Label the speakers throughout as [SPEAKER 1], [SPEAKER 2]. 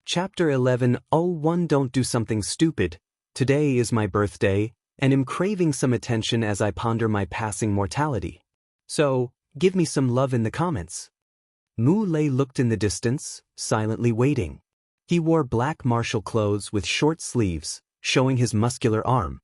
[SPEAKER 1] Chapter 11. Oh, one, don't do something stupid. Today is my birthday, and am craving some attention as I ponder my passing mortality. So, give me some love in the comments. Mu Lei looked in the distance, silently waiting. He wore black martial clothes with short sleeves, showing his muscular arm.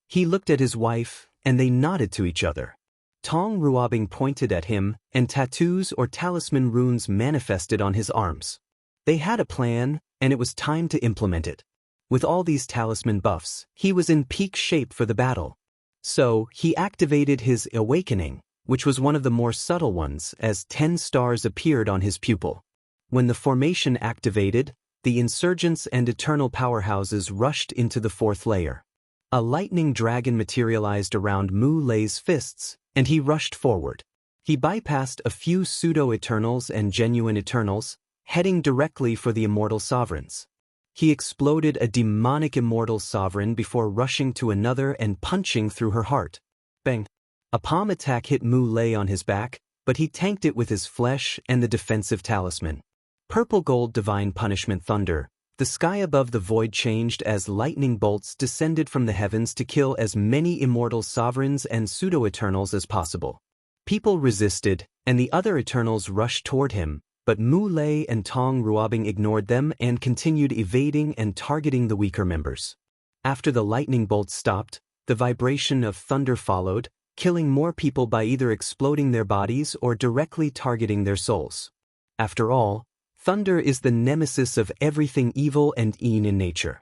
[SPEAKER 1] He looked at his wife, and they nodded to each other. Tong Ruobing pointed at him, and tattoos or talisman runes manifested on his arms. They had a plan, and it was time to implement it. With all these talisman buffs, he was in peak shape for the battle. So, he activated his awakening, which was one of the more subtle ones, as 10 stars appeared on his pupil. When the formation activated, the insurgents and eternal powerhouses rushed into the fourth layer. A lightning dragon materialized around Mu Lei's fists, and he rushed forward. He bypassed a few pseudo-eternals and genuine eternals, heading directly for the immortal sovereigns. He exploded a demonic immortal sovereign before rushing to another and punching through her heart. Bang! A palm attack hit Mu Lei on his back, but he tanked it with his flesh and the defensive talisman. Purple gold divine punishment thunder. The sky above the void changed as lightning bolts descended from the heavens to kill as many immortal sovereigns and pseudo-eternals as possible. People resisted, and the other eternals rushed toward him, but Mu Lei and Tong Ruobing ignored them and continued evading and targeting the weaker members. After the lightning bolts stopped, the vibration of thunder followed, killing more people by either exploding their bodies or directly targeting their souls. After all, thunder is the nemesis of everything evil and in nature.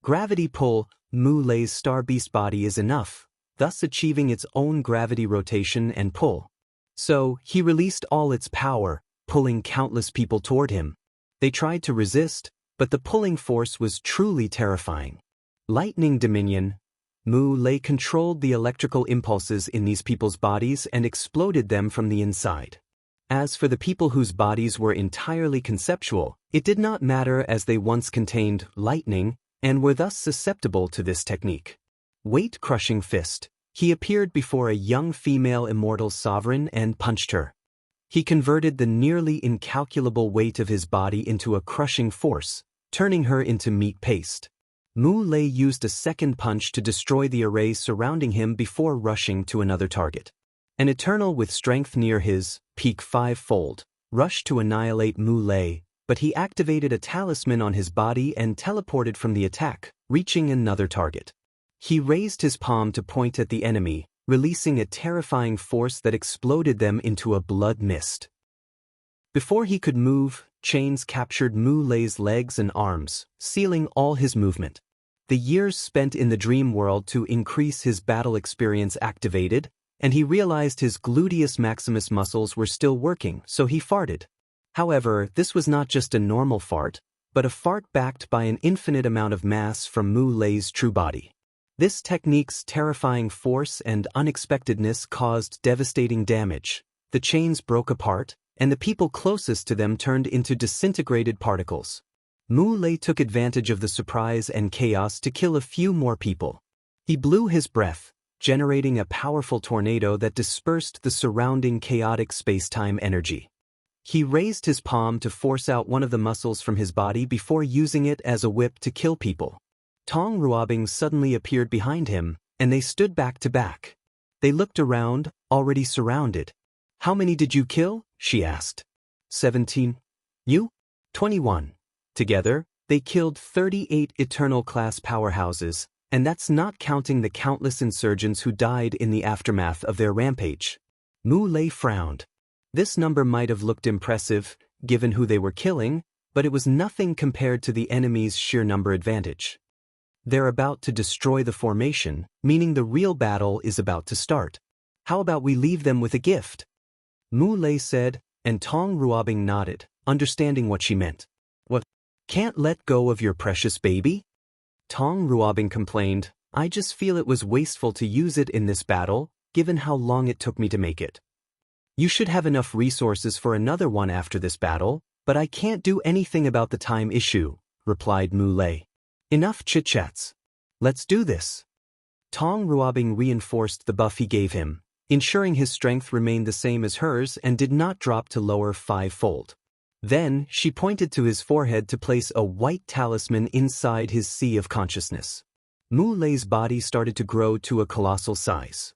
[SPEAKER 1] Gravity pull, Mu Lei's star beast body is enough, thus achieving its own gravity rotation and pull. So, he released all its power, pulling countless people toward him. They tried to resist, but the pulling force was truly terrifying. Lightning Dominion. Mu Lei controlled the electrical impulses in these people's bodies and exploded them from the inside. As for the people whose bodies were entirely conceptual, it did not matter as they once contained lightning and were thus susceptible to this technique. Weight-crushing fist. He appeared before a young female immortal sovereign and punched her. He converted the nearly incalculable weight of his body into a crushing force, turning her into meat paste. Mu Lei used a second punch to destroy the array surrounding him before rushing to another target. An eternal with strength near his peak 5-fold rushed to annihilate Mu Lei, but he activated a talisman on his body and teleported from the attack, reaching another target. He raised his palm to point at the enemy, releasing a terrifying force that exploded them into a blood mist. Before he could move, chains captured Mu Lei's legs and arms, sealing all his movement. The years spent in the dream world to increase his battle experience activated, and he realized his gluteus maximus muscles were still working, so he farted. However, this was not just a normal fart, but a fart backed by an infinite amount of mass from Mu Lei's true body. This technique's terrifying force and unexpectedness caused devastating damage. The chains broke apart, and the people closest to them turned into disintegrated particles. Mu Lei took advantage of the surprise and chaos to kill a few more people. He blew his breath, generating a powerful tornado that dispersed the surrounding chaotic space-time energy. He raised his palm to force out one of the muscles from his body before using it as a whip to kill people. Tong Ruobing suddenly appeared behind him, and they stood back to back. They looked around, already surrounded. "How many did you kill?" she asked. 17. You? 21. Together, they killed 38 eternal-class powerhouses, and that's not counting the countless insurgents who died in the aftermath of their rampage. Mu Lei frowned. This number might have looked impressive, given who they were killing, but it was nothing compared to the enemy's sheer number advantage. They're about to destroy the formation, meaning the real battle is about to start. How about we leave them with a gift? Mu Lei said, and Tong Ruobing nodded, understanding what she meant. What? Can't let go of your precious baby? Tong Ruobing complained, I just feel it was wasteful to use it in this battle, given how long it took me to make it. You should have enough resources for another one after this battle, but I can't do anything about the time issue, replied Mu Lei. Enough chit-chats. Let's do this. Tong Ruobing reinforced the buff he gave him, ensuring his strength remained the same as hers and did not drop to lower 5-fold. Then, she pointed to his forehead to place a white talisman inside his sea of consciousness. Mu Lei's body started to grow to a colossal size.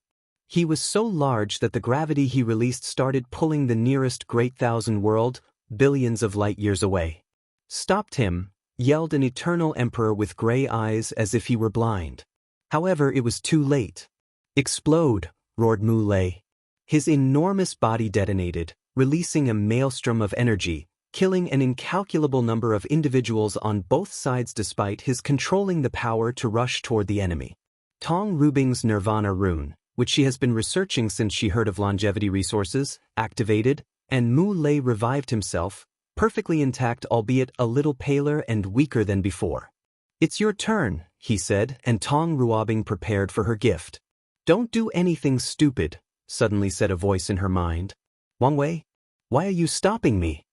[SPEAKER 1] He was so large that the gravity he released started pulling the nearest great thousand world, billions of light years away. "Stopped him," yelled an eternal emperor with gray eyes as if he were blind. However, it was too late. "Explode," roared Mu Lei. His enormous body detonated, releasing a maelstrom of energy, killing an incalculable number of individuals on both sides despite his controlling the power to rush toward the enemy. Tong Rubing's Nirvana rune, which she has been researching since she heard of longevity resources, activated, and Mu Lei revived himself, perfectly intact albeit a little paler and weaker than before. "It's your turn," he said, and Tong Ruobing prepared for her gift. "Don't do anything stupid," suddenly said a voice in her mind. "Wang Wei, why are you stopping me?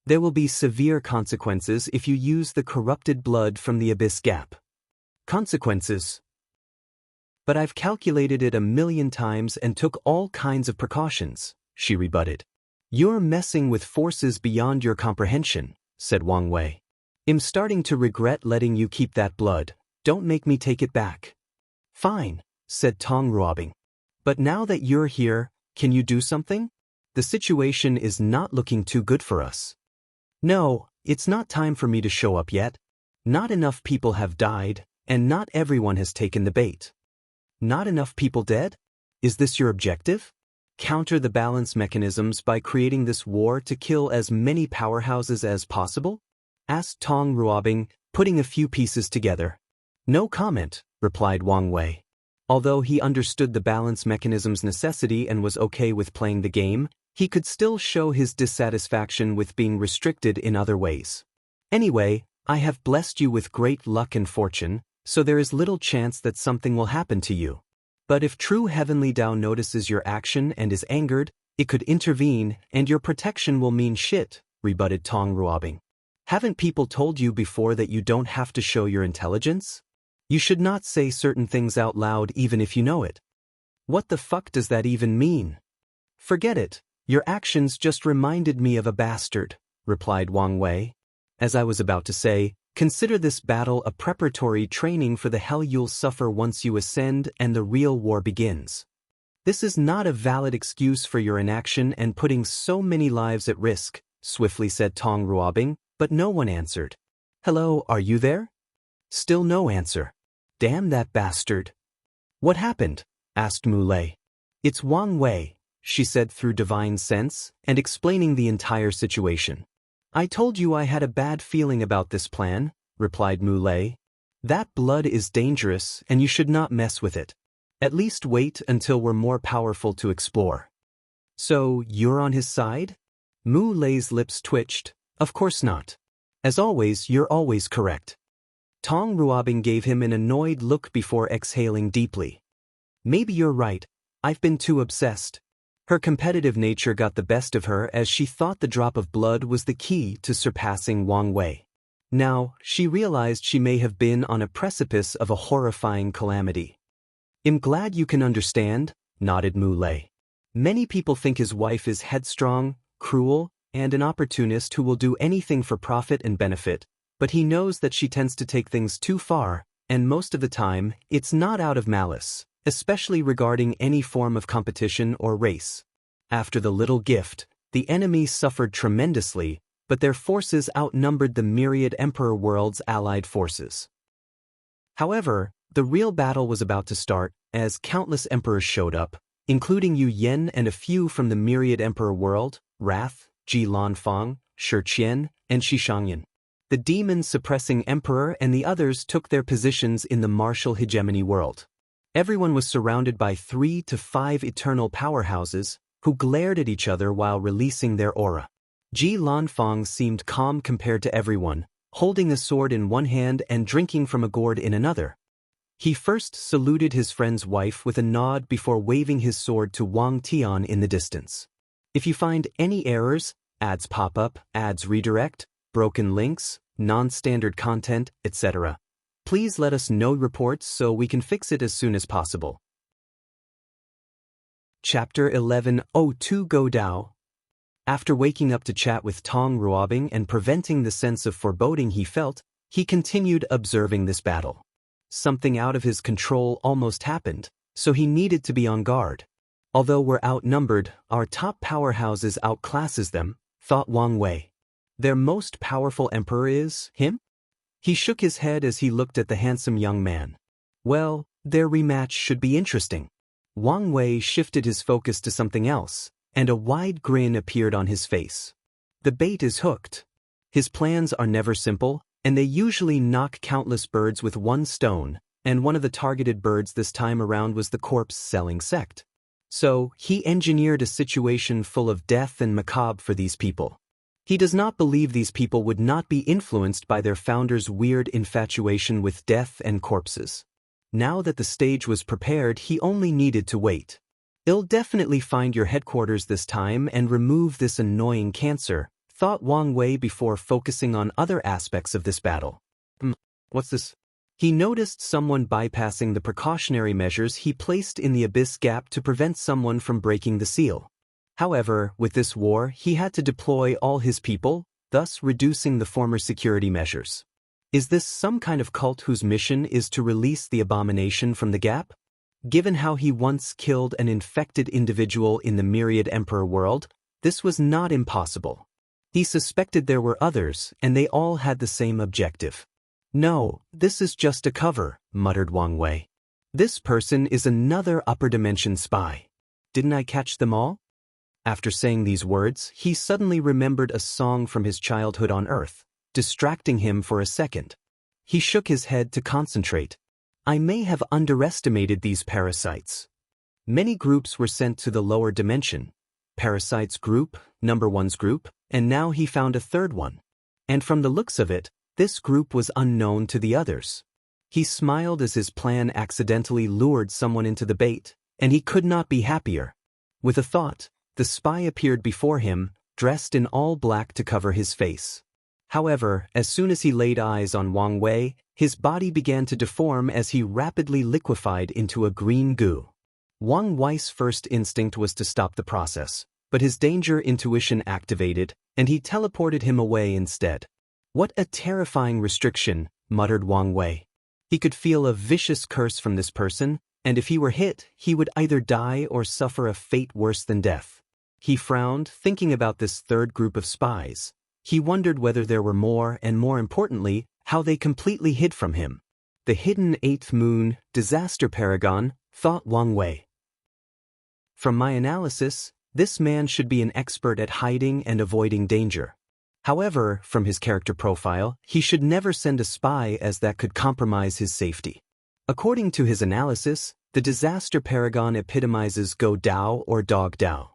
[SPEAKER 1] There will be severe consequences if you use the corrupted blood from the Abyss Gap." "Consequences? But I've calculated it 1,000,000 times and took all kinds of precautions," she rebutted. "You're messing with forces beyond your comprehension," said Wang Wei. "I'm starting to regret letting you keep that blood. Don't make me take it back." "Fine," said Tong Ruobing. "But now that you're here, can you do something? The situation is not looking too good for us." "No, it's not time for me to show up yet. Not enough people have died, and not everyone has taken the bait." "Not enough people dead? Is this your objective? Counter the balance mechanisms by creating this war to kill as many powerhouses as possible?" asked Tong Ruobing, putting a few pieces together. "No comment," replied Wang Wei. Although he understood the balance mechanism's necessity and was okay with playing the game, he could still show his dissatisfaction with being restricted in other ways. "Anyway, I have blessed you with great luck and fortune, so there is little chance that something will happen to you. But if true heavenly Dao notices your action and is angered, it could intervene and your protection will mean shit," rebutted Tong Ruobing. "Haven't people told you before that you don't have to show your intelligence? You should not say certain things out loud even if you know it." "What the fuck does that even mean?" "Forget it. Your actions just reminded me of a bastard," replied Wang Wei. "As I was about to say, consider this battle a preparatory training for the hell you'll suffer once you ascend and the real war begins. This is not a valid excuse for your inaction and putting so many lives at risk," swiftly said Tong Ruobing, but no one answered. "Hello, are you there?" Still no answer. "Damn that bastard." "What happened?" asked Mu Lei. "It's Wang Wei," she said through divine sense, and explaining the entire situation. "I told you I had a bad feeling about this plan," replied Mu Lei. "That blood is dangerous and you should not mess with it. At least wait until we're more powerful to explore." "So, you're on his side?" Mu Lei's lips twitched. "Of course not. As always, you're always correct." Tong Ruobing gave him an annoyed look before exhaling deeply. "Maybe you're right. I've been too obsessed." Her competitive nature got the best of her as she thought the drop of blood was the key to surpassing Wang Wei. Now, she realized she may have been on a precipice of a horrifying calamity. "I'm glad you can understand," nodded Mu Lei. "Many people think his wife is headstrong, cruel, and an opportunist who will do anything for profit and benefit, but he knows that she tends to take things too far, and most of the time, it's not out of malice, especially regarding any form of competition or race. After the little gift, the enemy suffered tremendously, but their forces outnumbered the myriad Emperor world's allied forces. However, the real battle was about to start, as countless emperors showed up, including Yu Yen and a few from the myriad Emperor world, Wrath, Ji Lanfang, Shi Qian, and Xianxia. The demon-suppressing emperor and the others took their positions in the martial hegemony world. Everyone was surrounded by 3 to 5 eternal powerhouses, who glared at each other while releasing their aura. Ji Lanfang seemed calm compared to everyone, holding a sword in one hand and drinking from a gourd in another. He first saluted his friend's wife with a nod before waving his sword to Wang Tian in the distance. "If you find any errors, ads pop up, ads redirect, broken links, non-standard content, etc., please let us know reports so we can fix it as soon as possible." Chapter 11:02 Gou Dao. After waking up to chat with Tong Ruobing and preventing the sense of foreboding he felt, he continued observing this battle. Something out of his control almost happened, so he needed to be on guard. Although we're outnumbered, our top powerhouses outclasses them, thought Wang Wei. Their most powerful emperor is him? He shook his head as he looked at the handsome young man. Well, their rematch should be interesting. Wang Wei shifted his focus to something else, and a wide grin appeared on his face. The bait is hooked. His plans are never simple, and they usually knock countless birds with one stone, and one of the targeted birds this time around was the corpse-selling sect. So, he engineered a situation full of death and macabre for these people. He does not believe these people would not be influenced by their founder's weird infatuation with death and corpses. Now that the stage was prepared, he only needed to wait. I'll definitely find your headquarters this time and remove this annoying cancer, thought Wang Wei before focusing on other aspects of this battle. What's this? He noticed someone bypassing the precautionary measures he placed in the abyss gap to prevent someone from breaking the seal. However, with this war, he had to deploy all his people, thus reducing the former security measures. Is this some kind of cult whose mission is to release the abomination from the gap? Given how he once killed an infected individual in the Myriad Emperor world, this was not impossible. He suspected there were others, and they all had the same objective. No, this is just a cover, muttered Wang Wei. This person is another upper dimension spy. Didn't I catch them all? After saying these words, he suddenly remembered a song from his childhood on Earth, distracting him for a second. He shook his head to concentrate. I may have underestimated these parasites. Many groups were sent to the lower dimension. Parasites group, number one's group, and now he found a third one. And from the looks of it, this group was unknown to the others. He smiled as his plan accidentally lured someone into the bait, and he could not be happier. With a thought, the spy appeared before him, dressed in all black to cover his face. However, as soon as he laid eyes on Wang Wei, his body began to deform as he rapidly liquefied into a green goo. Wang Wei's first instinct was to stop the process, but his danger intuition activated, and he teleported him away instead. What a terrifying restriction, muttered Wang Wei. He could feel a vicious curse from this person, and if he were hit, he would either die or suffer a fate worse than death. He frowned, thinking about this third group of spies. He wondered whether there were more, and more importantly, how they completely hid from him. The hidden eighth moon, disaster paragon, thought Wang Wei. From my analysis, this man should be an expert at hiding and avoiding danger. However, from his character profile, he should never send a spy as that could compromise his safety. According to his analysis, the disaster paragon epitomizes Gou Dao or Dog Dao.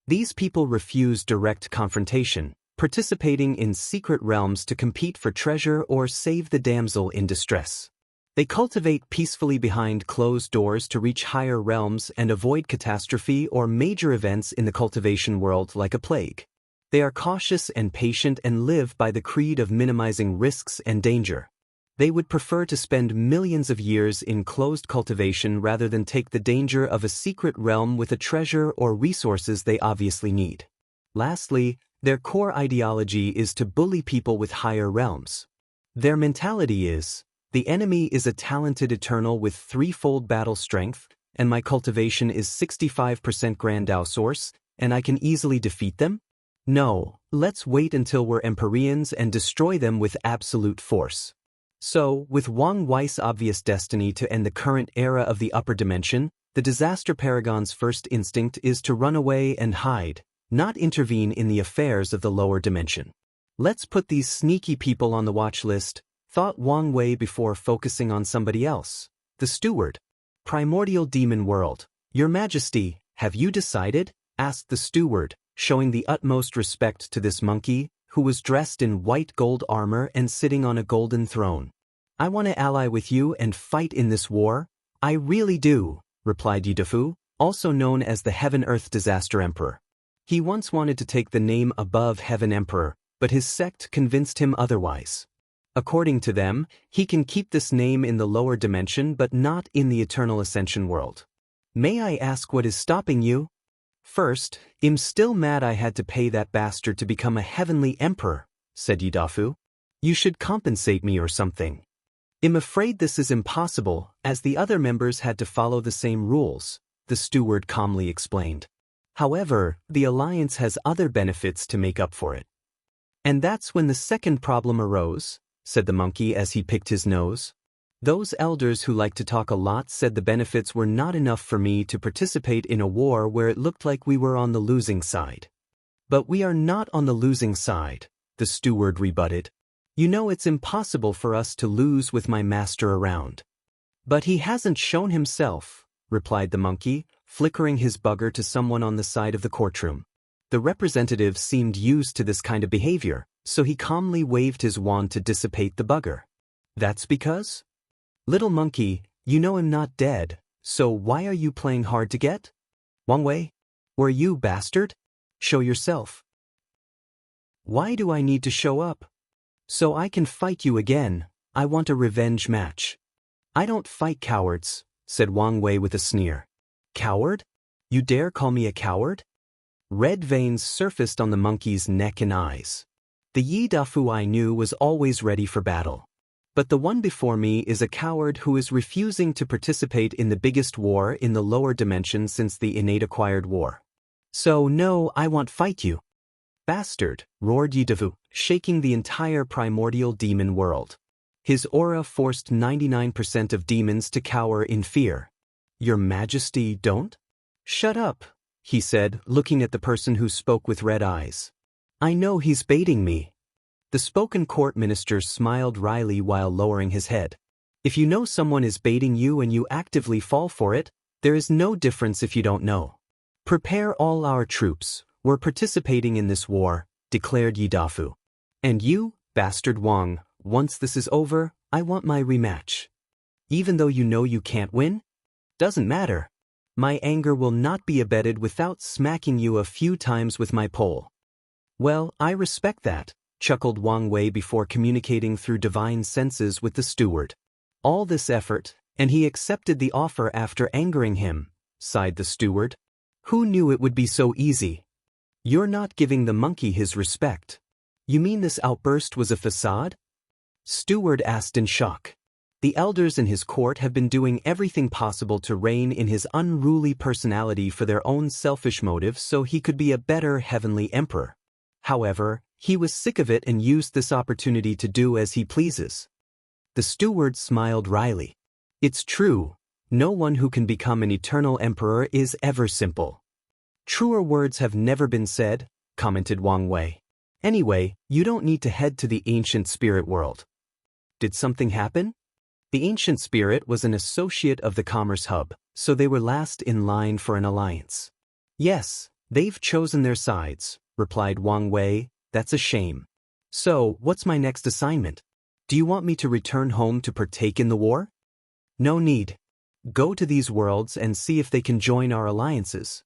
[SPEAKER 1] These people refuse direct confrontation, participating in secret realms to compete for treasure or save the damsel in distress. They cultivate peacefully behind closed doors to reach higher realms and avoid catastrophe or major events in the cultivation world like a plague. They are cautious and patient and live by the creed of minimizing risks and danger. They would prefer to spend millions of years in closed cultivation rather than take the danger of a secret realm with a treasure or resources they obviously need. Lastly, their core ideology is to bully people with higher realms. Their mentality is, the enemy is a talented eternal with threefold battle strength, and my cultivation is 65% Grand Dao source, and I can easily defeat them? No, let's wait until we're Empyreans and destroy them with absolute force. So, with Wang Wei's obvious destiny to end the current era of the upper dimension, the disaster paragon's first instinct is to run away and hide, not intervene in the affairs of the lower dimension. Let's put these sneaky people on the watch list, thought Wang Wei before focusing on somebody else. The steward. Primordial demon world. Your Majesty, have you decided? Asked the steward, showing the utmost respect to this monkey, who was dressed in white gold armor and sitting on a golden throne. I want to ally with you and fight in this war. I really do, replied Yidafu, also known as the Heaven-Earth Disaster Emperor. He once wanted to take the name above Heaven Emperor, but his sect convinced him otherwise. According to them, he can keep this name in the lower dimension but not in the Eternal Ascension world. May I ask what is stopping you? First, I'm still mad I had to pay that bastard to become a heavenly emperor, said Yidafu. You should compensate me or something. I'm afraid this is impossible, as the other members had to follow the same rules, the steward calmly explained. However, the alliance has other benefits to make up for it. And that's when the second problem arose, said the monkey as he picked his nose. Those elders who like to talk a lot said the benefits were not enough for me to participate in a war where it looked like we were on the losing side. But we are not on the losing side, the steward rebutted. You know it's impossible for us to lose with my master around. But he hasn't shown himself, replied the monkey, flickering his bugger to someone on the side of the courtroom. The representative seemed used to this kind of behavior, so he calmly waved his wand to dissipate the bugger. That's because? Little monkey, you know I'm not dead, so why are you playing hard to get? Wang Wei? Or you, bastard? Show yourself. Why do I need to show up? So I can fight you again. I want a revenge match. I don't fight cowards, said Wang Wei with a sneer. Coward? You dare call me a coward? Red veins surfaced on the monkey's neck and eyes. The Yidafu I knew was always ready for battle. But the one before me is a coward who is refusing to participate in the biggest war in the lower dimension since the innate acquired war. So no, I won't fight you. Bastard, roared Yidafu, shaking the entire primordial demon world. His aura forced 99% of demons to cower in fear. Your Majesty, don't? Shut up, he said, looking at the person who spoke with red eyes. I know he's baiting me. The spoken court minister smiled wryly while lowering his head. If you know someone is baiting you and you actively fall for it, there is no difference if you don't know. Prepare all our troops. We're participating in this war, declared Yidafu. And you, bastard Wang, once this is over, I want my rematch. Even though you know you can't win? Doesn't matter. My anger will not be abated without smacking you a few times with my pole. Well, I respect that, chuckled Wang Wei before communicating through divine senses with the steward. All this effort, and he accepted the offer after angering him, sighed the steward. Who knew it would be so easy? You're not giving the monkey his respect. You mean this outburst was a facade? Steward asked in shock. The elders in his court have been doing everything possible to rein in his unruly personality for their own selfish motives so he could be a better heavenly emperor. However, he was sick of it and used this opportunity to do as he pleases. The steward smiled wryly. It's true, no one who can become an eternal emperor is ever simple. Truer words have never been said, commented Wang Wei. Anyway, you don't need to head to the ancient spirit world. Did something happen? The ancient spirit was an associate of the Commerce Hub, so they were last in line for an alliance. Yes, they've chosen their sides, replied Wang Wei. That's a shame. So, what's my next assignment? Do you want me to return home to partake in the war? No need. Go to these worlds and see if they can join our alliances.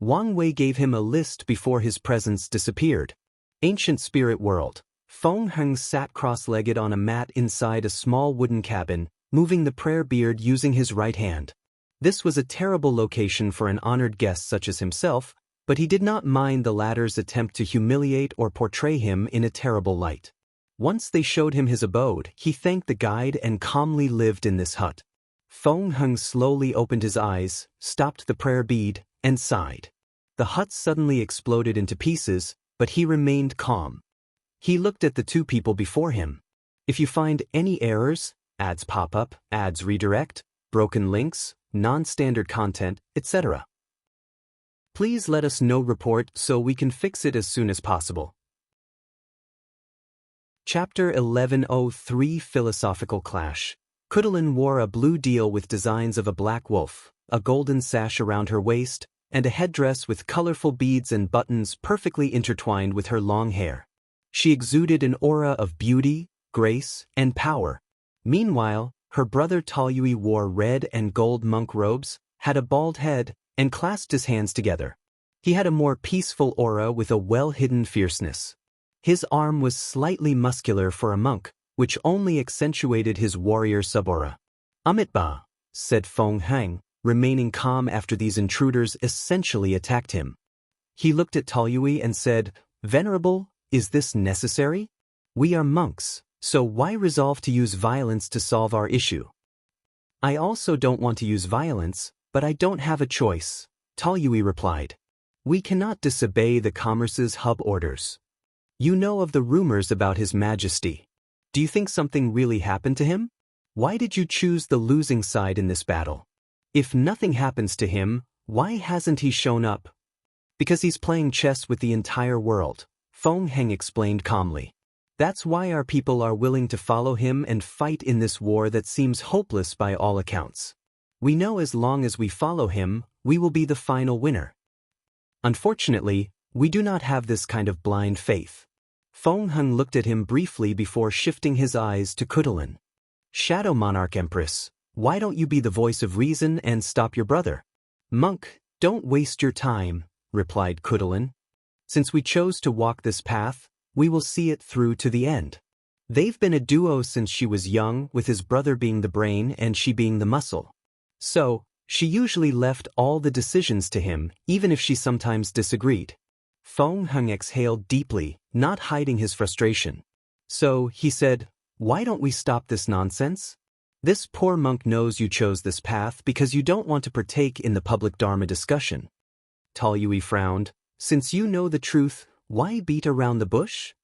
[SPEAKER 1] Wang Wei gave him a list before his presence disappeared. Ancient Spirit World. Feng Heng sat cross-legged on a mat inside a small wooden cabin, moving the prayer beard using his right hand. This was a terrible location for an honored guest such as himself, but he did not mind the latter's attempt to humiliate or portray him in a terrible light. Once they showed him his abode, he thanked the guide and calmly lived in this hut. Feng Heng slowly opened his eyes, stopped the prayer bead, and sighed. The hut suddenly exploded into pieces, but he remained calm. He looked at the two people before him. If you find any errors, ads pop up, ads redirect, broken links, non-standard content, etc. Please let us know report so we can fix it as soon as possible. Chapter 1103 Philosophical Clash. Khutulun wore a blue deal with designs of a black wolf, a golden sash around her waist, and a headdress with colorful beads and buttons perfectly intertwined with her long hair. She exuded an aura of beauty, grace, and power. Meanwhile, her brother Taoyui wore red and gold monk robes, had a bald head, and clasped his hands together. He had a more peaceful aura with a well-hidden fierceness. His arm was slightly muscular for a monk, which only accentuated his warrior subaura. Amitba, said Feng Heng, remaining calm after these intruders essentially attacked him. He looked at Taoyui and said, "Venerable, is this necessary? We are monks, so why resolve to use violence to solve our issue?" "I also don't want to use violence, but I don't have a choice," Taoyui replied. "We cannot disobey the commerce's hub orders. You know of the rumors about His Majesty. Do you think something really happened to him? Why did you choose the losing side in this battle? If nothing happens to him, why hasn't he shown up?" "Because he's playing chess with the entire world," Feng Heng explained calmly. "That's why our people are willing to follow him and fight in this war that seems hopeless by all accounts. We know as long as we follow him, we will be the final winner. Unfortunately, we do not have this kind of blind faith." Feng Heng looked at him briefly before shifting his eyes to Khutulun. "Shadow Monarch Empress, why don't you be the voice of reason and stop your brother?" "Monk, don't waste your time," replied Khutulun. "Since we chose to walk this path, we will see it through to the end. They've been a duo since she was young, with his brother being the brain and she being the muscle. So, she usually left all the decisions to him, even if she sometimes disagreed." Feng Heng exhaled deeply, not hiding his frustration. "So," he said, "why don't we stop this nonsense? This poor monk knows you chose this path because you don't want to partake in the public Dharma discussion." Taoyui frowned. "Since you know the truth, why beat around the bush?"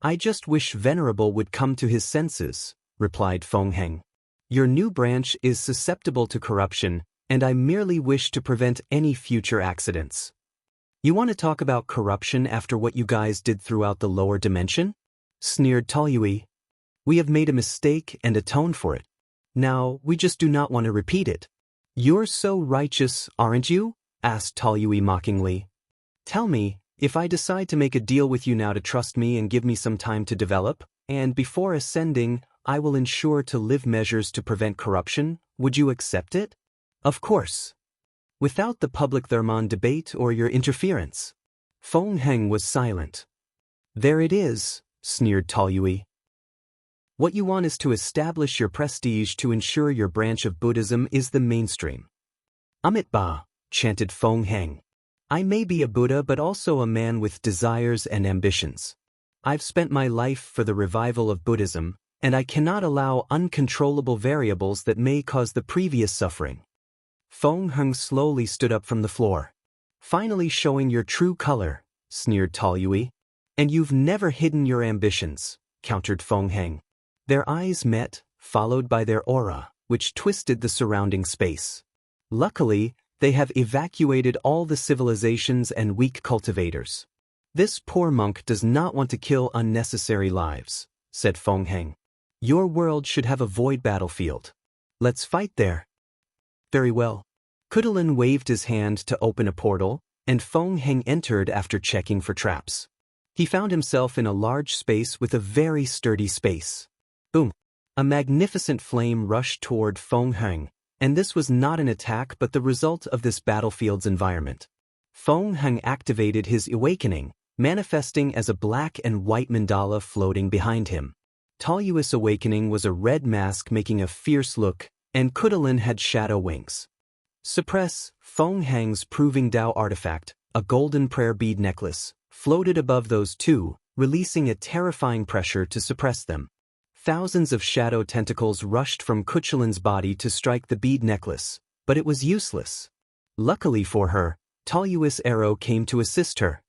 [SPEAKER 1] "I just wish Venerable would come to his senses," replied Feng Heng. "Your new branch is susceptible to corruption, and I merely wish to prevent any future accidents." "You want to talk about corruption after what you guys did throughout the lower dimension?" sneered Taoyui. "We have made a mistake and atoned for it. Now, we just do not want to repeat it." "You're so righteous, aren't you?" asked Taoyui mockingly. "Tell me, if I decide to make a deal with you now to trust me and give me some time to develop, and before ascending, I will ensure to live measures to prevent corruption, would you accept it?" "Of course. Without the public Thermon debate or your interference." Feng Heng was silent. "There it is," sneered Taoyui. "What you want is to establish your prestige to ensure your branch of Buddhism is the mainstream." "Amitabha," chanted Feng Heng. "I may be a Buddha but also a man with desires and ambitions. I've spent my life for the revival of Buddhism, and I cannot allow uncontrollable variables that may cause the previous suffering." Feng Heng slowly stood up from the floor. "Finally showing your true color," sneered Taoyui. "And you've never hidden your ambitions," countered Feng Heng. Their eyes met, followed by their aura, which twisted the surrounding space. "Luckily, they have evacuated all the civilizations and weak cultivators. This poor monk does not want to kill unnecessary lives," said Feng Heng. "Your world should have a void battlefield. Let's fight there." "Very well." Khutulun waved his hand to open a portal, and Feng Heng entered after checking for traps. He found himself in a large space with a very sturdy space. Boom! A magnificent flame rushed toward Feng Heng, and this was not an attack but the result of this battlefield's environment. Feng Heng activated his awakening, manifesting as a black and white mandala floating behind him. Taoyui's awakening was a red mask making a fierce look, and Khutulun had shadow wings. Suppress. Feng Heng's Proving Dao artifact, a golden prayer bead necklace, floated above those two, releasing a terrifying pressure to suppress them. Thousands of shadow tentacles rushed from Khutulun's body to strike the bead necklace, but it was useless. Luckily for her, Taoyui's arrow came to assist her.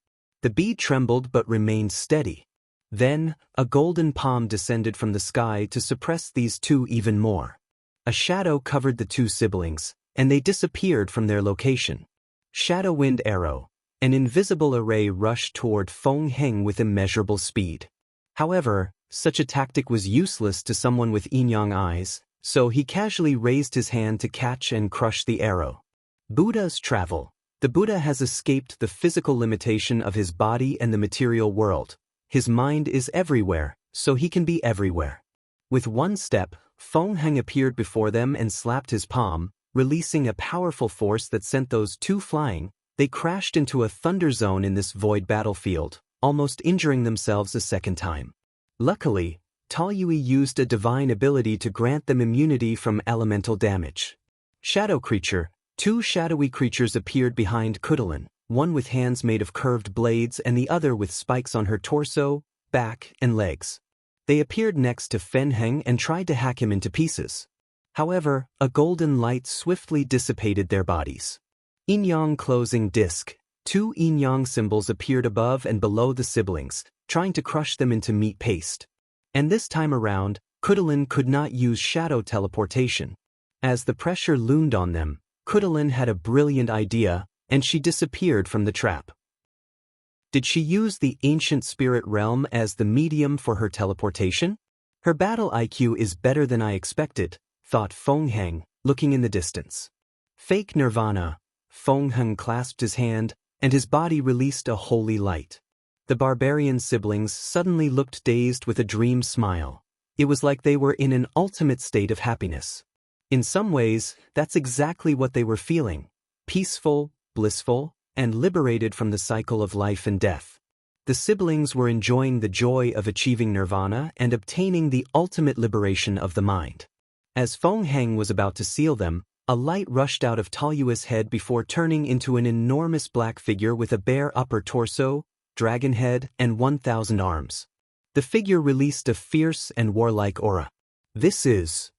[SPEAKER 1] The bead trembled but remained steady. Then, a golden palm descended from the sky to suppress these two even more. A shadow covered the two siblings, and they disappeared from their location. Shadow Wind Arrow. An invisible array rushed toward Feng Heng with immeasurable speed. However, such a tactic was useless to someone with yin-yang eyes, so he casually raised his hand to catch and crush the arrow. Buddha's travel. The Buddha has escaped the physical limitation of his body and the material world. His mind is everywhere, so he can be everywhere. With one step, Feng Heng appeared before them and slapped his palm, releasing a powerful force that sent those two flying. They crashed into a thunder zone in this void battlefield, almost injuring themselves a second time. Luckily, Taoyui used a divine ability to grant them immunity from elemental damage. Shadow Creature. Two shadowy creatures appeared behind Khutulun, one with hands made of curved blades and the other with spikes on her torso, back, and legs. They appeared next to Fen Heng and tried to hack him into pieces. However, a golden light swiftly dissipated their bodies. Yin-Yang closing disc. Two yin-yang symbols appeared above and below the siblings, trying to crush them into meat paste. And this time around, Khutulun could not use shadow teleportation. As the pressure loomed on them, Khutulun had a brilliant idea, and she disappeared from the trap. Did she use the ancient spirit realm as the medium for her teleportation? Her battle IQ is better than I expected, thought Feng Heng, looking in the distance. Fake nirvana. Feng Heng clasped his hand, and his body released a holy light. The barbarian siblings suddenly looked dazed with a dream smile. It was like they were in an ultimate state of happiness. In some ways, that's exactly what they were feeling: peaceful, blissful, and liberated from the cycle of life and death. The siblings were enjoying the joy of achieving nirvana and obtaining the ultimate liberation of the mind. As Feng Heng was about to seal them, a light rushed out of Taoyui's head before turning into an enormous black figure with a bare upper torso, dragon head, and 1,000 arms. The figure released a fierce and warlike aura. This is...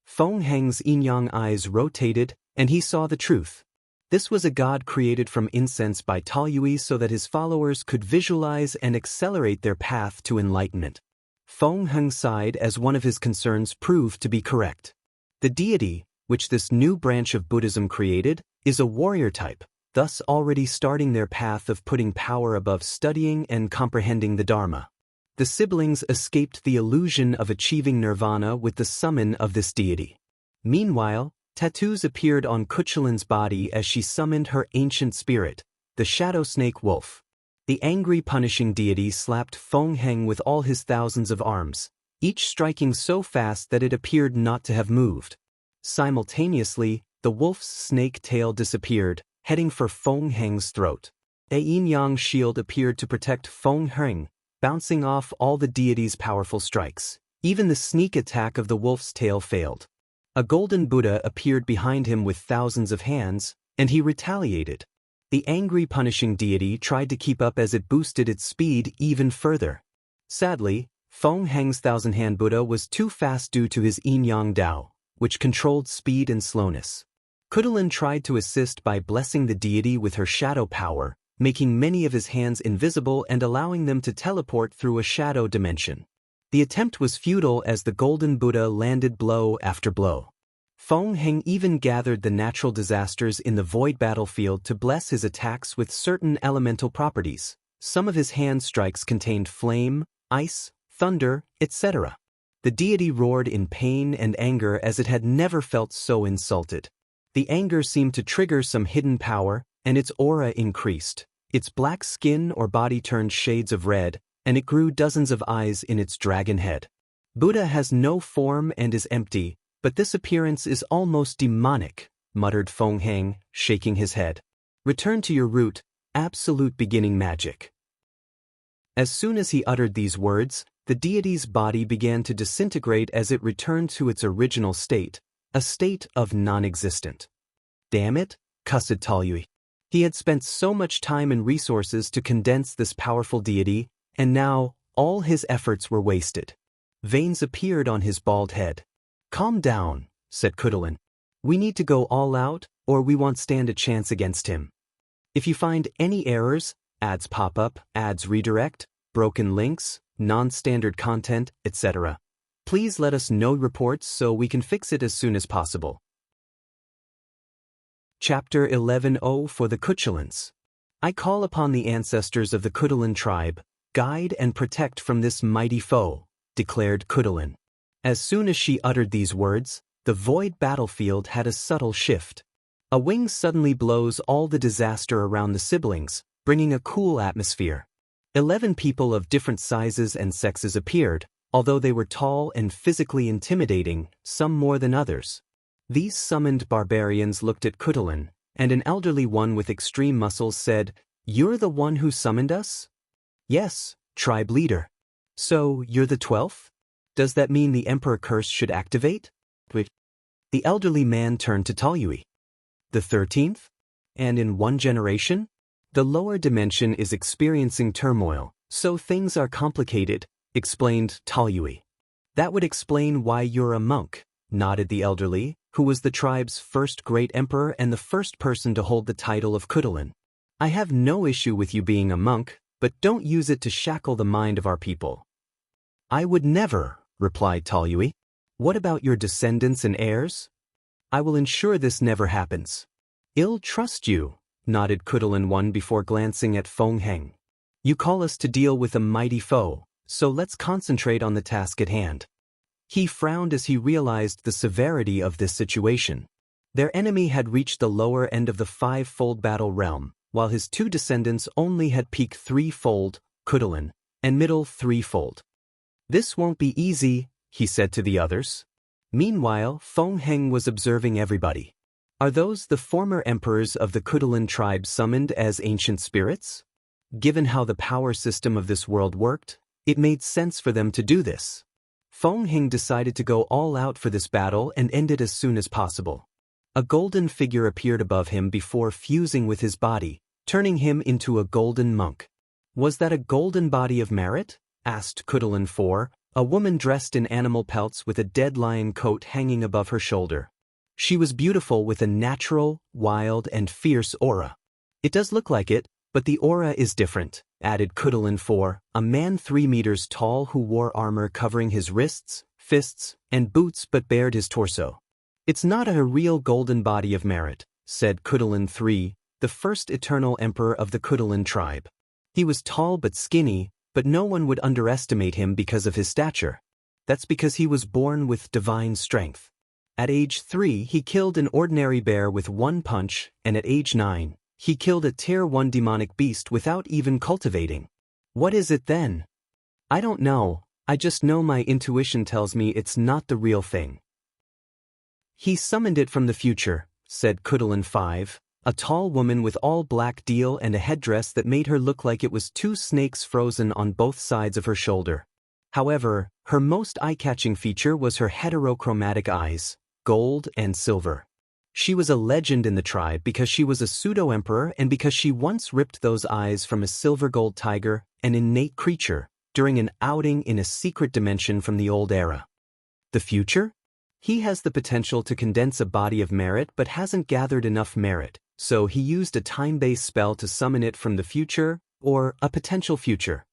[SPEAKER 1] Feng Heng's yin-yang eyes rotated, and he saw the truth. This was a god created from incense by Taoyui so that his followers could visualize and accelerate their path to enlightenment. Feng Heng sighed as one of his concerns proved to be correct. The deity, which this new branch of Buddhism created, is a warrior type, thus already starting their path of putting power above studying and comprehending the Dharma. The siblings escaped the illusion of achieving nirvana with the summon of this deity. Meanwhile, tattoos appeared on Khutulun's body as she summoned her ancient spirit, the shadow snake wolf. The angry punishing deity slapped Feng Heng with all his thousands of arms, each striking so fast that it appeared not to have moved. Simultaneously, the wolf's snake tail disappeared, heading for Feng Heng's throat. A yin-yang shield appeared to protect Feng Heng, bouncing off all the deity's powerful strikes. Even the sneak attack of the wolf's tail failed. A golden Buddha appeared behind him with thousands of hands, and he retaliated. The angry punishing deity tried to keep up as it boosted its speed even further. Sadly, Feng Heng's thousand-hand Buddha was too fast due to his yin-yang Dao, which controlled speed and slowness. Khutulun tried to assist by blessing the deity with her shadow power, making many of his hands invisible and allowing them to teleport through a shadow dimension. The attempt was futile as the golden Buddha landed blow after blow. Feng Heng even gathered the natural disasters in the void battlefield to bless his attacks with certain elemental properties. Some of his hand strikes contained flame, ice, thunder, etc. The deity roared in pain and anger as it had never felt so insulted. The anger seemed to trigger some hidden power, and its aura increased. Its black skin or body turned shades of red, and it grew dozens of eyes in its dragon head. Buddha has no form and is empty, but this appearance is almost demonic, muttered Feng Heng, shaking his head. Return to your root, absolute beginning magic. As soon as he uttered these words, the deity's body began to disintegrate as it returned to its original state, a state of non-existent. Damn it, cussed Taoyui. He had spent so much time and resources to condense this powerful deity, and now, all his efforts were wasted. Veins appeared on his bald head. Calm down, said Khutulun. We need to go all out, or we won't stand a chance against him. If you find any errors, ads pop up, ads redirect, broken links, non-standard content, etc., please let us know reports so we can fix it as soon as possible. Chapter 11:0 for the Khutuluns. I call upon the ancestors of the Khutulun tribe, guide and protect from this mighty foe, declared Khutulun. As soon as she uttered these words, the void battlefield had a subtle shift. A wing suddenly blows all the disaster around the siblings, bringing a cool atmosphere. 11 people of different sizes and sexes appeared, although they were tall and physically intimidating, some more than others. These summoned barbarians looked at Khutulun, and an elderly one with extreme muscles said, "You're the one who summoned us?" "Yes, tribe leader." "So, you're the 12th? Does that mean the Emperor Curse should activate?" The elderly man turned to Taoyui. The 13th? And in one generation? The lower dimension is experiencing turmoil, so things are complicated, explained Taoyui. That would explain why you're a monk, nodded the elderly, who was the tribe's first great emperor and the first person to hold the title of Khutulun. I have no issue with you being a monk, but don't use it to shackle the mind of our people. I would never, replied Taoyui. What about your descendants and heirs? I will ensure this never happens. I'll trust you, nodded Khutulun 1 before glancing at Feng Heng. You call us to deal with a mighty foe, so let's concentrate on the task at hand. He frowned as he realized the severity of this situation. Their enemy had reached the lower end of the five-fold battle realm, while his two descendants only had peak three-fold, Khutulun, and middle three-fold. This won't be easy, he said to the others. Meanwhile, Feng Heng was observing everybody. Are those the former emperors of the Khutulun tribe summoned as ancient spirits? Given how the power system of this world worked, it made sense for them to do this. Feng Heng decided to go all out for this battle and end it as soon as possible. A golden figure appeared above him before fusing with his body, turning him into a golden monk. Was that a golden body of merit? Asked Khutulun 4, a woman dressed in animal pelts with a dead lion coat hanging above her shoulder. She was beautiful with a natural, wild, and fierce aura. It does look like it, but the aura is different, added Khutulun 4, a man 3 meters tall who wore armor covering his wrists, fists, and boots but bared his torso. It's not a real golden body of merit, said Khutulun 3, the first eternal emperor of the Khutulun tribe. He was tall but skinny, but no one would underestimate him because of his stature. That's because he was born with divine strength. At age 3, he killed an ordinary bear with one punch, and at age 9, he killed a Tier 1 demonic beast without even cultivating. What is it then? I don't know, I just know my intuition tells me it's not the real thing. He summoned it from the future, said Khutulun 5, a tall woman with all black deal and a headdress that made her look like it was 2 snakes frozen on both sides of her shoulder. However, her most eye-catching feature was her heterochromatic eyes, gold and silver. She was a legend in the tribe because she was a pseudo-emperor and because she once ripped those eyes from a silver-gold tiger, an innate creature, during an outing in a secret dimension from the old era. The future? He has the potential to condense a body of merit but hasn't gathered enough merit, so he used a time-based spell to summon it from the future, or a potential future.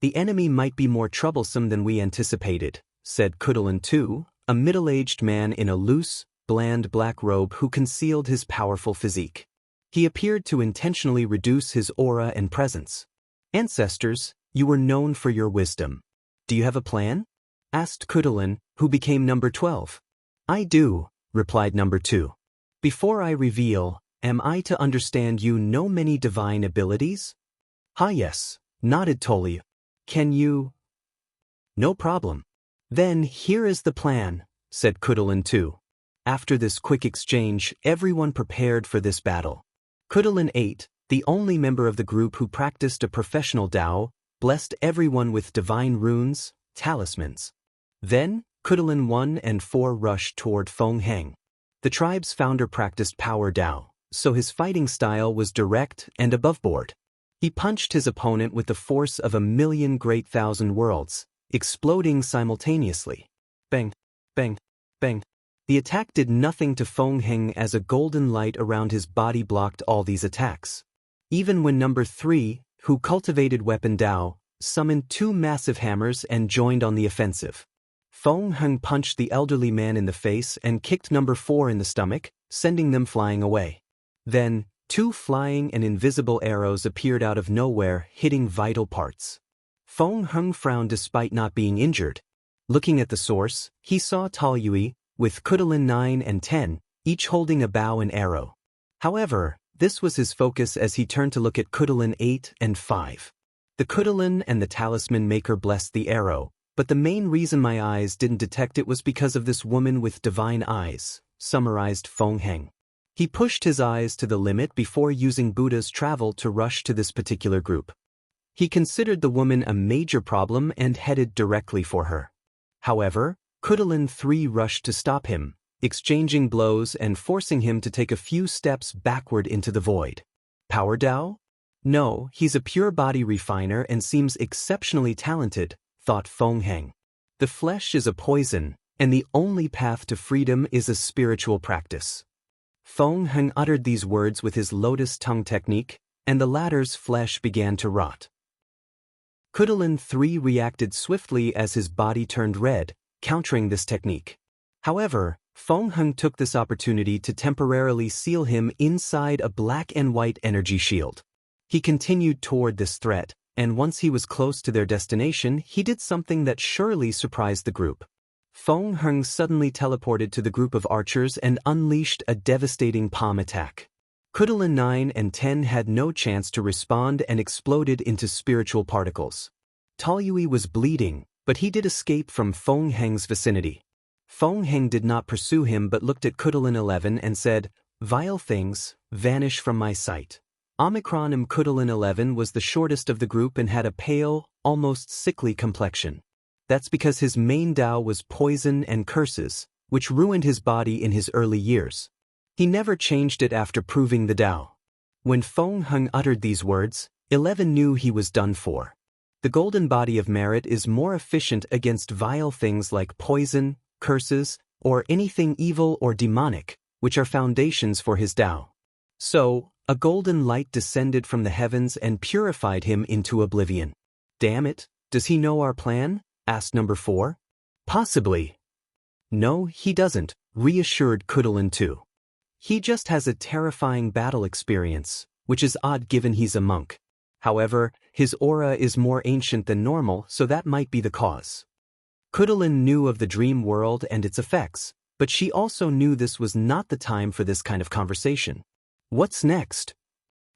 [SPEAKER 1] The enemy might be more troublesome than we anticipated, said Khutulun 2, a middle-aged man in a loose, bland black robe who concealed his powerful physique. He appeared to intentionally reduce his aura and presence. Ancestors, you were known for your wisdom. Do you have a plan? Asked Khutulun, who became number 12. I do, replied number 2. Before I reveal, am I to understand you know many divine abilities? Yes, nodded Tolly. Can you? No problem. Then here is the plan, said Khutulun 2. After this quick exchange, everyone prepared for this battle. Khutulun 8, the only member of the group who practiced a professional Dao, blessed everyone with divine runes, talismans. Then, Khutulun 1 and 4 rushed toward Feng Heng. The tribe's founder practiced power Dao, so his fighting style was direct and aboveboard. He punched his opponent with the force of 1,000,000 great thousand worlds, exploding simultaneously. Bang, bang, bang. The attack did nothing to Feng Heng as a golden light around his body blocked all these attacks. Even when number 3, who cultivated weapon Dao, summoned 2 massive hammers and joined on the offensive. Feng Heng punched the elderly man in the face and kicked number 4 in the stomach, sending them flying away. Then, 2 flying and invisible arrows appeared out of nowhere, hitting vital parts. Feng Heng frowned despite not being injured. Looking at the source, he saw Taoyui, with Khutulun 9 and 10, each holding a bow and arrow. However, this was his focus as he turned to look at Khutulun 8 and 5. The Khutulun and the talisman maker blessed the arrow, but the main reason my eyes didn't detect it was because of this woman with divine eyes, summarized Feng Heng. He pushed his eyes to the limit before using Buddha's travel to rush to this particular group. He considered the woman a major problem and headed directly for her. However, Khutulun 3 rushed to stop him, exchanging blows and forcing him to take a few steps backward into the void. Power Dao? No, he's a pure body refiner and seems exceptionally talented, thought Feng Heng. The flesh is a poison, and the only path to freedom is a spiritual practice. Feng Heng uttered these words with his lotus tongue technique, and the latter's flesh began to rot. Khutulun III reacted swiftly as his body turned red, countering this technique. However, Feng Heng took this opportunity to temporarily seal him inside a black and white energy shield. He continued toward this threat, and once he was close to their destination, he did something that surely surprised the group. Feng Heng suddenly teleported to the group of archers and unleashed a devastating palm attack. Khutulun 9 and 10 had no chance to respond and exploded into spiritual particles. Taoyui was bleeding, but he did escape from Feng Heng's vicinity. Feng Heng did not pursue him but looked at Khutulun 11 and said, "Vile things, vanish from my sight." Omicron Khutulun 11 was the shortest of the group and had a pale, almost sickly complexion. That's because his main Dao was poison and curses, which ruined his body in his early years. He never changed it after proving the Dao. When Feng Heng uttered these words, 11 knew he was done for. The golden body of merit is more efficient against vile things like poison, curses, or anything evil or demonic, which are foundations for his Dao. So, a golden light descended from the heavens and purified him into oblivion. Damn it, does he know our plan? Asked number 4. Possibly. No, he doesn't, reassured Khutulun 2. He just has a terrifying battle experience, which is odd given he's a monk. However, his aura is more ancient than normal, so that might be the cause. Khutulun knew of the dream world and its effects, but she also knew this was not the time for this kind of conversation. What's next?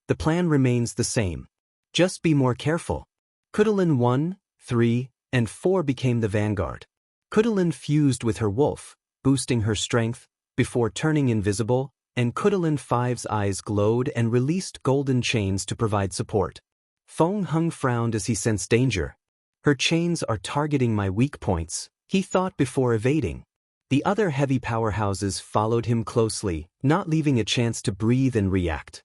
[SPEAKER 1] The plan remains the same. Just be more careful. Khutulun 1, 3, and 4 became the vanguard. Khutulun fused with her wolf, boosting her strength, before turning invisible, and Khutulun 5's eyes glowed and released golden chains to provide support. Feng Heng frowned as he sensed danger. Her chains are targeting my weak points, he thought before evading. The other heavy powerhouses followed him closely, not leaving a chance to breathe and react.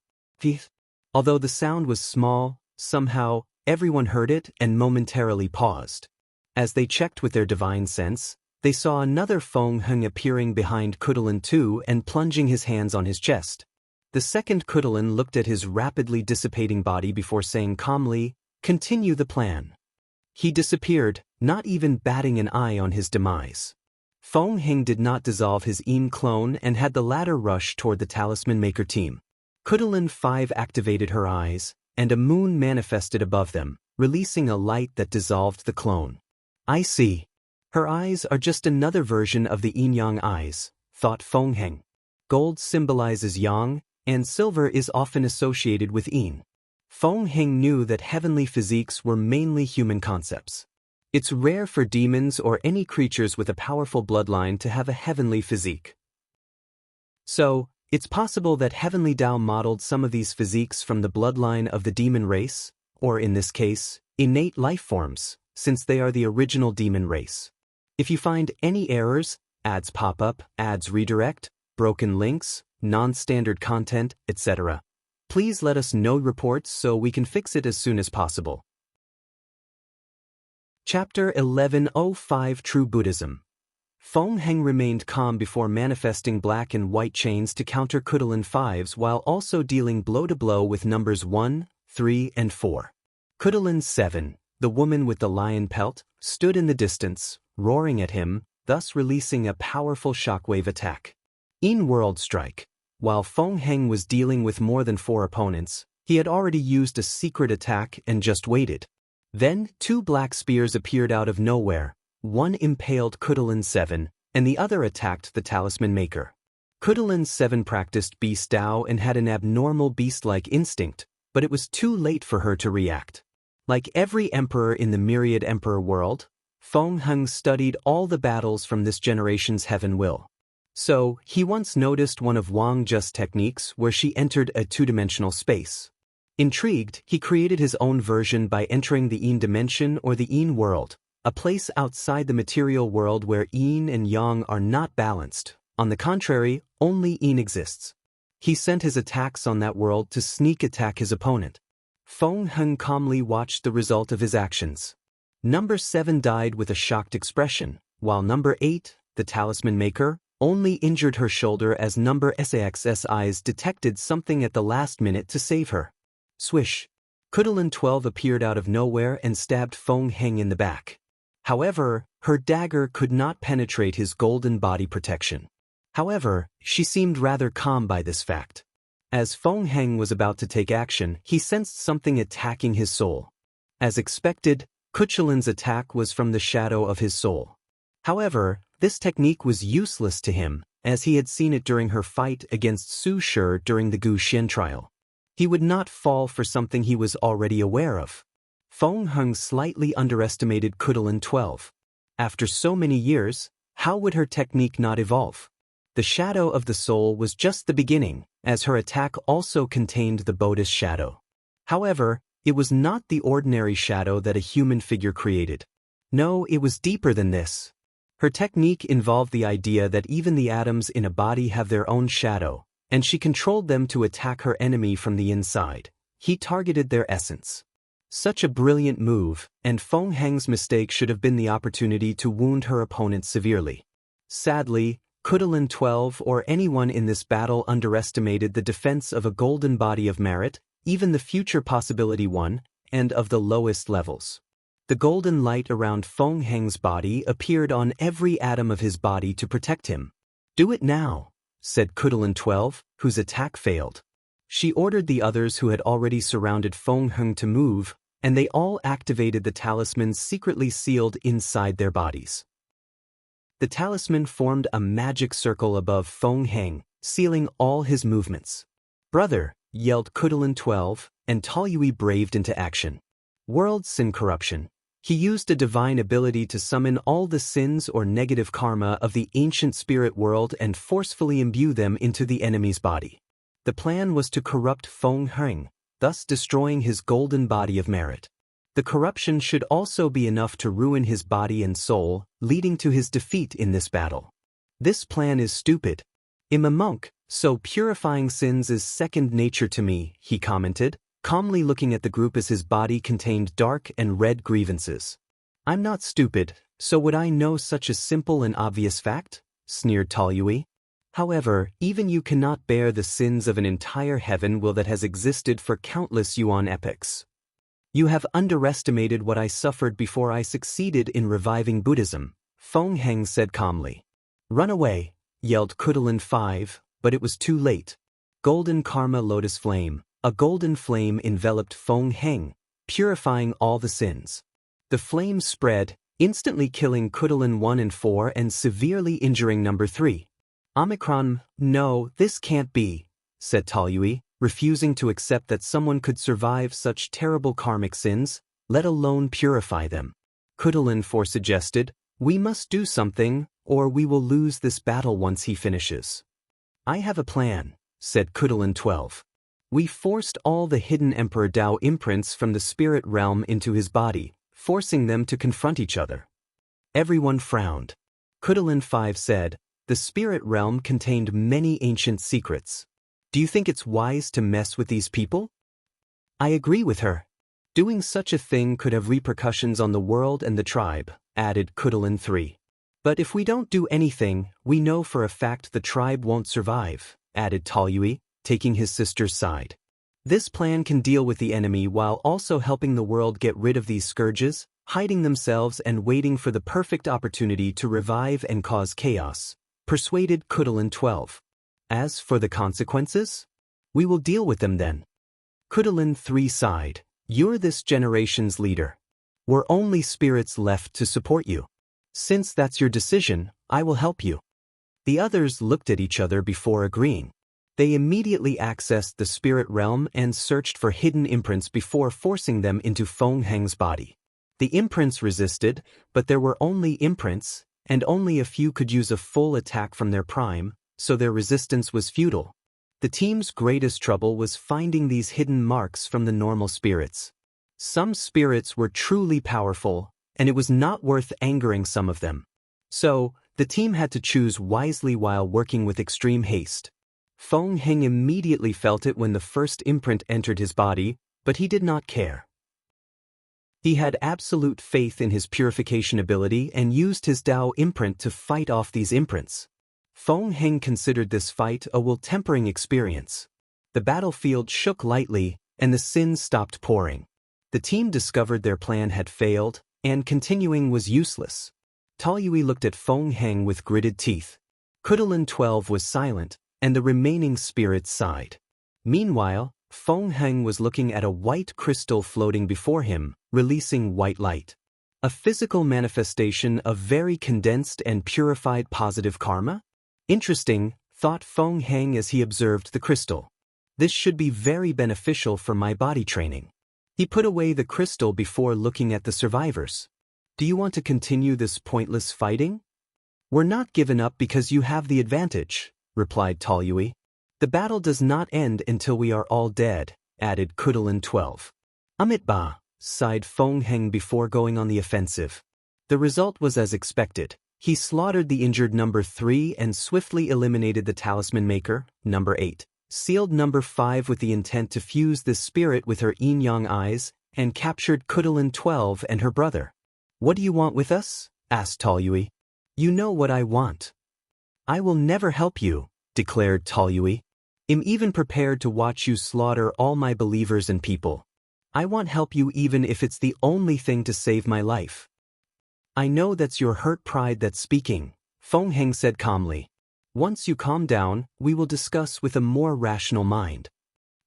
[SPEAKER 1] Although the sound was small, somehow, everyone heard it and momentarily paused. As they checked with their divine sense, they saw another Feng Heng appearing behind Khutulun 2 and plunging his hands on his chest. The second Khutulun looked at his rapidly dissipating body before saying calmly, "Continue the plan." He disappeared, not even batting an eye on his demise. Feng Heng did not dissolve his Yin clone and had the latter rush toward the Talisman Maker team. Khutulun 5 activated her eyes, and a moon manifested above them, releasing a light that dissolved the clone. I see. Her eyes are just another version of the yin-yang eyes, thought Feng Heng. Gold symbolizes yang, and silver is often associated with yin. Feng Heng knew that heavenly physiques were mainly human concepts. It's rare for demons or any creatures with a powerful bloodline to have a heavenly physique. So, it's possible that Heavenly Dao modeled some of these physiques from the bloodline of the demon race, or in this case, innate life forms, since they are the original demon race. If you find any errors, ads pop up, ads redirect, broken links, non-standard content, etc., please let us know reports so we can fix it as soon as possible. Chapter 1105 True Buddhism. Feng Heng remained calm before manifesting black and white chains to counter Khutulun 5's while also dealing blow-to-blow with numbers 1, 3, and 4. Khutulun 7, the woman with the lion pelt, stood in the distance, roaring at him, thus releasing a powerful shockwave attack. In World Strike, while Feng Heng was dealing with more than 4 opponents, he had already used a secret attack and just waited. Then, 2 black spears appeared out of nowhere. One impaled Khutulun 7, and the other attacked the Talisman Maker. Khutulun 7 practiced Beast Dao and had an abnormal beast-like instinct, but it was too late for her to react. Like every emperor in the myriad emperor world, Feng Heng studied all the battles from this generation's heaven will. So, he once noticed one of Wang Just techniques where she entered a 2-dimensional space. Intrigued, he created his own version by entering the Yin dimension or the Yin world, a place outside the material world where Yin and Yang are not balanced, On the contrary, only Yin exists. He sent his attacks on that world to sneak attack his opponent. Feng Heng calmly watched the result of his actions. Number 7 died with a shocked expression, while number 8, the talisman maker, only injured her shoulder as number 6's eyes detected something at the last minute to save her. Swish! Khutulun 12 appeared out of nowhere and stabbed Feng Heng in the back. However, her dagger could not penetrate his golden body protection. However, she seemed rather calm by this fact. As Feng Heng was about to take action, he sensed something attacking his soul. As expected, Khutulun's attack was from the shadow of his soul. However, this technique was useless to him, as he had seen it during her fight against Su Shi during the Gu Xian trial. He would not fall for something he was already aware of. Feng Heng slightly underestimated Khutulun 12. After so many years, how would her technique not evolve? The shadow of the soul was just the beginning, as her attack also contained the Buddhist shadow. However, it was not the ordinary shadow that a human figure created. No, it was deeper than this. Her technique involved the idea that even the atoms in a body have their own shadow, and she controlled them to attack her enemy from the inside. He targeted their essence. Such a brilliant move, and Feng Heng's mistake should have been the opportunity to wound her opponent severely. Sadly, Khutulun 12 or anyone in this battle underestimated the defense of a golden body of merit, even the future possibility one, and of the lowest levels. The golden light around Feng Heng's body appeared on every atom of his body to protect him. "Do it now," said Khutulun 12, whose attack failed. She ordered the others who had already surrounded Feng Heng to move, and they all activated the talismans secretly sealed inside their bodies. The talisman formed a magic circle above Feng Heng, sealing all his movements. "Brother," yelled Khutulun 12, and Taoyui braved into action. World sin corruption. He used a divine ability to summon all the sins or negative karma of the ancient spirit world and forcefully imbue them into the enemy's body. The plan was to corrupt Feng Heng, thus destroying his golden body of merit. The corruption should also be enough to ruin his body and soul, leading to his defeat in this battle. "This plan is stupid. I'm a monk, so purifying sins is second nature to me," he commented, calmly looking at the group as his body contained dark and red grievances. "I'm not stupid, so would I know such a simple and obvious fact?" sneered Taoyui. "However, even you cannot bear the sins of an entire heaven will that has existed for countless yuan epochs. You have underestimated what I suffered before I succeeded in reviving Buddhism," Feng Heng said calmly. "Run away," yelled Khutulun 5, but it was too late. Golden Karma Lotus Flame. A golden flame enveloped Feng Heng, purifying all the sins. The flame spread, instantly killing Khutulun 1 and 4 and severely injuring number 3. "Omicron, no, this can't be," said Taoyui, refusing to accept that someone could survive such terrible karmic sins, let alone purify them. Khutulun 4 suggested, "We must do something, or we will lose this battle once he finishes." "I have a plan," said Khutulun 12. "We forced all the hidden Emperor Dao imprints from the spirit realm into his body, forcing them to confront each other." Everyone frowned. Khutulun 5 said, "The spirit realm contained many ancient secrets. Do you think it's wise to mess with these people?" "I agree with her. Doing such a thing could have repercussions on the world and the tribe," added Khutulun 3. "But if we don't do anything, we know for a fact the tribe won't survive," added Taoyui, taking his sister's side. "This plan can deal with the enemy while also helping the world get rid of these scourges, hiding themselves and waiting for the perfect opportunity to revive and cause chaos," persuaded Khutulun 12. "As for the consequences? We will deal with them then." Khutulun 3 sighed. "You're this generation's leader. We're only spirits left to support you. Since that's your decision, I will help you." The others looked at each other before agreeing. They immediately accessed the spirit realm and searched for hidden imprints before forcing them into Feng Heng's body. The imprints resisted, but there were only imprints, and only a few could use a full attack from their prime, so their resistance was futile. The team's greatest trouble was finding these hidden marks from the normal spirits. Some spirits were truly powerful, and it was not worth angering some of them. So, The team had to choose wisely while working with extreme haste. Feng Heng immediately felt it when the first imprint entered his body, but he did not care. He had absolute faith in his purification ability and used his Dao imprint to fight off these imprints. Feng Heng considered this fight a will-tempering experience. The battlefield shook lightly, and the sins stopped pouring. The team discovered their plan had failed, and continuing was useless. Taoyui looked at Feng Heng with gritted teeth. Khutulun 12 was silent, and the remaining spirits sighed. Meanwhile, Feng Heng was looking at a white crystal floating before him, releasing white light. A physical manifestation of very condensed and purified positive karma? Interesting, thought Feng Heng as he observed the crystal. This should be very beneficial for my body training. He put away the crystal before looking at the survivors. Do you want to continue this pointless fighting? We're not given up because you have the advantage, replied Taoyui. The battle does not end until we are all dead, added Khutulun 12. Ba, sighed Feng Heng before going on the offensive. The result was as expected. He slaughtered the injured number 3 and swiftly eliminated the talisman maker, number 8. Sealed number 5 with the intent to fuse this spirit with her yin-yang eyes, and captured Khutulun 12 and her brother. What do you want with us? Asked Taoyui. You know what I want. I will never help you, declared Taoyui. I'm even prepared to watch you slaughter all my believers and people. I won't help you even if it's the only thing to save my life. I know that's your hurt pride that's speaking, Feng Heng said calmly. Once you calm down, we will discuss with a more rational mind.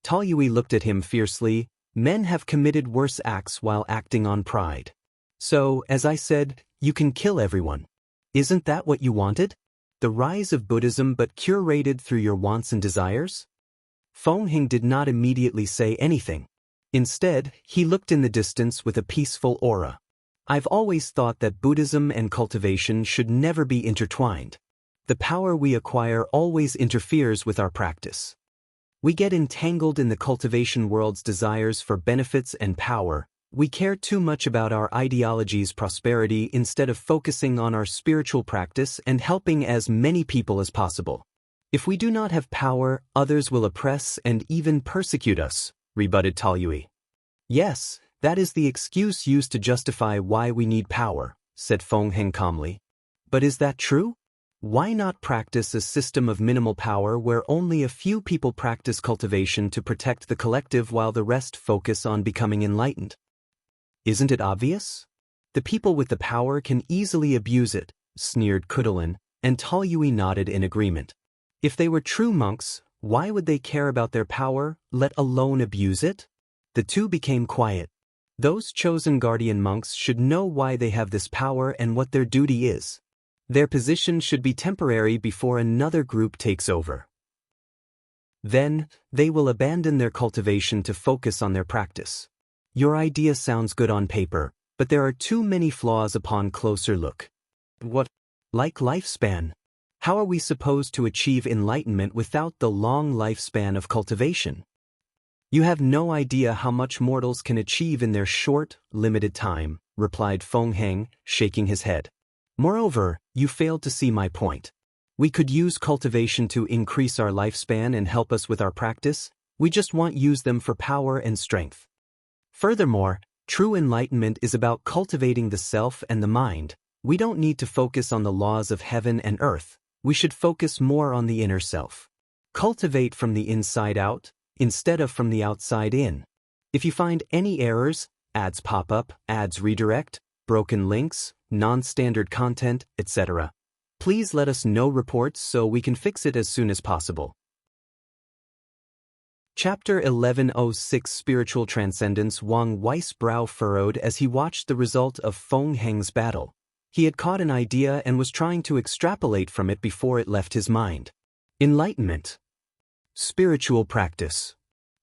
[SPEAKER 1] Taoyui looked at him fiercely. Men have committed worse acts while acting on pride. So, as I said, you can kill everyone. Isn't that what you wanted? The rise of Buddhism but curated through your wants and desires? Feng Heng did not immediately say anything. Instead, he looked in the distance with a peaceful aura. I've always thought that Buddhism and cultivation should never be intertwined. The power we acquire always interferes with our practice. We get entangled in the cultivation world's desires for benefits and power. We care too much about our ideology's prosperity instead of focusing on our spiritual practice and helping as many people as possible. If we do not have power, others will oppress and even persecute us, rebutted Taoyui. Yes, that is the excuse used to justify why we need power, said Feng Heng calmly. But is that true? Why not practice a system of minimal power where only a few people practice cultivation to protect the collective while the rest focus on becoming enlightened? Isn't it obvious? The people with the power can easily abuse it, sneered Khutulun, and Taoyui nodded in agreement. If they were true monks, why would they care about their power, let alone abuse it? The two became quiet. Those chosen guardian monks should know why they have this power and what their duty is. Their position should be temporary before another group takes over. Then, they will abandon their cultivation to focus on their practice. Your idea sounds good on paper, but there are too many flaws upon closer look. What? Like lifespan? How are we supposed to achieve enlightenment without the long lifespan of cultivation? You have no idea how much mortals can achieve in their short, limited time, replied Feng Heng, shaking his head. Moreover, you failed to see my point. We could use cultivation to increase our lifespan and help us with our practice. We just won't use them for power and strength. Furthermore, true enlightenment is about cultivating the self and the mind. We don't need to focus on the laws of heaven and earth. We should focus more on the inner self. Cultivate from the inside out, instead of from the outside in. If you find any errors, ads pop up, ads redirect, broken links, non-standard content, etc., please let us know reports so we can fix it as soon as possible. Chapter 1106 Spiritual Transcendence. Wang Wei's brow furrowed as he watched the result of Feng Heng's battle. He had caught an idea and was trying to extrapolate from it before it left his mind. Enlightenment. Spiritual practice.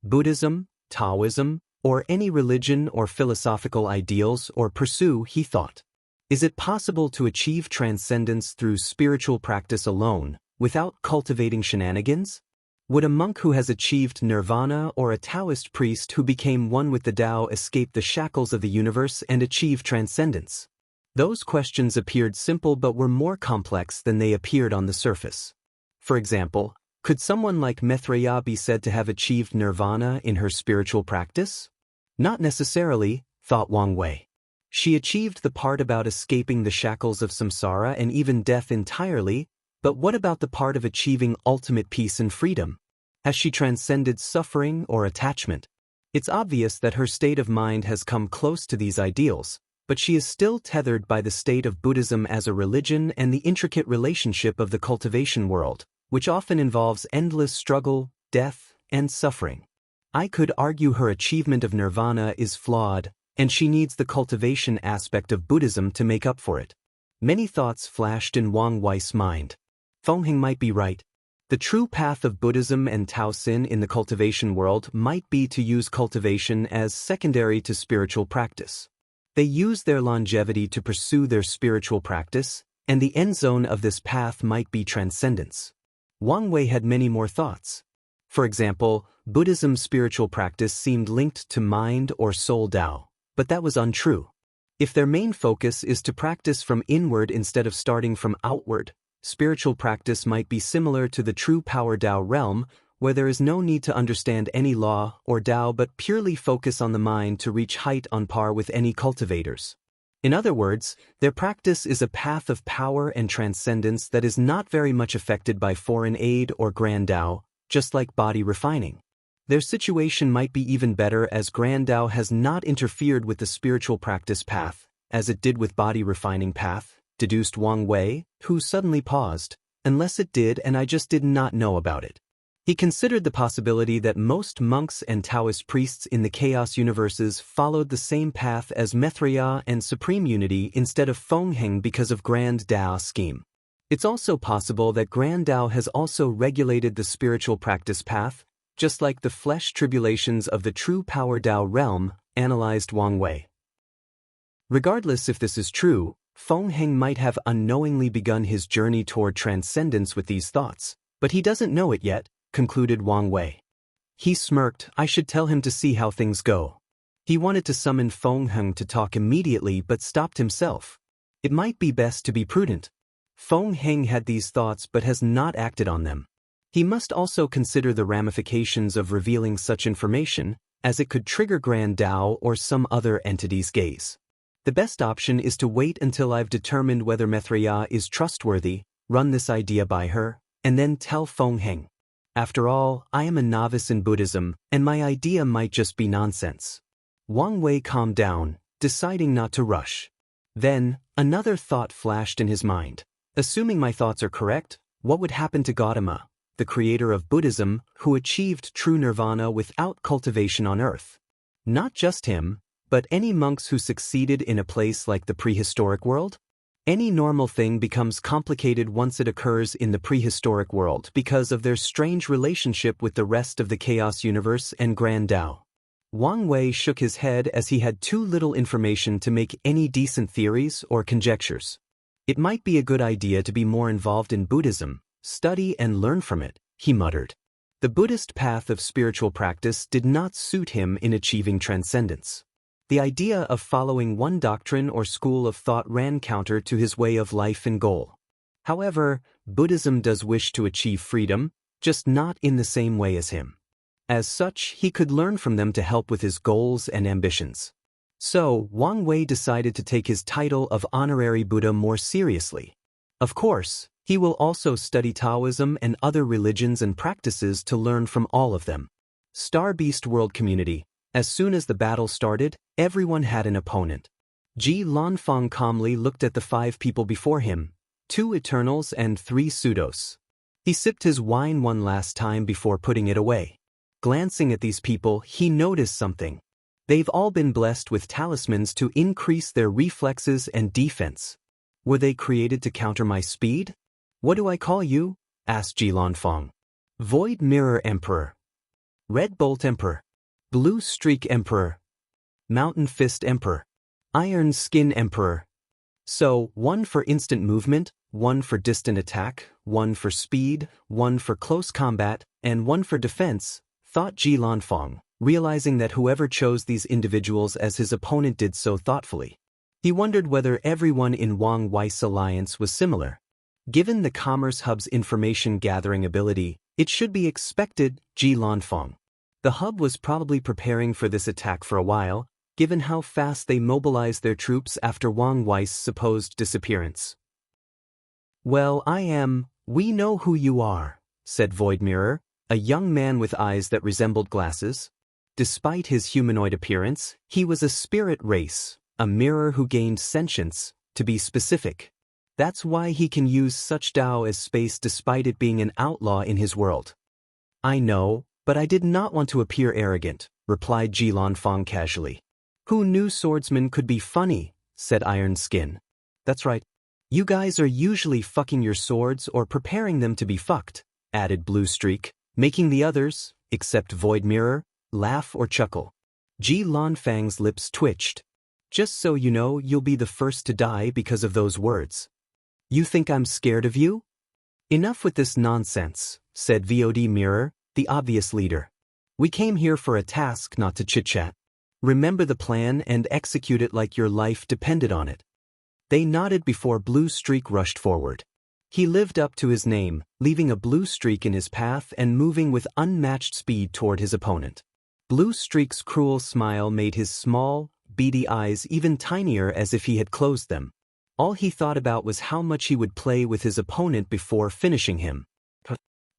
[SPEAKER 1] Buddhism, Taoism, or any religion or philosophical ideals or pursue, he thought. Is it possible to achieve transcendence through spiritual practice alone, without cultivating shenanigans? Would a monk who has achieved nirvana or a Taoist priest who became one with the Tao escape the shackles of the universe and achieve transcendence? Those questions appeared simple but were more complex than they appeared on the surface. For example, could someone like Maitreya be said to have achieved nirvana in her spiritual practice? Not necessarily, thought Wang Wei. She achieved the part about escaping the shackles of samsara and even death entirely, but what about the part of achieving ultimate peace and freedom? Has she transcended suffering or attachment? It's obvious that her state of mind has come close to these ideals, but she is still tethered by the state of Buddhism as a religion and the intricate relationship of the cultivation world, which often involves endless struggle, death, and suffering. I could argue her achievement of nirvana is flawed, and she needs the cultivation aspect of Buddhism to make up for it. Many thoughts flashed in Wang Wei's mind. Fengheng might be right. The true path of Buddhism and Taoism in the cultivation world might be to use cultivation as secondary to spiritual practice. They use their longevity to pursue their spiritual practice, and the end zone of this path might be transcendence. Wang Wei had many more thoughts. For example, Buddhism's spiritual practice seemed linked to mind or soul Dao, but that was untrue. If their main focus is to practice from inward instead of starting from outward, spiritual practice might be similar to the true power Dao realm, where there is no need to understand any law or Dao but purely focus on the mind to reach height on par with any cultivators. In other words, their practice is a path of power and transcendence that is not very much affected by foreign aid or grand Dao, just like body refining. Their situation might be even better as grand Dao has not interfered with the spiritual practice path, as it did with body refining path, deduced Wang Wei, who suddenly paused, unless it did and I just did not know about it. He considered the possibility that most monks and Taoist priests in the chaos universes followed the same path as Maitreya and Supreme Unity instead of Fengheng because of Grand Dao scheme. It's also possible that Grand Dao has also regulated the spiritual practice path, just like the flesh tribulations of the true power Dao realm, analyzed Wang Wei. Regardless if this is true, Fengheng might have unknowingly begun his journey toward transcendence with these thoughts, but he doesn't know it yet, concluded Wang Wei. He smirked. I should tell him to see how things go. He wanted to summon Fengheng to talk immediately but stopped himself. It might be best to be prudent. Fengheng had these thoughts but has not acted on them. He must also consider the ramifications of revealing such information, as it could trigger Grand Dao or some other entity's gaze. The best option is to wait until I've determined whether Maitreya is trustworthy, run this idea by her, and then tell Fengheng. After all, I am a novice in Buddhism, and my idea might just be nonsense. Wang Wei calmed down, deciding not to rush. Then, another thought flashed in his mind. Assuming my thoughts are correct, what would happen to Gautama, the creator of Buddhism, who achieved true nirvana without cultivation on earth? Not just him, but any monks who succeeded in a place like the prehistoric world? Any normal thing becomes complicated once it occurs in the prehistoric world because of their strange relationship with the rest of the chaos universe and Grand Dao. Wang Wei shook his head as he had too little information to make any decent theories or conjectures. It might be a good idea to be more involved in Buddhism, study and learn from it, he muttered. The Buddhist path of spiritual practice did not suit him in achieving transcendence. The idea of following one doctrine or school of thought ran counter to his way of life and goal. However, Buddhism does wish to achieve freedom, just not in the same way as him. As such, he could learn from them to help with his goals and ambitions. So, Wang Wei decided to take his title of Honorary Buddha more seriously. Of course, he will also study Taoism and other religions and practices to learn from all of them. Star Beast World Community. As soon as the battle started, everyone had an opponent. Ji Lanfang calmly looked at the 5 people before him, 2 Eternals and 3 Pseudos. He sipped his wine one last time before putting it away. Glancing at these people, he noticed something. They've all been blessed with talismans to increase their reflexes and defense. Were they created to counter my speed? What do I call you? Asked Ji Lanfang. Void Mirror Emperor. Red Bolt Emperor. Blue Streak Emperor. Mountain Fist Emperor. Iron Skin Emperor. So, 1 for instant movement, 1 for distant attack, 1 for speed, 1 for close combat, and 1 for defense, thought Ji Lanfang, realizing that whoever chose these individuals as his opponent did so thoughtfully. He wondered whether everyone in Wang Weiss Alliance was similar. Given the Commerce Hub's information-gathering ability, it should be expected, Ji Lanfeng. The hub was probably preparing for this attack for a while, given how fast they mobilized their troops after Wang Weiss' supposed disappearance. "Well, we know who you are," said Void Mirror, a young man with eyes that resembled glasses. Despite his humanoid appearance, he was a spirit race, a mirror who gained sentience, to be specific. That's why he can use such Dao as space despite it being an outlaw in his world. "I know, but I did not want to appear arrogant," replied Ji Lanfeng casually. "Who knew swordsmen could be funny?" said Iron Skin. "That's right. You guys are usually fucking your swords or preparing them to be fucked," added Blue Streak, making the others, except Void Mirror, laugh or chuckle. Ji Lanfeng's lips twitched. "Just so you know, you'll be the first to die because of those words." "You think I'm scared of you?" "Enough with this nonsense," said VOD Mirror, the obvious leader. "We came here for a task, not to chit-chat. Remember the plan and execute it like your life depended on it." They nodded before Blue Streak rushed forward. He lived up to his name, leaving a blue streak in his path and moving with unmatched speed toward his opponent. Blue Streak's cruel smile made his small, beady eyes even tinier as if he had closed them. All he thought about was how much he would play with his opponent before finishing him.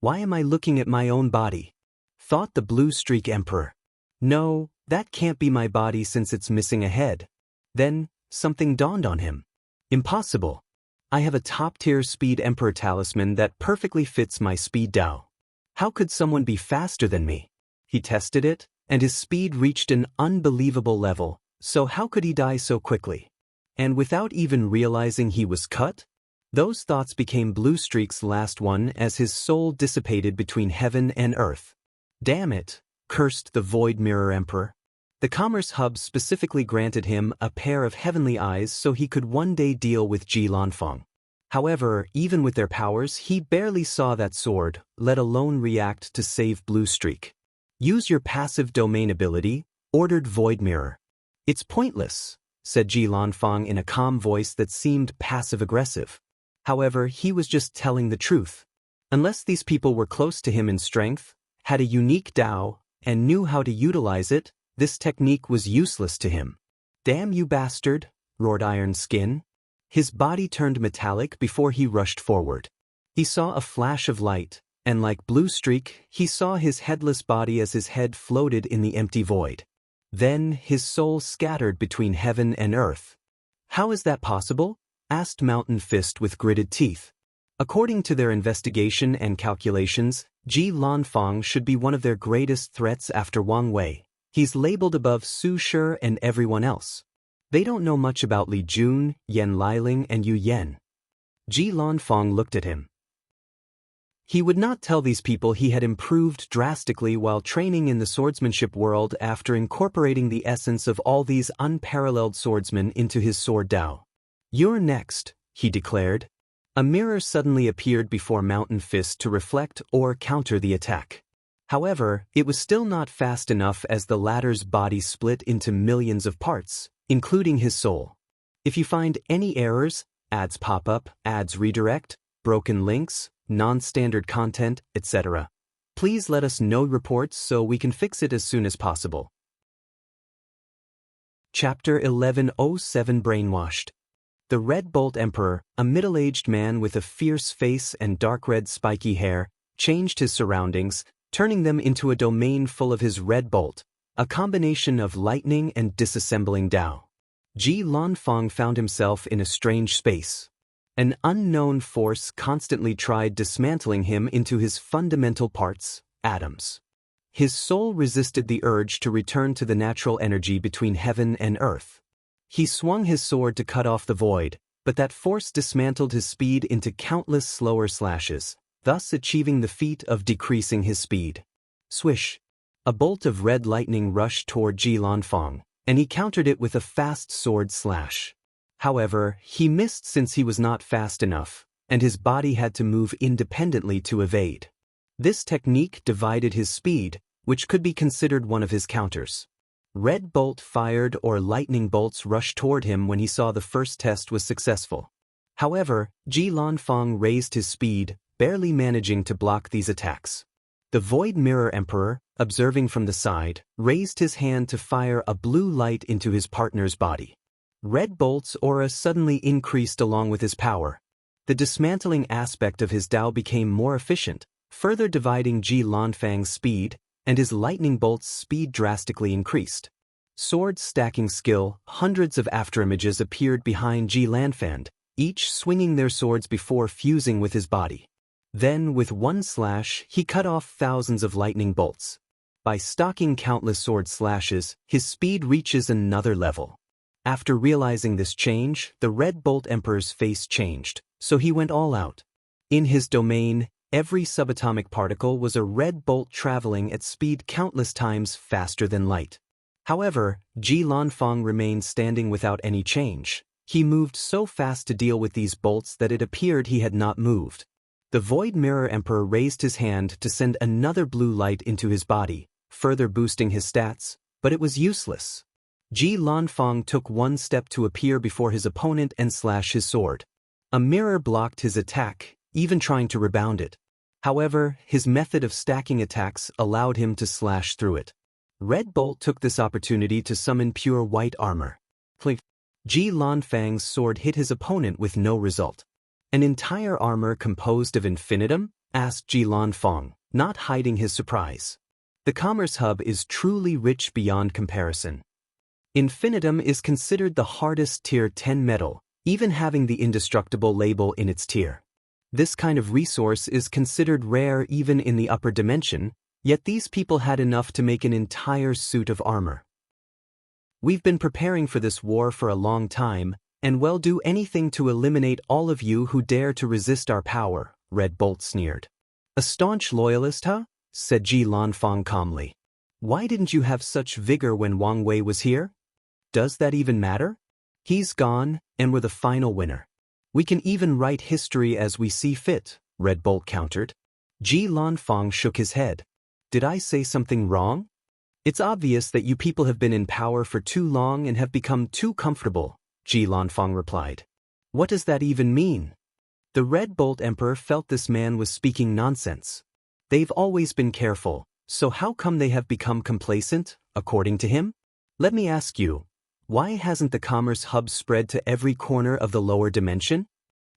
[SPEAKER 1] "Why am I looking at my own body?" thought the Blue Streak Emperor. "No, that can't be my body since it's missing a head." Then, something dawned on him. "Impossible. I have a top-tier Speed Emperor talisman that perfectly fits my Speed Dao. How could someone be faster than me?" He tested it, and his speed reached an unbelievable level, so how could he die so quickly? And without even realizing he was cut? Those thoughts became Blue Streak's last one as his soul dissipated between heaven and earth. "Damn it," cursed the Void Mirror Emperor. The Commerce Hub specifically granted him a pair of heavenly eyes so he could one day deal with Ji Lanfeng. However, even with their powers, he barely saw that sword, let alone react to save Blue Streak. "Use your passive domain ability," ordered Void Mirror. "It's pointless," said Ji Lanfeng in a calm voice that seemed passive-aggressive. However, he was just telling the truth. Unless these people were close to him in strength, had a unique Dao, and knew how to utilize it, this technique was useless to him. "Damn you bastard," roared Iron Skin. His body turned metallic before he rushed forward. He saw a flash of light, and like Blue Streak, he saw his headless body as his head floated in the empty void. Then his soul scattered between heaven and earth. "How is that possible?" asked Mountain Fist with gritted teeth. According to their investigation and calculations, Ji Lanfeng should be one of their greatest threats after Wang Wei. He's labeled above Su Shi and everyone else. They don't know much about Li Jun, Yan Liling, and Yu Yen. Ji Lanfeng looked at him. He would not tell these people he had improved drastically while training in the swordsmanship world after incorporating the essence of all these unparalleled swordsmen into his sword Dao. "You're next," he declared. A mirror suddenly appeared before Mountain Fist to reflect or counter the attack. However, it was still not fast enough as the latter's body split into millions of parts, including his soul. If you find any errors, ads pop up, ads redirect, broken links, non-standard content, etc., please let us know reports so we can fix it as soon as possible. Chapter 1107 Brainwashed. The Red Bolt Emperor, a middle-aged man with a fierce face and dark red spiky hair, changed his surroundings, turning them into a domain full of his red bolt, a combination of lightning and disassembling Dao. Ji Lanfeng found himself in a strange space. An unknown force constantly tried dismantling him into his fundamental parts, atoms. His soul resisted the urge to return to the natural energy between heaven and earth. He swung his sword to cut off the void, but that force dismantled his speed into countless slower slashes, thus achieving the feat of decreasing his speed. Swish! A bolt of red lightning rushed toward Ji Lanfeng, and he countered it with a fast sword slash. However, he missed since he was not fast enough, and his body had to move independently to evade. This technique divided his speed, which could be considered one of his counters. Red bolt fired or lightning bolts rushed toward him when he saw the first test was successful. However, Ji Lanfang raised his speed, barely managing to block these attacks. The Void Mirror Emperor, observing from the side, raised his hand to fire a blue light into his partner's body. Red bolt's aura suddenly increased along with his power. The dismantling aspect of his Dao became more efficient, further dividing Ji Lanfang's speed, and his lightning bolt's speed drastically increased. Sword stacking skill, hundreds of afterimages appeared behind Ji Lanfang, each swinging their swords before fusing with his body. Then, with one slash, he cut off thousands of lightning bolts. By stocking countless sword slashes, his speed reaches another level. After realizing this change, the Red Bolt Emperor's face changed, so he went all out. In his domain, every subatomic particle was a red bolt traveling at speed countless times faster than light. However, Ji Lanfang remained standing without any change. He moved so fast to deal with these bolts that it appeared he had not moved. The Void Mirror Emperor raised his hand to send another blue light into his body, further boosting his stats, but it was useless. Ji Lanfang took one step to appear before his opponent and slash his sword. A mirror blocked his attack, even trying to rebound it. However, his method of stacking attacks allowed him to slash through it. Red Bolt took this opportunity to summon pure white armor. Ji Lanfang's sword hit his opponent with no result. An entire armor composed of infinitum? Asked Ji Lanfang, not hiding his surprise. The Commerce Hub is truly rich beyond comparison. Infinitum is considered the hardest tier 10 metal, even having the indestructible label in its tier. This kind of resource is considered rare even in the upper dimension, yet these people had enough to make an entire suit of armor. We've been preparing for this war for a long time, and will do anything to eliminate all of you who dare to resist our power, Red Bolt sneered. A staunch loyalist, huh? Said Ji Lanfang calmly. Why didn't you have such vigor when Wang Wei was here? Does that even matter? He's gone, and we're the final winner. We can even write history as we see fit, Red Bolt countered. Ji Lanfang shook his head. Did I say something wrong? It's obvious that you people have been in power for too long and have become too comfortable, Ji Lanfang replied. What does that even mean? The Red Bolt Emperor felt this man was speaking nonsense. They've always been careful, so how come they have become complacent, according to him? Let me ask you, why hasn't the Commerce Hub spread to every corner of the lower dimension?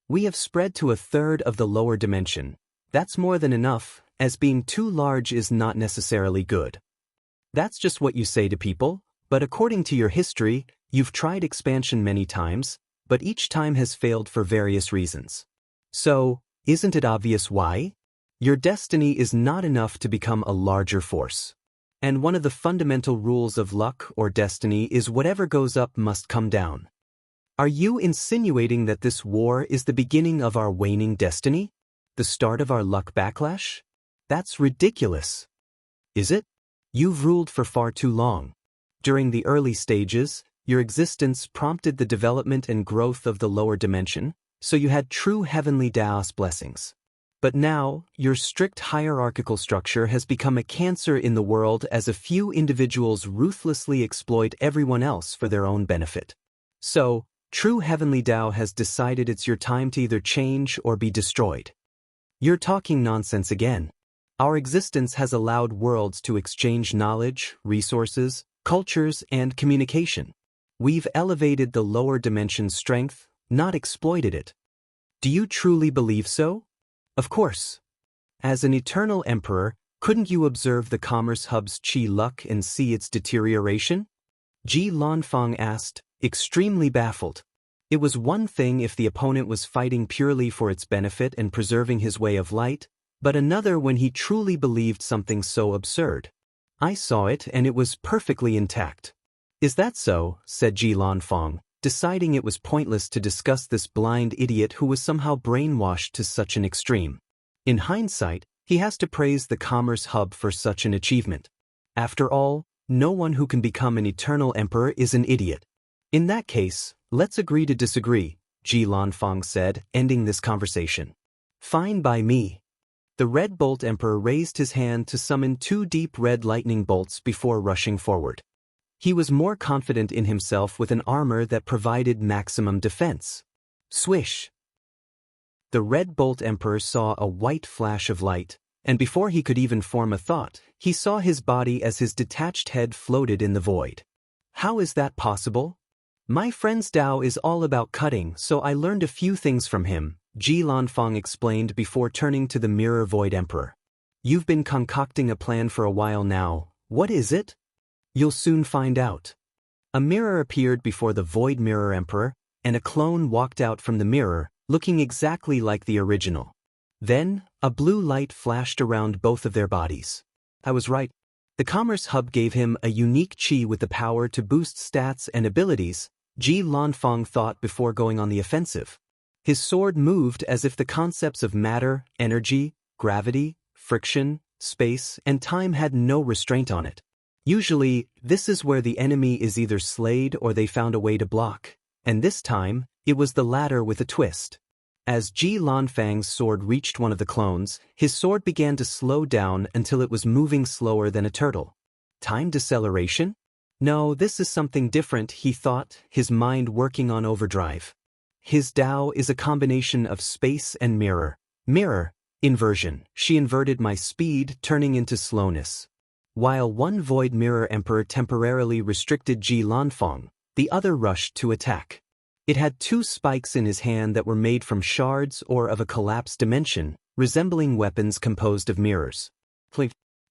[SPEAKER 1] We have spread to a third of the lower dimension. That's more than enough, as being too large is not necessarily good. That's just what you say to people, but according to your history, you've tried expansion many times, but each time has failed for various reasons. So, isn't it obvious why? Your destiny is not enough to become a larger force. And one of the fundamental rules of luck or destiny is whatever goes up must come down. Are you insinuating that this war is the beginning of our waning destiny? The start of our luck backlash? That's ridiculous. Is it? You've ruled for far too long. During the early stages, your existence prompted the development and growth of the lower dimension, so you had true heavenly Daos blessings. But now, your strict hierarchical structure has become a cancer in the world as a few individuals ruthlessly exploit everyone else for their own benefit. So, true heavenly Dao has decided it's your time to either change or be destroyed. You're talking nonsense again. Our existence has allowed worlds to exchange knowledge, resources, cultures, and communication. We've elevated the lower dimension's strength, not exploited it. Do you truly believe so? Of course. As an eternal emperor, couldn't you observe the Commerce Hub's chi luck and see its deterioration? Ji Lanfang asked, extremely baffled. It was one thing if the opponent was fighting purely for its benefit and preserving his way of light, but another when he truly believed something so absurd. I saw it and it was perfectly intact. Is that so? Said Ji Lanfang, deciding it was pointless to discuss this blind idiot who was somehow brainwashed to such an extreme. In hindsight, he has to praise the Commerce Hub for such an achievement. After all, no one who can become an eternal emperor is an idiot. In that case, let's agree to disagree, Ji Lanfang said, ending this conversation. Fine by me. The Red Bolt Emperor raised his hand to summon 2 deep red lightning bolts before rushing forward. He was more confident in himself with an armor that provided maximum defense. Swish! The Red Bolt Emperor saw a white flash of light, and before he could even form a thought, he saw his body as his detached head floated in the void. How is that possible? My friend's Dao is all about cutting, so I learned a few things from him, Ji Lanfang explained before turning to the Mirror Void Emperor. You've been concocting a plan for a while now. What is it? You'll soon find out. A mirror appeared before the Void Mirror Emperor, and a clone walked out from the mirror, looking exactly like the original. Then, a blue light flashed around both of their bodies. I was right. The Commerce Hub gave him a unique chi with the power to boost stats and abilities, Ji Lanfang thought before going on the offensive. His sword moved as if the concepts of matter, energy, gravity, friction, space, and time had no restraint on it. Usually, this is where the enemy is either slayed or they found a way to block, and this time, it was the latter with a twist. As Ji Lanfang's sword reached one of the clones, his sword began to slow down until it was moving slower than a turtle. Time deceleration? No, this is something different, he thought, his mind working on overdrive. His Dao is a combination of space and mirror. Mirror, inversion. She inverted my speed, turning into slowness. While one Void Mirror Emperor temporarily restricted Ji Lanfang, the other rushed to attack. It had two spikes in his hand that were made from shards or of a collapsed dimension, resembling weapons composed of mirrors.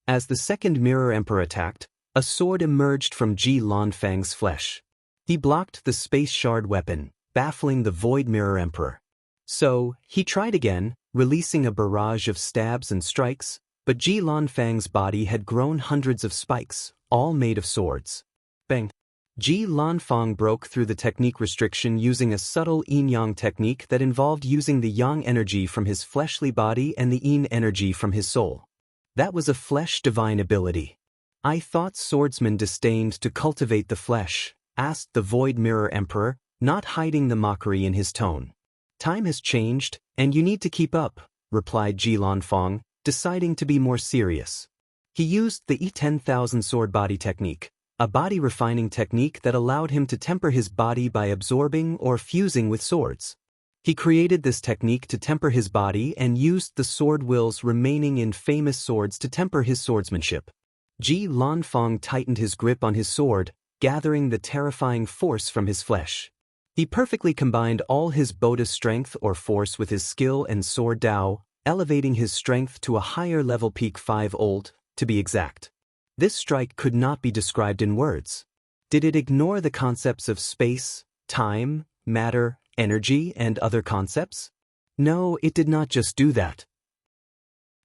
[SPEAKER 1] As the second Mirror Emperor attacked, a sword emerged from Ji Lanfang's flesh. He blocked the space shard weapon, baffling the Void Mirror Emperor. So, he tried again, releasing a barrage of stabs and strikes, but Ji Lanfang's body had grown hundreds of spikes, all made of swords. Bang! Ji Lanfang broke through the technique restriction using a subtle yin-yang technique that involved using the yang energy from his fleshly body and the yin energy from his soul. That was a flesh divine ability. I thought swordsmen disdained to cultivate the flesh, asked the Void Mirror Emperor, not hiding the mockery in his tone. Time has changed, and you need to keep up, replied Ji Lanfang, deciding to be more serious. He used the E10,000 sword body technique, a body refining technique that allowed him to temper his body by absorbing or fusing with swords. He created this technique to temper his body and used the sword wills remaining in famous swords to temper his swordsmanship. Ji Lanfang tightened his grip on his sword, gathering the terrifying force from his flesh. He perfectly combined all his Bodhi strength or force with his skill and sword Dao, elevating his strength to a higher level peak 5 old, to be exact. This strike could not be described in words. Did it ignore the concepts of space, time, matter, energy, and other concepts? No, it did not just do that.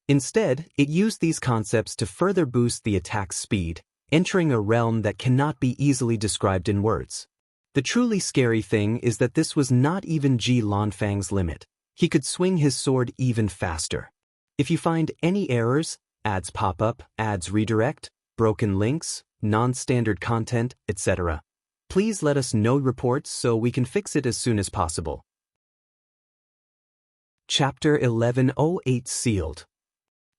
[SPEAKER 1] Instead, it used these concepts to further boost the attack's speed, entering a realm that cannot be easily described in words. The truly scary thing is that this was not even Ji Lanfang's limit. He could swing his sword even faster. If you find any errors, ads pop up, ads redirect, broken links, non-standard content, etc., please let us know reports so we can fix it as soon as possible. Chapter 1108 Sealed.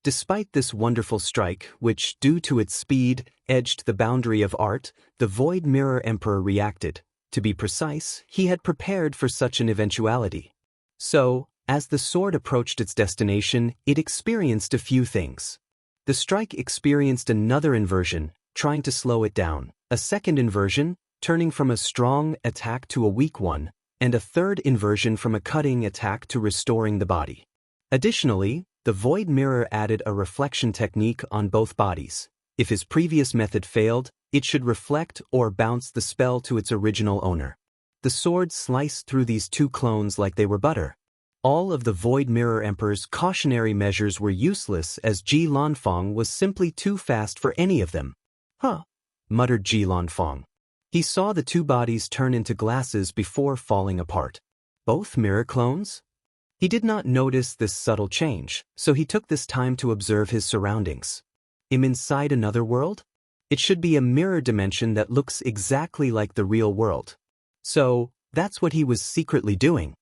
[SPEAKER 1] Despite this wonderful strike, which, due to its speed, edged the boundary of art, the Void Mirror Emperor reacted. To be precise, he had prepared for such an eventuality. So, as the sword approached its destination, it experienced a few things. The strike experienced another inversion, trying to slow it down, a second inversion, turning from a strong attack to a weak one, and a third inversion from a cutting attack to restoring the body. Additionally, the Void Mirror added a reflection technique on both bodies. If his previous method failed, it should reflect or bounce the spell to its original owner. The sword sliced through these two clones like they were butter. All of the Void Mirror Emperor's cautionary measures were useless as Ji Lanfang was simply too fast for any of them. Huh, muttered Ji Lanfang. He saw the two bodies turn into glasses before falling apart. Both mirror clones? He did not notice this subtle change, so he took this time to observe his surroundings. Am inside another world? It should be a mirror dimension that looks exactly like the real world. So, that's what he was secretly doing.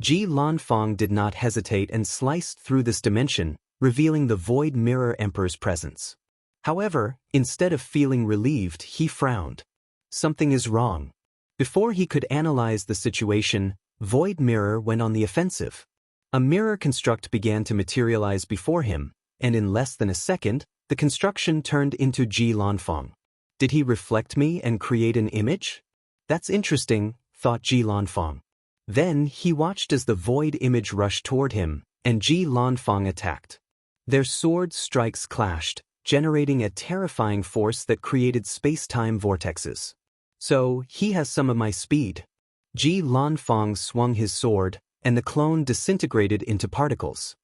[SPEAKER 1] Ji Lanfang did not hesitate and sliced through this dimension, revealing the Void Mirror Emperor's presence. However, instead of feeling relieved, he frowned. Something is wrong. Before he could analyze the situation, Void Mirror went on the offensive. A mirror construct began to materialize before him, and in less than a second, the construction turned into Ji Lanfang. Did he reflect me and create an image? That's interesting, thought Ji Lanfang. Then he watched as the void image rushed toward him, and Ji Lanfang attacked. Their sword strikes clashed, generating a terrifying force that created space-time vortexes. So, he has some of my speed. Ji Lanfang swung his sword, and the clone disintegrated into particles.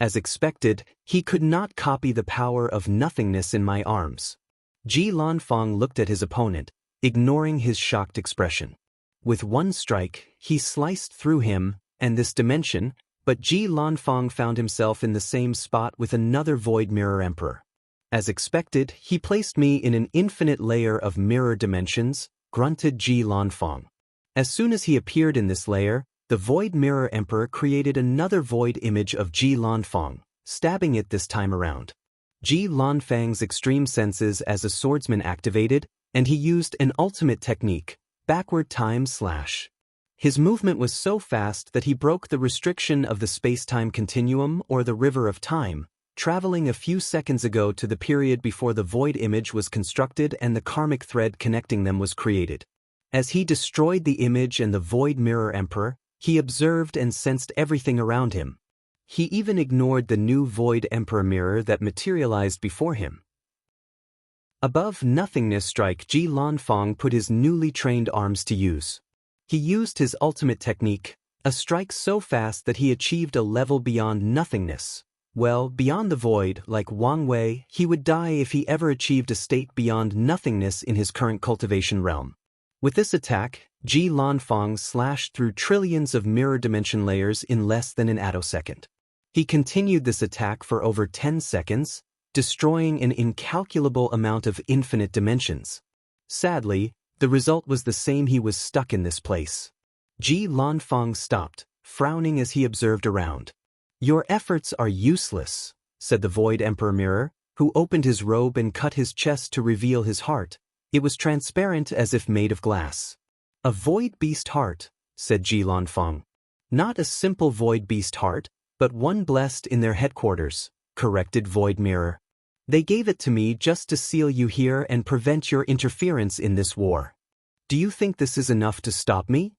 [SPEAKER 1] As expected, he could not copy the power of nothingness in my arms. Ji Lanfang looked at his opponent, ignoring his shocked expression. With one strike, he sliced through him and this dimension, but Ji Lanfang found himself in the same spot with another Void Mirror Emperor. As expected, he placed me in an infinite layer of mirror dimensions, grunted Ji Lanfang. As soon as he appeared in this layer, the Void Mirror Emperor created another void image of Ji Lanfang, stabbing it this time around. Ji Lanfang's extreme senses as a swordsman activated, and he used an ultimate technique, backward time slash. His movement was so fast that he broke the restriction of the space-time continuum or the river of time, traveling a few seconds ago to the period before the void image was constructed and the karmic thread connecting them was created. As he destroyed the image and the Void Mirror Emperor, he observed and sensed everything around him. He even ignored the new Void Emperor mirror that materialized before him. Above nothingness strike, Ji Lanfang put his newly trained arms to use. He used his ultimate technique, a strike so fast that he achieved a level beyond nothingness. Well, beyond the void, like Wang Wei, he would die if he ever achieved a state beyond nothingness in his current cultivation realm. With this attack, Ji Lanfang slashed through trillions of mirror dimension layers in less than an attosecond. He continued this attack for over 10 seconds, destroying an incalculable amount of infinite dimensions. Sadly, the result was the same. He was stuck in this place. Ji Lanfang stopped, frowning as he observed around. "Your efforts are useless," said the Void Emperor Mirror, who opened his robe and cut his chest to reveal his heart. It was transparent as if made of glass. "A void beast heart," said Ji Lanfang. "Not a simple void beast heart, but one blessed in their headquarters," corrected Void Mirror. "They gave it to me just to seal you here and prevent your interference in this war. Do you think this is enough to stop me?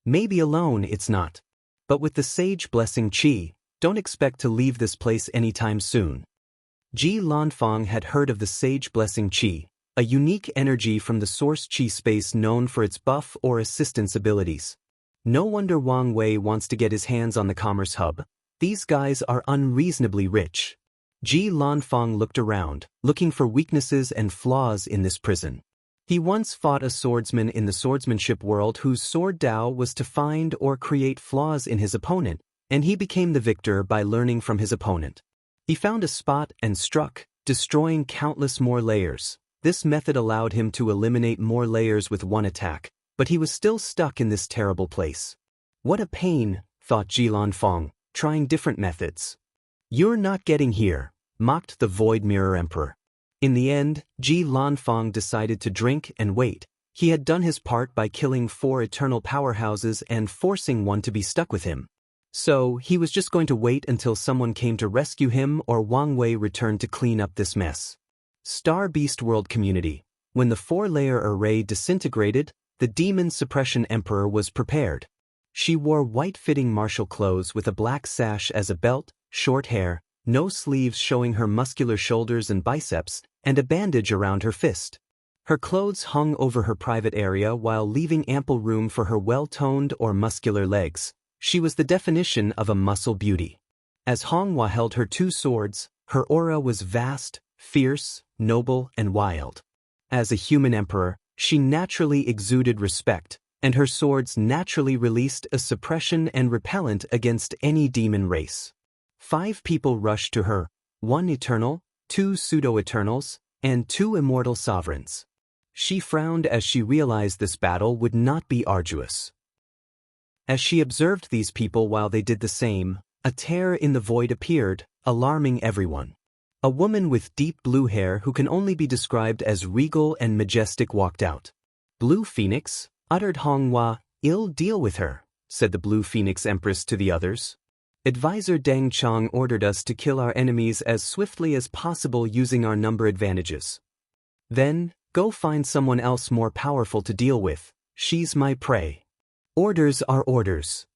[SPEAKER 1] Maybe alone it's not. But with the Sage Blessing Qi, don't expect to leave this place anytime soon." Ji Lanfang had heard of the Sage Blessing Qi, a unique energy from the Source Qi space known for its buff or assistance abilities. No wonder Wang Wei wants to get his hands on the Commerce Hub. These guys are unreasonably rich. Ji Lanfang looked around, looking for weaknesses and flaws in this prison. He once fought a swordsman in the swordsmanship world whose sword Dao was to find or create flaws in his opponent, and he became the victor by learning from his opponent. He found a spot and struck, destroying countless more layers. This method allowed him to eliminate more layers with one attack, but he was still stuck in this terrible place. What a pain, thought Ji Lanfang, trying different methods. "You're not getting here," mocked the Void Mirror Emperor. In the end, Ji Lanfang decided to drink and wait. He had done his part by killing 4 eternal powerhouses and forcing one to be stuck with him. So, he was just going to wait until someone came to rescue him or Wang Wei returned to clean up this mess. Star Beast World Community. When the 4-layer array disintegrated, the Demon Suppression Emperor was prepared. She wore white-fitting martial clothes with a black sash as a belt, short hair, no sleeves showing her muscular shoulders and biceps, and a bandage around her fist. Her clothes hung over her private area while leaving ample room for her well-toned or muscular legs. She was the definition of a muscle beauty. As Honghua held her 2 swords, her aura was vast, fierce, noble, and wild. As a human emperor, she naturally exuded respect, and her swords naturally released a suppression and repellent against any demon race. 5 people rushed to her, 1 eternal, 2 pseudo-eternals, and 2 immortal sovereigns. She frowned as she realized this battle would not be arduous. As she observed these people while they did the same, a tear in the void appeared, alarming everyone. A woman with deep blue hair who can only be described as regal and majestic walked out. Blue Phoenix, uttered Honghua, "Ill deal with her," said the Blue Phoenix Empress to the others. Advisor Deng Chong ordered us to kill our enemies as swiftly as possible using our number advantages. Then, go find someone else more powerful to deal with. She's my prey. Orders are orders.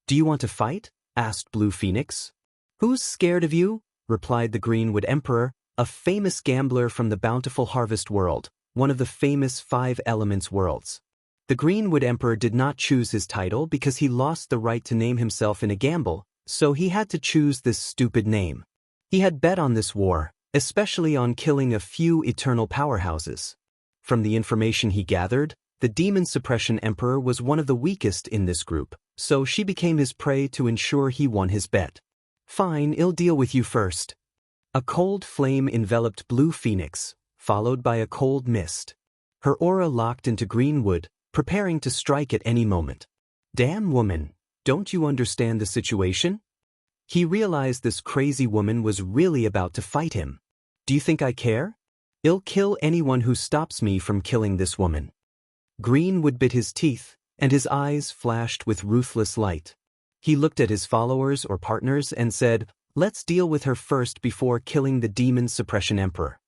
[SPEAKER 1] Do you want to fight? Asked Blue Phoenix. Who's scared of you? Replied the Greenwood Emperor, a famous gambler from the bountiful harvest world, one of the famous 5 elements worlds. The Greenwood Emperor did not choose his title because he lost the right to name himself in a gamble, so he had to choose this stupid name. He had bet on this war, especially on killing a few eternal powerhouses. From the information he gathered, the Demon Suppression Emperor was one of the weakest in this group, so she became his prey to ensure he won his bet. Fine, I'll deal with you first. A cold flame enveloped Blue Phoenix, followed by a cold mist. Her aura locked into Greenwood, preparing to strike at any moment. Damn woman, don't you understand the situation? He realized this crazy woman was really about to fight him. Do you think I care? I'll kill anyone who stops me from killing this woman. Greenwood bit his teeth, and his eyes flashed with ruthless light. He looked at his followers or partners and said, "Let's deal with her first before killing the Demon Suppression Emperor."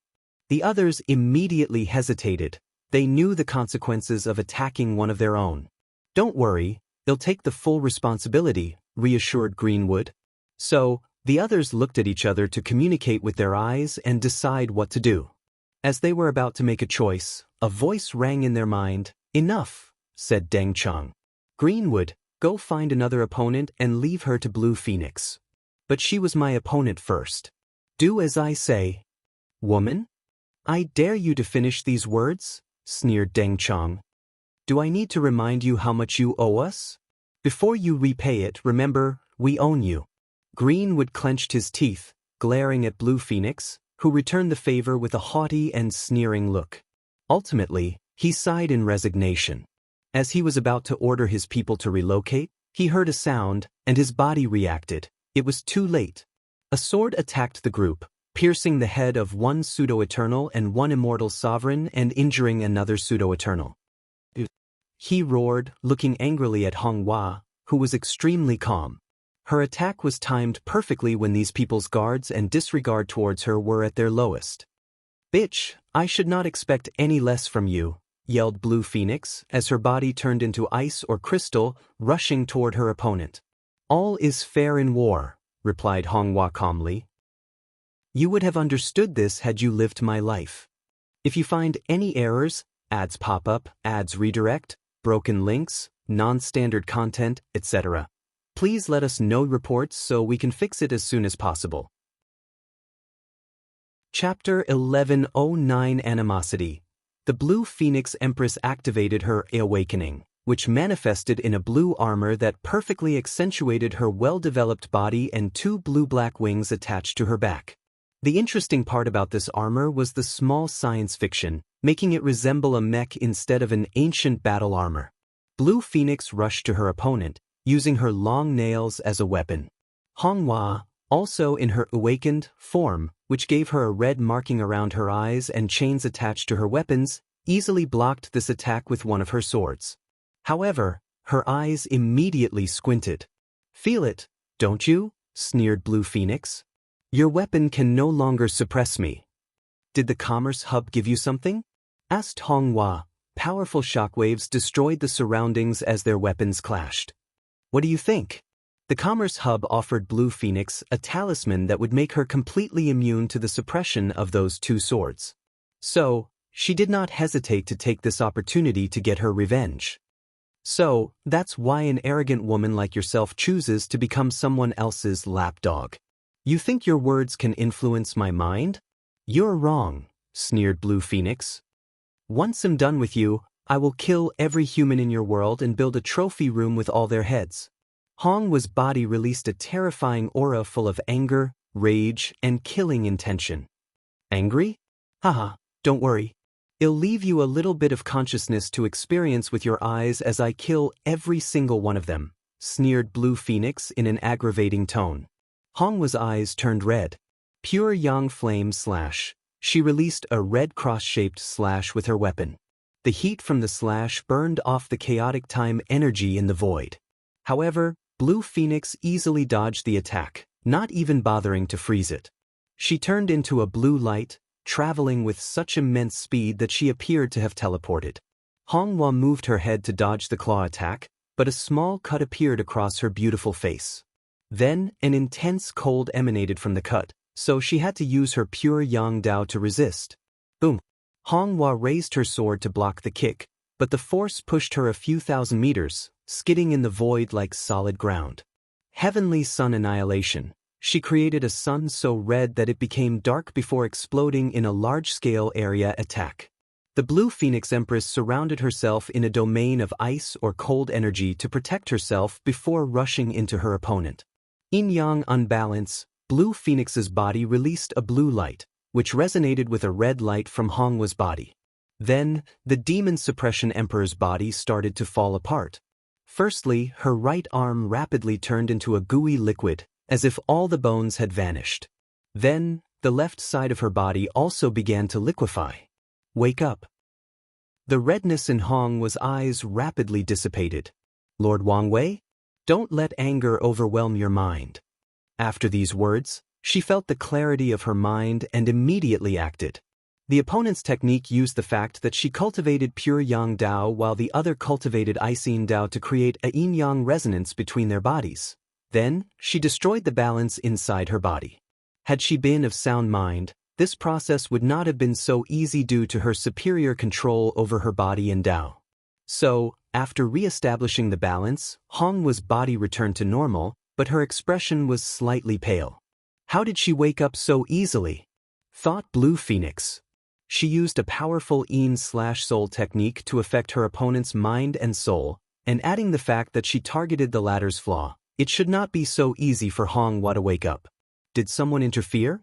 [SPEAKER 1] The others immediately hesitated. They knew the consequences of attacking one of their own. Don't worry, they'll take the full responsibility, reassured Greenwood. So, the others looked at each other to communicate with their eyes and decide what to do. As they were about to make a choice, a voice rang in their mind. Enough, said Deng Chong. Greenwood, go find another opponent and leave her to Blue Phoenix. But she was my opponent first. Do as I say. Woman? I dare you to finish these words? Sneered Deng Chong. Do I need to remind you how much you owe us? Before you repay it, remember, we own you. Greenwood clenched his teeth, glaring at Blue Phoenix, who returned the favor with a haughty and sneering look. Ultimately, he sighed in resignation. As he was about to order his people to relocate, he heard a sound, and his body reacted. It was too late. A sword attacked the group, piercing the head of one pseudo-eternal and one immortal sovereign and injuring another pseudo-eternal. He roared, looking angrily at Honghua, who was extremely calm. Her attack was timed perfectly when these people's guards and disregard towards her were at their lowest. Bitch, I should not expect any less from you, yelled Blue Phoenix as her body turned into ice or crystal, rushing toward her opponent. All is fair in war, replied Honghua calmly. You would have understood this had you lived my life. If you find any errors, ads pop up, ads redirect, broken links, non-standard content, etc., please let us know reports so we can fix it as soon as possible. Chapter 1109 Animosity. The Blue Phoenix Empress activated her awakening, which manifested in a blue armor that perfectly accentuated her well-developed body and 2 blue-black wings attached to her back. The interesting part about this armor was the small science fiction, making it resemble a mech instead of an ancient battle armor. Blue Phoenix rushed to her opponent, using her long nails as a weapon. Honghua, also in her awakened form, which gave her a red marking around her eyes and chains attached to her weapons, easily blocked this attack with one of her swords. However, her eyes immediately squinted. Feel it, don't you? Sneered Blue Phoenix. Your weapon can no longer suppress me. Did the Commerce Hub give you something? Asked Honghua. Powerful shockwaves destroyed the surroundings as their weapons clashed. What do you think? The Commerce Hub offered Blue Phoenix a talisman that would make her completely immune to the suppression of those 2 swords. So, she did not hesitate to take this opportunity to get her revenge. So, that's why an arrogant woman like yourself chooses to become someone else's lapdog. You think your words can influence my mind? You're wrong, sneered Blue Phoenix. Once I'm done with you, I will kill every human in your world and build a trophy room with all their heads. Hongwa's body released a terrifying aura full of anger, rage, and killing intention. Angry? Haha, don't worry. I'll leave you a little bit of consciousness to experience with your eyes as I kill every single one of them, sneered Blue Phoenix in an aggravating tone. Hongwa's eyes turned red. Pure yang flame slash. She released a red cross-shaped slash with her weapon. The heat from the slash burned off the chaotic time energy in the void. However, Blue Phoenix easily dodged the attack, not even bothering to freeze it. She turned into a blue light, traveling with such immense speed that she appeared to have teleported. Honghua moved her head to dodge the claw attack, but a small cut appeared across her beautiful face. Then, an intense cold emanated from the cut, so she had to use her pure Yang Dao to resist. Boom! Honghua raised her sword to block the kick, but the force pushed her a few thousand meters, skidding in the void like solid ground. Heavenly Sun Annihilation. She created a sun so red that it became dark before exploding in a large-scale area attack. The Blue Phoenix Empress surrounded herself in a domain of ice or cold energy to protect herself before rushing into her opponent. Yin-Yang unbalance, Blue Phoenix's body released a blue light, which resonated with a red light from Honghua's body. Then, the Demon Suppression Emperor's body started to fall apart. Firstly, her right arm rapidly turned into a gooey liquid, as if all the bones had vanished. Then, the left side of her body also began to liquefy. Wake up. The redness in Honghua's eyes rapidly dissipated. Lord Wangwei? Don't let anger overwhelm your mind. After these words, she felt the clarity of her mind and immediately acted. The opponent's technique used the fact that she cultivated pure Yang Dao while the other cultivated Yin Dao to create a yin-yang resonance between their bodies. Then, she destroyed the balance inside her body. Had she been of sound mind, this process would not have been so easy due to her superior control over her body and Dao. So, after re-establishing the balance, Honghua's body returned to normal, but her expression was slightly pale. How did she wake up so easily? Thought Blue Phoenix. She used a powerful Yin/Soul technique to affect her opponent's mind and soul, and adding the fact that she targeted the latter's flaw, it should not be so easy for Honghua to wake up. Did someone interfere?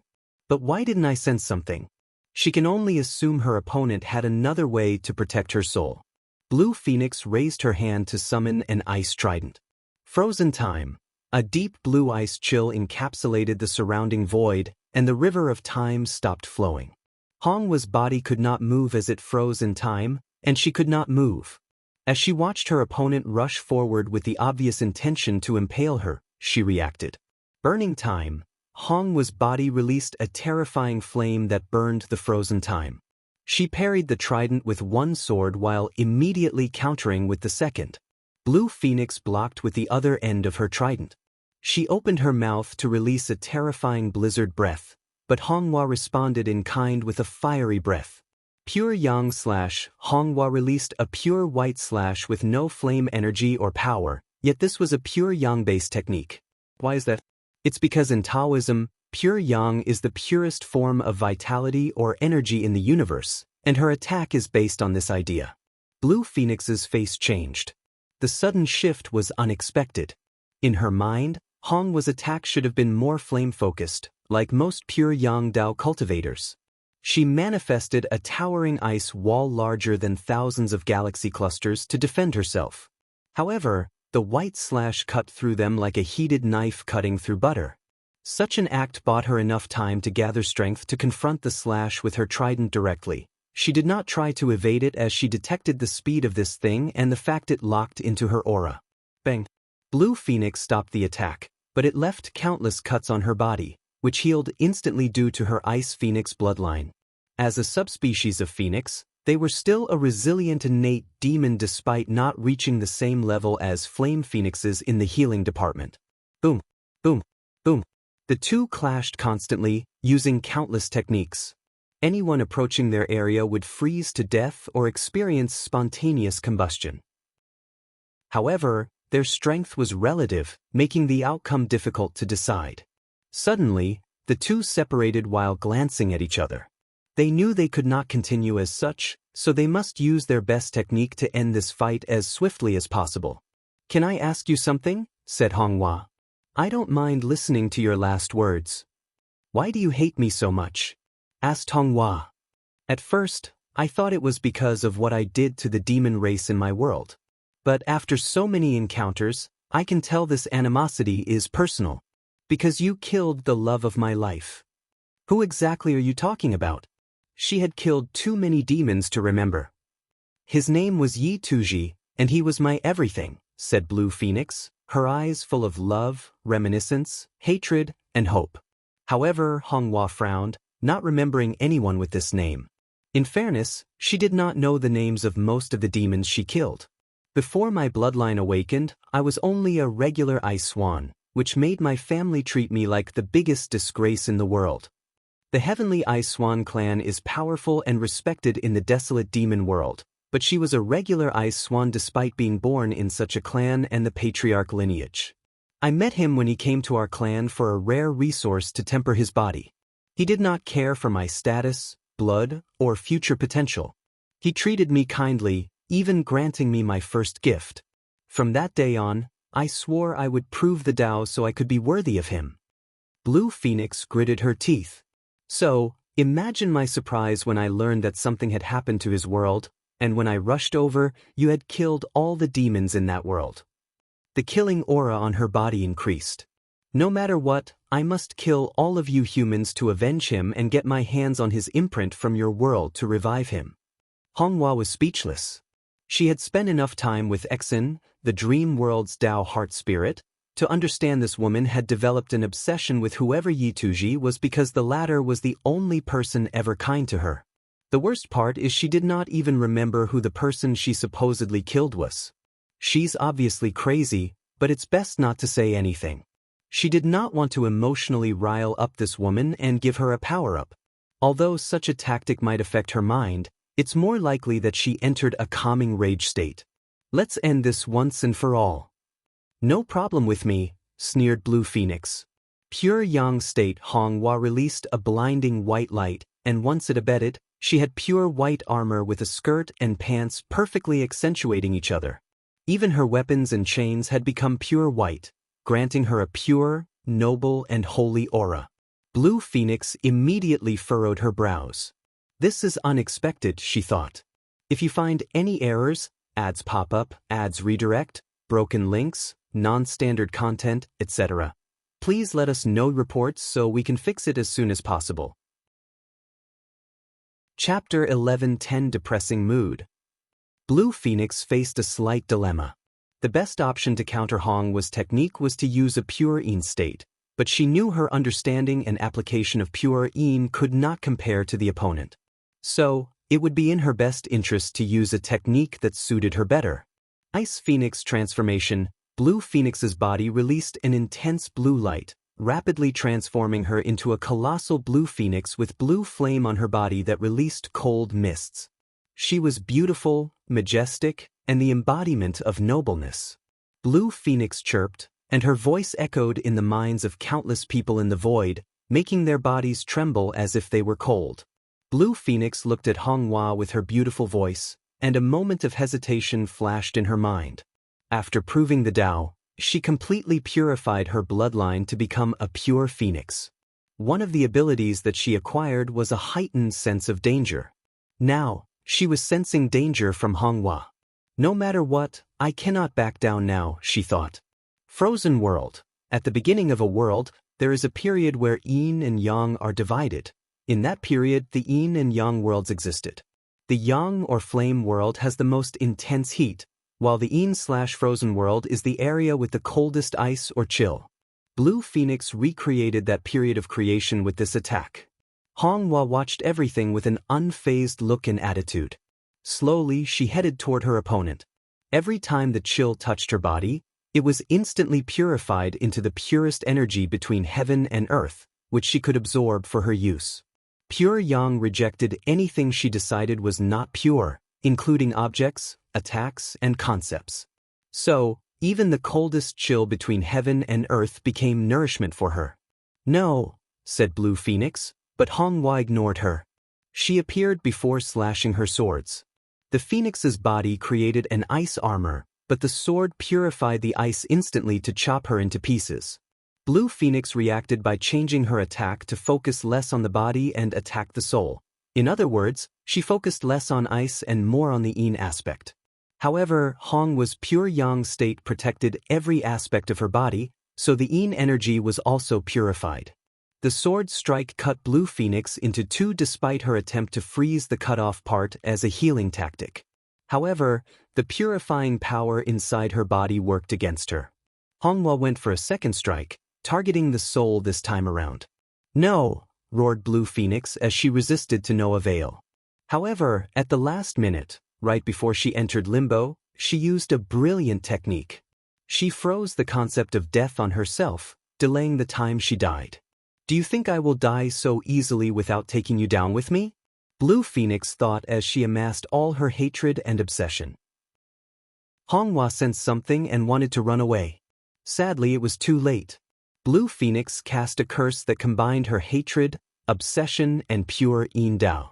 [SPEAKER 1] But why didn't I sense something? She can only assume her opponent had another way to protect her soul. Blue Phoenix raised her hand to summon an ice trident. Frozen time. A deep blue ice chill encapsulated the surrounding void, and the river of time stopped flowing. Honghua's body could not move as it froze in time, and she could not move. As she watched her opponent rush forward with the obvious intention to impale her, she reacted. Burning time. Honghua's body released a terrifying flame that burned the frozen time. She parried the trident with one sword while immediately countering with the second. Blue Phoenix blocked with the other end of her trident. She opened her mouth to release a terrifying blizzard breath, but Honghua responded in kind with a fiery breath. Pure Yang/Honghua released a pure white slash with no flame energy or power, yet this was a pure Yang-based technique. Why is that? It's because in Taoism, pure Yang is the purest form of vitality or energy in the universe, and her attack is based on this idea. Blue Phoenix's face changed. The sudden shift was unexpected. In her mind, Honghua's attack should have been more flame-focused, like most pure Yang Dao cultivators. She manifested a towering ice wall larger than thousands of galaxy clusters to defend herself. However, the white slash cut through them like a heated knife cutting through butter. Such an act bought her enough time to gather strength to confront the slash with her trident directly. She did not try to evade it as she detected the speed of this thing and the fact it locked into her aura. Bang! Blue Phoenix stopped the attack, but it left countless cuts on her body, which healed instantly due to her Ice Phoenix bloodline. As a subspecies of Phoenix, they were still a resilient innate demon despite not reaching the same level as Flame Phoenixes in the healing department. Boom, boom, boom. The two clashed constantly, using countless techniques. Anyone approaching their area would freeze to death or experience spontaneous combustion. However, their strength was relative, making the outcome difficult to decide. Suddenly, the two separated while glancing at each other. They knew they could not continue as such, so they must use their best technique to end this fight as swiftly as possible. "Can I ask you something?" said Honghua. "I don't mind listening to your last words." "Why do you hate me so much?" asked Honghua. "At first, I thought it was because of what I did to the demon race in my world. But after so many encounters, I can tell this animosity is personal. Because you killed the love of my life." "Who exactly are you talking about?" "She had killed too many demons to remember." His name was Yi Tuji, and he was my everything, said Blue Phoenix, her eyes full of love, reminiscence, hatred, and hope. However, Honghua frowned, not remembering anyone with this name. In fairness, she did not know the names of most of the demons she killed. Before my bloodline awakened, I was only a regular ice swan, which made my family treat me like the biggest disgrace in the world. The Heavenly Ice Swan clan is powerful and respected in the desolate demon world, but she was a regular ice swan despite being born in such a clan and the patriarch lineage. I met him when he came to our clan for a rare resource to temper his body. He did not care for my status, blood, or future potential. He treated me kindly, even granting me my first gift. From that day on, I swore I would prove the Dao so I could be worthy of him. Blue Phoenix gritted her teeth. So, imagine my surprise when I learned that something had happened to his world, and when I rushed over, you had killed all the demons in that world. The killing aura on her body increased. No matter what, I must kill all of you humans to avenge him and get my hands on his imprint from your world to revive him. Honghua was speechless. She had spent enough time with Exin, the dream world's Dao heart spirit, to understand this woman had developed an obsession with whoever Yi Tuji was because the latter was the only person ever kind to her. The worst part is she did not even remember who the person she supposedly killed was. She's obviously crazy, but it's best not to say anything. She did not want to emotionally rile up this woman and give her a power-up. Although such a tactic might affect her mind, it's more likely that she entered a calming rage state. Let's end this once and for all. No problem with me, sneered Blue Phoenix. Pure Yang state Honghua released a blinding white light, and once it abetted, she had pure white armor with a skirt and pants perfectly accentuating each other. Even her weapons and chains had become pure white, granting her a pure, noble, and holy aura. Blue Phoenix immediately furrowed her brows. This is unexpected, she thought. If you find any errors, ads pop up, ads redirect, broken links, non-standard content, etc., please let us know reports so we can fix it as soon as possible. Chapter 11:10 Depressing Mood. Blue Phoenix faced a slight dilemma. The best option to counter Hong was technique was to use a pure Yin state, but she knew her understanding and application of pure Yin could not compare to the opponent. So, it would be in her best interest to use a technique that suited her better. Ice Phoenix transformation. Blue Phoenix's body released an intense blue light, rapidly transforming her into a colossal blue phoenix with blue flame on her body that released cold mists. She was beautiful, majestic, and the embodiment of nobleness. Blue Phoenix chirped, and her voice echoed in the minds of countless people in the void, making their bodies tremble as if they were cold. Blue Phoenix looked at Honghua with her beautiful voice, and a moment of hesitation flashed in her mind. After proving the Dao, she completely purified her bloodline to become a pure phoenix. One of the abilities that she acquired was a heightened sense of danger. Now, she was sensing danger from Honghua. No matter what, I cannot back down now, she thought. Frozen world. At the beginning of a world, there is a period where Yin and Yang are divided. In that period, the Yin and Yang worlds existed. The Yang or flame world has the most intense heat, while the Yin/frozen world is the area with the coldest ice or chill. Blue Phoenix recreated that period of creation with this attack. Honghua watched everything with an unfazed look and attitude. Slowly, she headed toward her opponent. Every time the chill touched her body, it was instantly purified into the purest energy between heaven and earth, which she could absorb for her use. Pure Yang rejected anything she decided was not pure, including objects, attacks, and concepts. So, even the coldest chill between heaven and earth became nourishment for her. No, said Blue Phoenix, but Honghua ignored her. She appeared before slashing her swords. The phoenix's body created an ice armor, but the sword purified the ice instantly to chop her into pieces. Blue Phoenix reacted by changing her attack to focus less on the body and attack the soul. In other words, she focused less on ice and more on the Yin aspect. However, Hong's pure Yang state protected every aspect of her body, so the Yin energy was also purified. The sword strike cut Blue Phoenix into two despite her attempt to freeze the cut-off part as a healing tactic. However, the purifying power inside her body worked against her. Honghua went for a second strike, targeting the soul this time around. "No!" roared Blue Phoenix as she resisted to no avail. However, at the last minute, right before she entered limbo, she used a brilliant technique. She froze the concept of death on herself, delaying the time she died. "Do you think I will die so easily without taking you down with me?" Blue Phoenix thought as she amassed all her hatred and obsession. Honghua sensed something and wanted to run away. Sadly, it was too late. Blue Phoenix cast a curse that combined her hatred, obsession, and pure Yin Dao.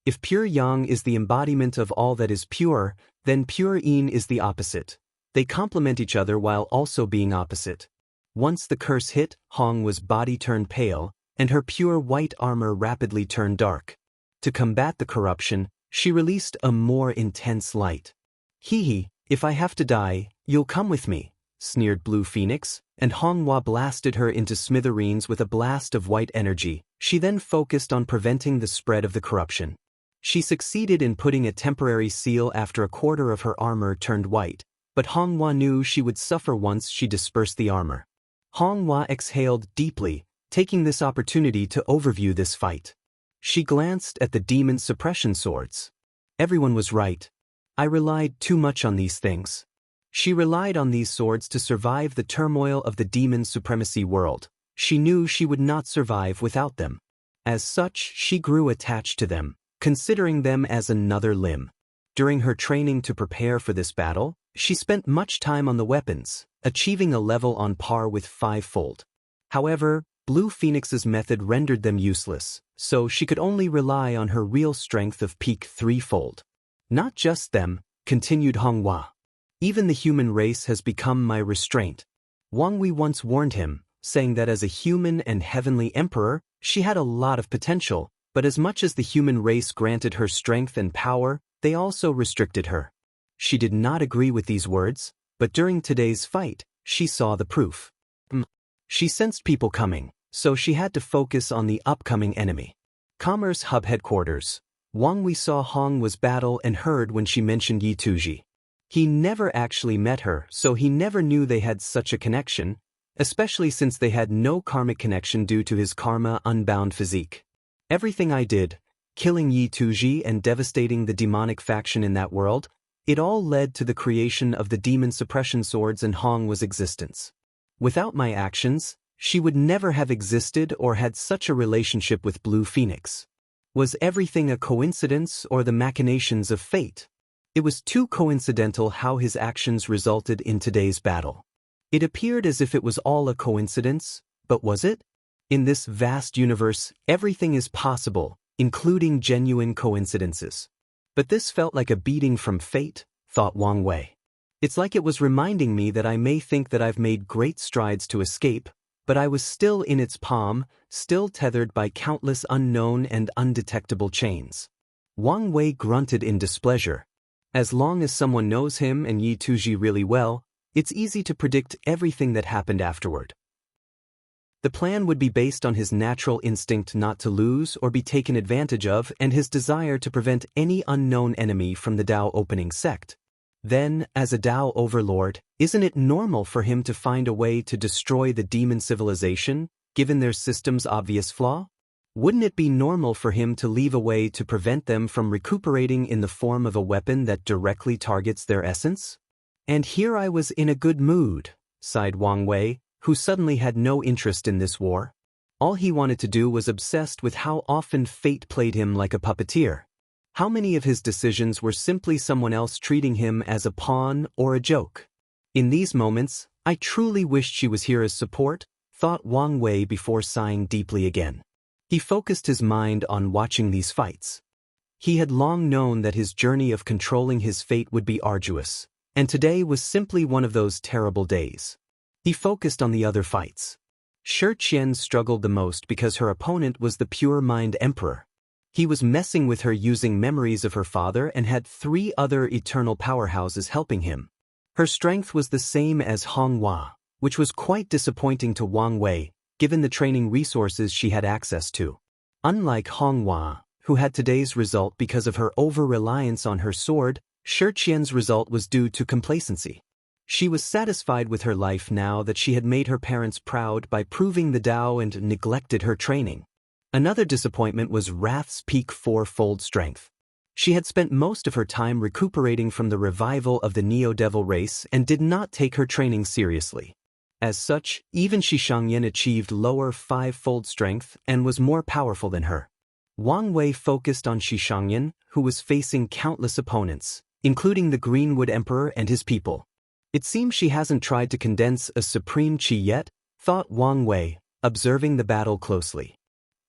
[SPEAKER 1] If pure Yang is the embodiment of all that is pure, then pure Yin is the opposite. They complement each other while also being opposite. Once the curse hit, Hong's body turned pale, and her pure white armor rapidly turned dark. To combat the corruption, she released a more intense light. "Hee, if I have to die, you'll come with me," sneered Blue Phoenix, and Honghua blasted her into smithereens with a blast of white energy. She then focused on preventing the spread of the corruption. She succeeded in putting a temporary seal after a quarter of her armor turned white, but Honghua knew she would suffer once she dispersed the armor. Honghua exhaled deeply, taking this opportunity to overview this fight. She glanced at the demon suppression swords. Everyone was right. I relied too much on these things. She relied on these swords to survive the turmoil of the demon supremacy world. She knew she would not survive without them. As such, she grew attached to them, considering them as another limb. During her training to prepare for this battle, she spent much time on the weapons, achieving a level on par with fivefold. However, Blue Phoenix's method rendered them useless, so she could only rely on her real strength of peak threefold. "Not just them," continued Honghua. "Even the human race has become my restraint." Wang Wei once warned him, saying that as a human and heavenly emperor, she had a lot of potential, but as much as the human race granted her strength and power, they also restricted her. She did not agree with these words, but during today's fight, she saw the proof. She sensed people coming, so she had to focus on the upcoming enemy. Commerce Hub Headquarters. Wang Wei saw Hong's battle and heard when she mentioned Yi Tuji. He never actually met her, so he never knew they had such a connection, especially since they had no karmic connection due to his karma-unbound physique. "Everything I did, killing Yi Tuji and devastating the demonic faction in that world, it all led to the creation of the demon suppression swords and Hong's existence. Without my actions, she would never have existed or had such a relationship with Blue Phoenix. Was everything a coincidence or the machinations of fate? It was too coincidental how his actions resulted in today's battle. It appeared as if it was all a coincidence, but was it? In this vast universe, everything is possible, including genuine coincidences. But this felt like a beating from fate, thought Wang Wei. It's like it was reminding me that I may think that I've made great strides to escape, but I was still in its palm, still tethered by countless unknown and undetectable chains. Wang Wei grunted in displeasure. As long as someone knows him and Yi Tuji really well, it's easy to predict everything that happened afterward. The plan would be based on his natural instinct not to lose or be taken advantage of and his desire to prevent any unknown enemy from the Dao opening sect. Then, as a Dao overlord, isn't it normal for him to find a way to destroy the demon civilization, given their system's obvious flaw? Wouldn't it be normal for him to leave a way to prevent them from recuperating in the form of a weapon that directly targets their essence? And here I was in a good mood, sighed Wang Wei, who suddenly had no interest in this war. All he wanted to do was obsessed with how often fate played him like a puppeteer. How many of his decisions were simply someone else treating him as a pawn or a joke? In these moments, I truly wished she was here as support, thought Wang Wei before sighing deeply again. He focused his mind on watching these fights. He had long known that his journey of controlling his fate would be arduous, and today was simply one of those terrible days. He focused on the other fights. Shi Qian struggled the most because her opponent was the pure mind emperor. He was messing with her using memories of her father and had 3 other eternal powerhouses helping him. Her strength was the same as Honghua, which was quite disappointing to Wang Wei, given the training resources she had access to. Unlike Honghua, who had today's result because of her over-reliance on her sword, Xianxia's result was due to complacency. She was satisfied with her life now that she had made her parents proud by proving the Dao and neglected her training. Another disappointment was Wrath's peak four-fold strength. She had spent most of her time recuperating from the revival of the Neo-Devil race and did not take her training seriously. As such, even Xianxia achieved lower five-fold strength and was more powerful than her. Wang Wei focused on Xianxia, who was facing countless opponents, including the Greenwood Emperor and his people. It seems she hasn't tried to condense a supreme qi yet, thought Wang Wei, observing the battle closely.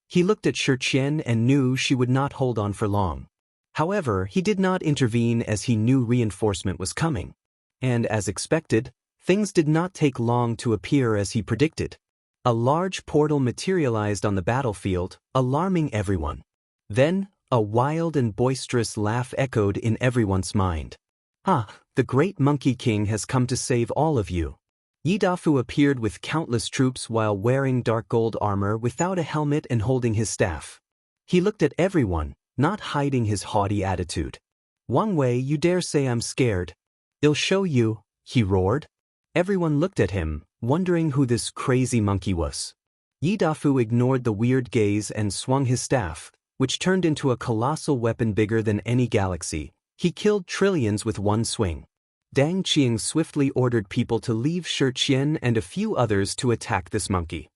[SPEAKER 1] He looked at Xianxia and knew she would not hold on for long. However, he did not intervene as he knew reinforcement was coming. And as expected, things did not take long to appear as he predicted. A large portal materialized on the battlefield, alarming everyone. Then, a wild and boisterous laugh echoed in everyone's mind. "Ah, the great Monkey King has come to save all of you." Yidafu appeared with countless troops while wearing dark gold armor without a helmet and holding his staff. He looked at everyone, not hiding his haughty attitude. "Wang Wei, you dare say I'm scared? I'll show you," he roared. Everyone looked at him, wondering who this crazy monkey was. Yidafu ignored the weird gaze and swung his staff, which turned into a colossal weapon bigger than any galaxy. He killed trillions with one swing. Dang Qing swiftly ordered people to leave Xianxia and a few others to attack this monkey.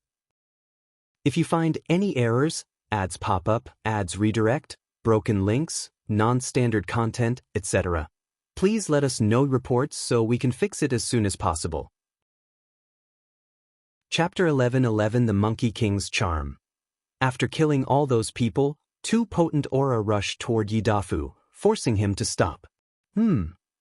[SPEAKER 1] If you find any errors, ads pop up, ads redirect, broken links, non-standard content, etc., please let us know reports so we can fix it as soon as possible. Chapter 11:11 The Monkey King's Charm. After killing all those people, two potent aura rushed toward Yidafu, forcing him to stop.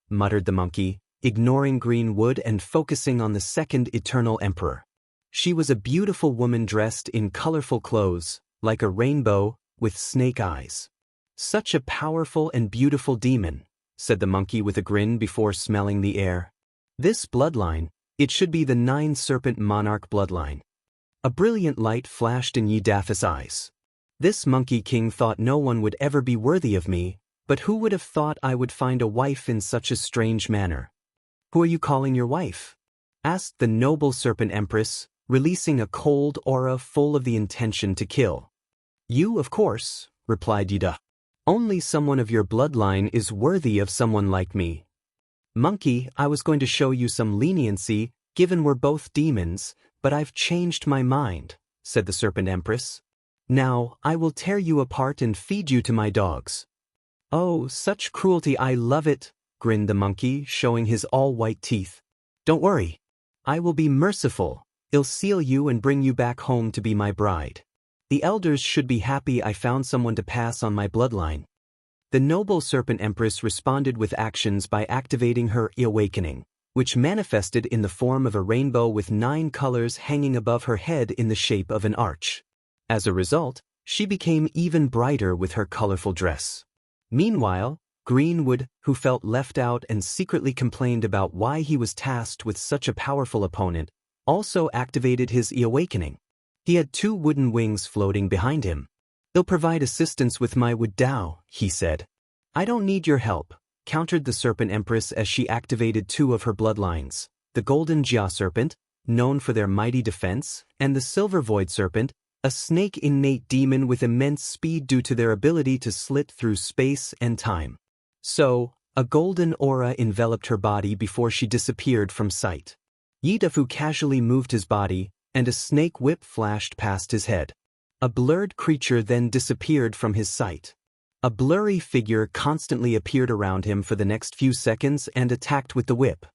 [SPEAKER 1] Muttered the monkey, ignoring Greenwood and focusing on the second Eternal Emperor. She was a beautiful woman dressed in colorful clothes, like a rainbow, with snake eyes. "Such a powerful and beautiful demon," said the monkey with a grin before smelling the air. "This bloodline, it should be the nine-serpent monarch bloodline." A brilliant light flashed in Yidafu's eyes. "This Monkey King thought no one would ever be worthy of me, but who would have thought I would find a wife in such a strange manner?" "Who are you calling your wife?" asked the noble serpent empress, releasing a cold aura full of the intention to kill. "You, of course," replied Yidafu. "Only someone of your bloodline is worthy of someone like me." "Monkey, I was going to show you some leniency, given we're both demons, but I've changed my mind," said the serpent empress. "Now, I will tear you apart and feed you to my dogs." "Oh, such cruelty, I love it," grinned the monkey, showing his all-white teeth. "Don't worry. I will be merciful. I'll seal you and bring you back home to be my bride. The elders should be happy I found someone to pass on my bloodline." The noble serpent empress responded with actions by activating her awakening, which manifested in the form of a rainbow with 9 colors hanging above her head in the shape of an arch. As a result, she became even brighter with her colorful dress. Meanwhile, Greenwood, who felt left out and secretly complained about why he was tasked with such a powerful opponent, also activated his awakening. He had 2 wooden wings floating behind him. "They'll provide assistance with my Gou Dao," he said. "I don't need your help," countered the serpent empress as she activated 2 of her bloodlines, the golden Jia serpent, known for their mighty defense, and the silver void serpent, a snake innate demon with immense speed due to their ability to slit through space and time. So, a golden aura enveloped her body before she disappeared from sight. Yidafu casually moved his body, and a snake whip flashed past his head. A blurred creature then disappeared from his sight. A blurry figure constantly appeared around him for the next few seconds and attacked with the whip.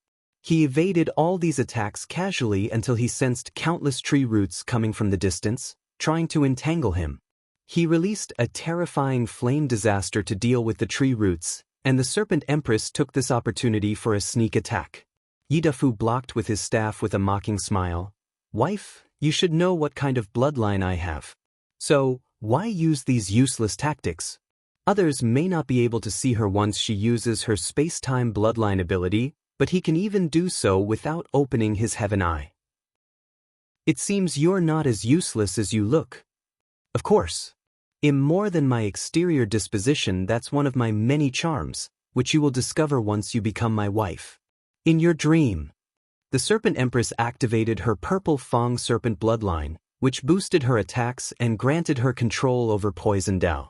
[SPEAKER 1] He evaded all these attacks casually until he sensed countless tree roots coming from the distance, trying to entangle him. He released a terrifying flame disaster to deal with the tree roots, and the serpent empress took this opportunity for a sneak attack. Yidafu blocked with his staff with a mocking smile. "Wife, you should know what kind of bloodline I have. So, why use these useless tactics? Others may not be able to see her once she uses her space-time bloodline ability, but he can even do so without opening his heaven eye. It seems you're not as useless as you look." "Of course. I'm more than my exterior disposition, that's one of my many charms," which you will discover once you become my wife. In your dream. The Serpent Empress activated her purple Fang Serpent bloodline, which boosted her attacks and granted her control over Poison Dao.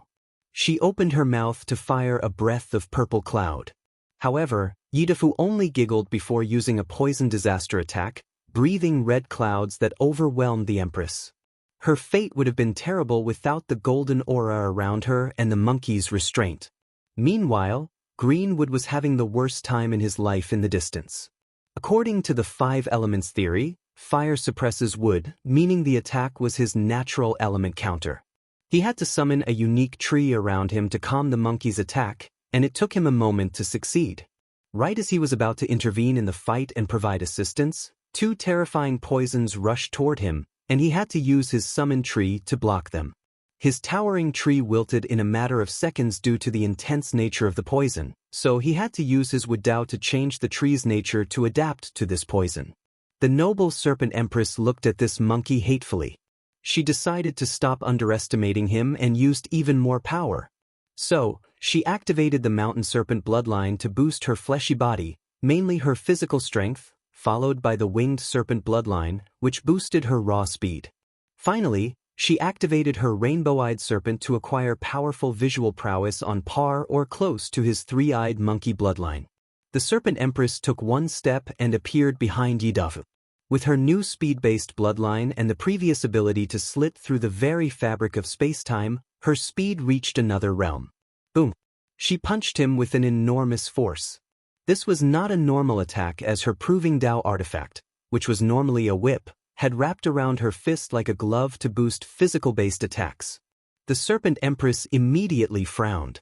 [SPEAKER 1] She opened her mouth to fire a breath of purple cloud. However, Yidafu only giggled before using a poison disaster attack, breathing red clouds that overwhelmed the Empress. Her fate would have been terrible without the golden aura around her and the monkey's restraint. Meanwhile, Greenwood was having the worst time in his life in the distance. According to the 5 elements theory, fire suppresses wood, meaning the attack was his natural element counter. He had to summon a unique tree around him to calm the monkey's attack, and it took him a moment to succeed. Right as he was about to intervene in the fight and provide assistance, 2 terrifying poisons rushed toward him, and he had to use his summoned tree to block them. His towering tree wilted in a matter of seconds due to the intense nature of the poison, so he had to use his Gou Dao to change the tree's nature to adapt to this poison. The noble Serpent Empress looked at this monkey hatefully. She decided to stop underestimating him and used even more power. So, she activated the Mountain Serpent bloodline to boost her fleshy body, mainly her physical strength, followed by the Winged Serpent bloodline, which boosted her raw speed. Finally, she activated her Rainbow-Eyed Serpent to acquire powerful visual prowess on par or close to his 3-eyed monkey bloodline. The Serpent Empress took one step and appeared behind Yidafu. With her new speed-based bloodline and the previous ability to slit through the very fabric of space-time, her speed reached another realm. Boom! She punched him with an enormous force. This was not a normal attack, as her Proving Dao artifact, which was normally a whip, had wrapped around her fist like a glove to boost physical-based attacks. The Serpent Empress immediately frowned.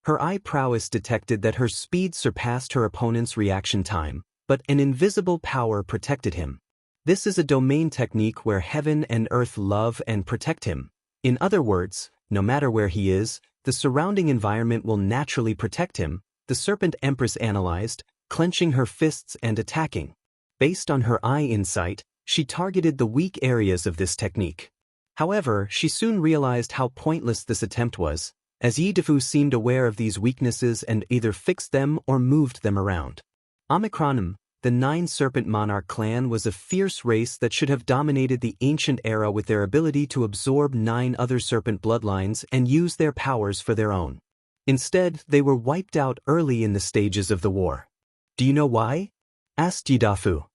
[SPEAKER 1] Her eye prowess detected that her speed surpassed her opponent's reaction time, but an invisible power protected him. This is a domain technique where heaven and earth love and protect him. In other words, no matter where he is, the surrounding environment will naturally protect him, the Serpent Empress analyzed, clenching her fists and attacking. Based on her eye insight, she targeted the weak areas of this technique. However, she soon realized how pointless this attempt was, as Yidafu seemed aware of these weaknesses and either fixed them or moved them around. Omicronum, the 9 Serpent Monarch clan, was a fierce race that should have dominated the ancient era with their ability to absorb 9 other serpent bloodlines and use their powers for their own. Instead, they were wiped out early in the stages of the war. Do you know why? Asked Yidafu.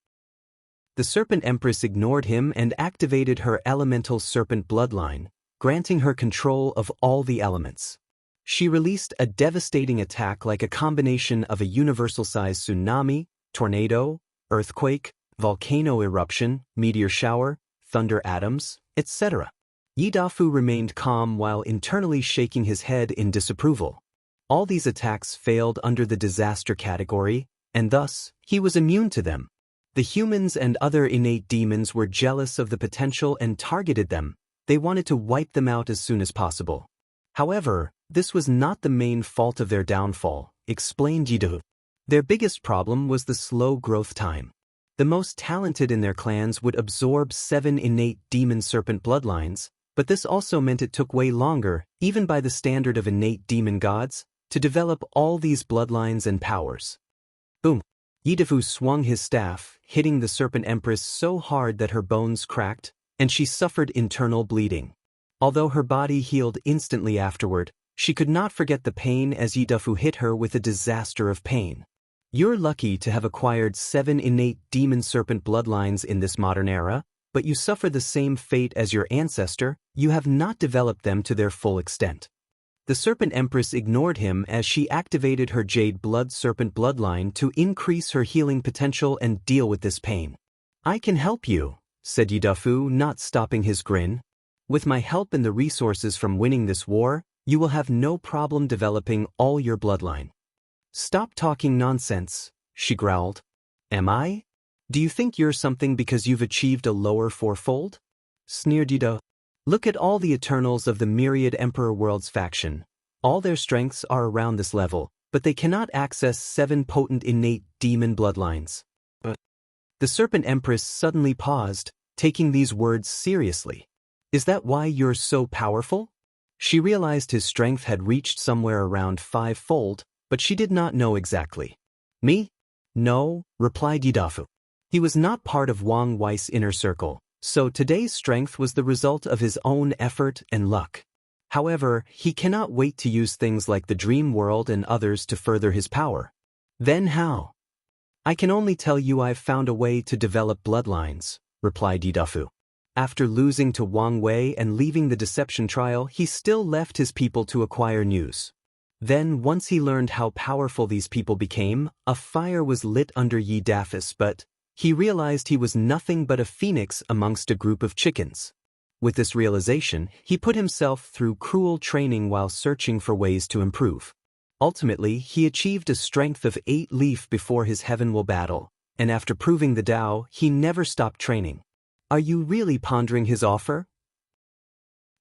[SPEAKER 1] The Serpent Empress ignored him and activated her elemental serpent bloodline, granting her control of all the elements. She released a devastating attack like a combination of a universal-sized tsunami, tornado, earthquake, volcano eruption, meteor shower, thunder atoms, etc. Yidafu remained calm while internally shaking his head in disapproval. All these attacks failed under the disaster category, and thus, he was immune to them. The humans and other innate demons were jealous of the potential and targeted them. They wanted to wipe them out as soon as possible. However, this was not the main fault of their downfall, explained Yidafu. Their biggest problem was the slow growth time. The most talented in their clans would absorb 7 innate demon serpent bloodlines, but this also meant it took way longer, even by the standard of innate demon gods, to develop all these bloodlines and powers. Boom! Yidafu swung his staff, hitting the Serpent Empress so hard that her bones cracked, and she suffered internal bleeding. Although her body healed instantly afterward, she could not forget the pain as Yidafu hit her with a disaster of pain. You're lucky to have acquired 7 innate demon serpent bloodlines in this modern era, but you suffer the same fate as your ancestor. You have not developed them to their full extent. The Serpent Empress ignored him as she activated her Jade Blood Serpent bloodline to increase her healing potential and deal with this pain. I can help you, said Yidafu, not stopping his grin. With my help and the resources from winning this war, you will have no problem developing all your bloodline. Stop talking nonsense, she growled. Am I? Do you think you're something because you've achieved a lower fourfold? Sneered Yidafu. Look at all the Eternals of the Myriad Emperor Worlds faction. All their strengths are around this level, but they cannot access 7 potent innate demon bloodlines. The Serpent Empress suddenly paused, taking these words seriously. Is that why you're so powerful? She realized his strength had reached somewhere around 5-fold, but she did not know exactly. Me? No, replied Yidafu. He was not part of Wang Wei's inner circle, so today's strength was the result of his own effort and luck. However, he cannot wait to use things like the dream world and others to further his power. Then how? I can only tell you I've found a way to develop bloodlines, replied Yidafu. After losing to Wang Wei and leaving the deception trial, he still left his people to acquire news. Then, once he learned how powerful these people became, a fire was lit under Yidafu's, but he realized he was nothing but a phoenix amongst a group of chickens. With this realization, he put himself through cruel training while searching for ways to improve. Ultimately, he achieved a strength of 8 leaf before his heavenward battle, and after proving the Dao, he never stopped training. Are you really pondering his offer?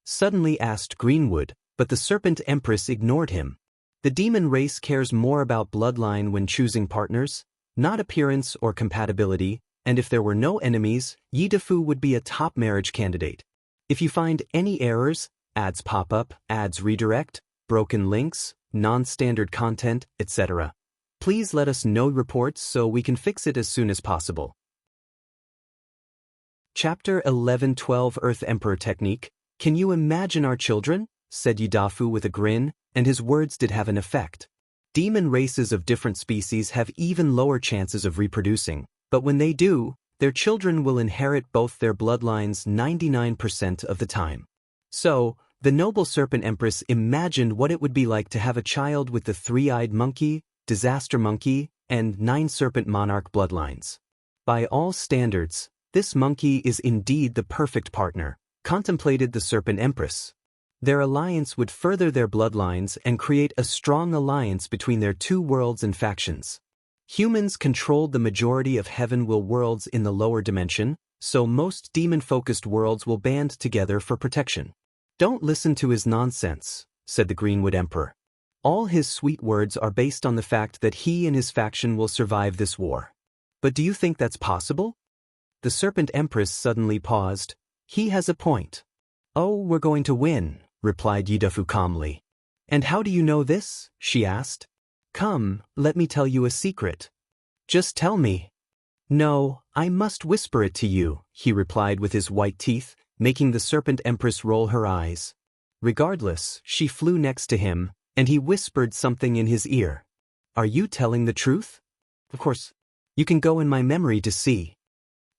[SPEAKER 1] Suddenly asked Greenwood, but the Serpent Empress ignored him. The demon race cares more about bloodline when choosing partners, not appearance or compatibility, and if there were no enemies, Yidafu would be a top marriage candidate. If you find any errors, ads pop up, ads redirect, broken links, non-standard content, etc., please let us know reports so we can fix it as soon as possible. Chapter 11:12 Earth Emperor Technique. Can you imagine our children? Said Yidafu with a grin, and his words did have an effect. Demon races of different species have even lower chances of reproducing, but when they do, their children will inherit both their bloodlines 99% of the time. So, the noble Serpent Empress imagined what it would be like to have a child with the 3-eyed monkey, disaster monkey, and 9 serpent monarch bloodlines. By all standards, this monkey is indeed the perfect partner, contemplated the Serpent Empress. Their alliance would further their bloodlines and create a strong alliance between their 2 worlds and factions. Humans controlled the majority of heaven-will worlds in the lower dimension, so most demon-focused worlds will band together for protection. Don't listen to his nonsense, said the Greenwood Emperor. All his sweet words are based on the fact that he and his faction will survive this war. But do you think that's possible? The Serpent Empress suddenly paused. He has a point. Oh, we're going to win, replied Yidafu calmly. And how do you know this? She asked. Come, let me tell you a secret. Just tell me. No, I must whisper it to you, he replied with his white teeth, making the Serpent Empress roll her eyes. Regardless, she flew next to him, and he whispered something in his ear. Are you telling the truth? Of course. You can go in my memory to see.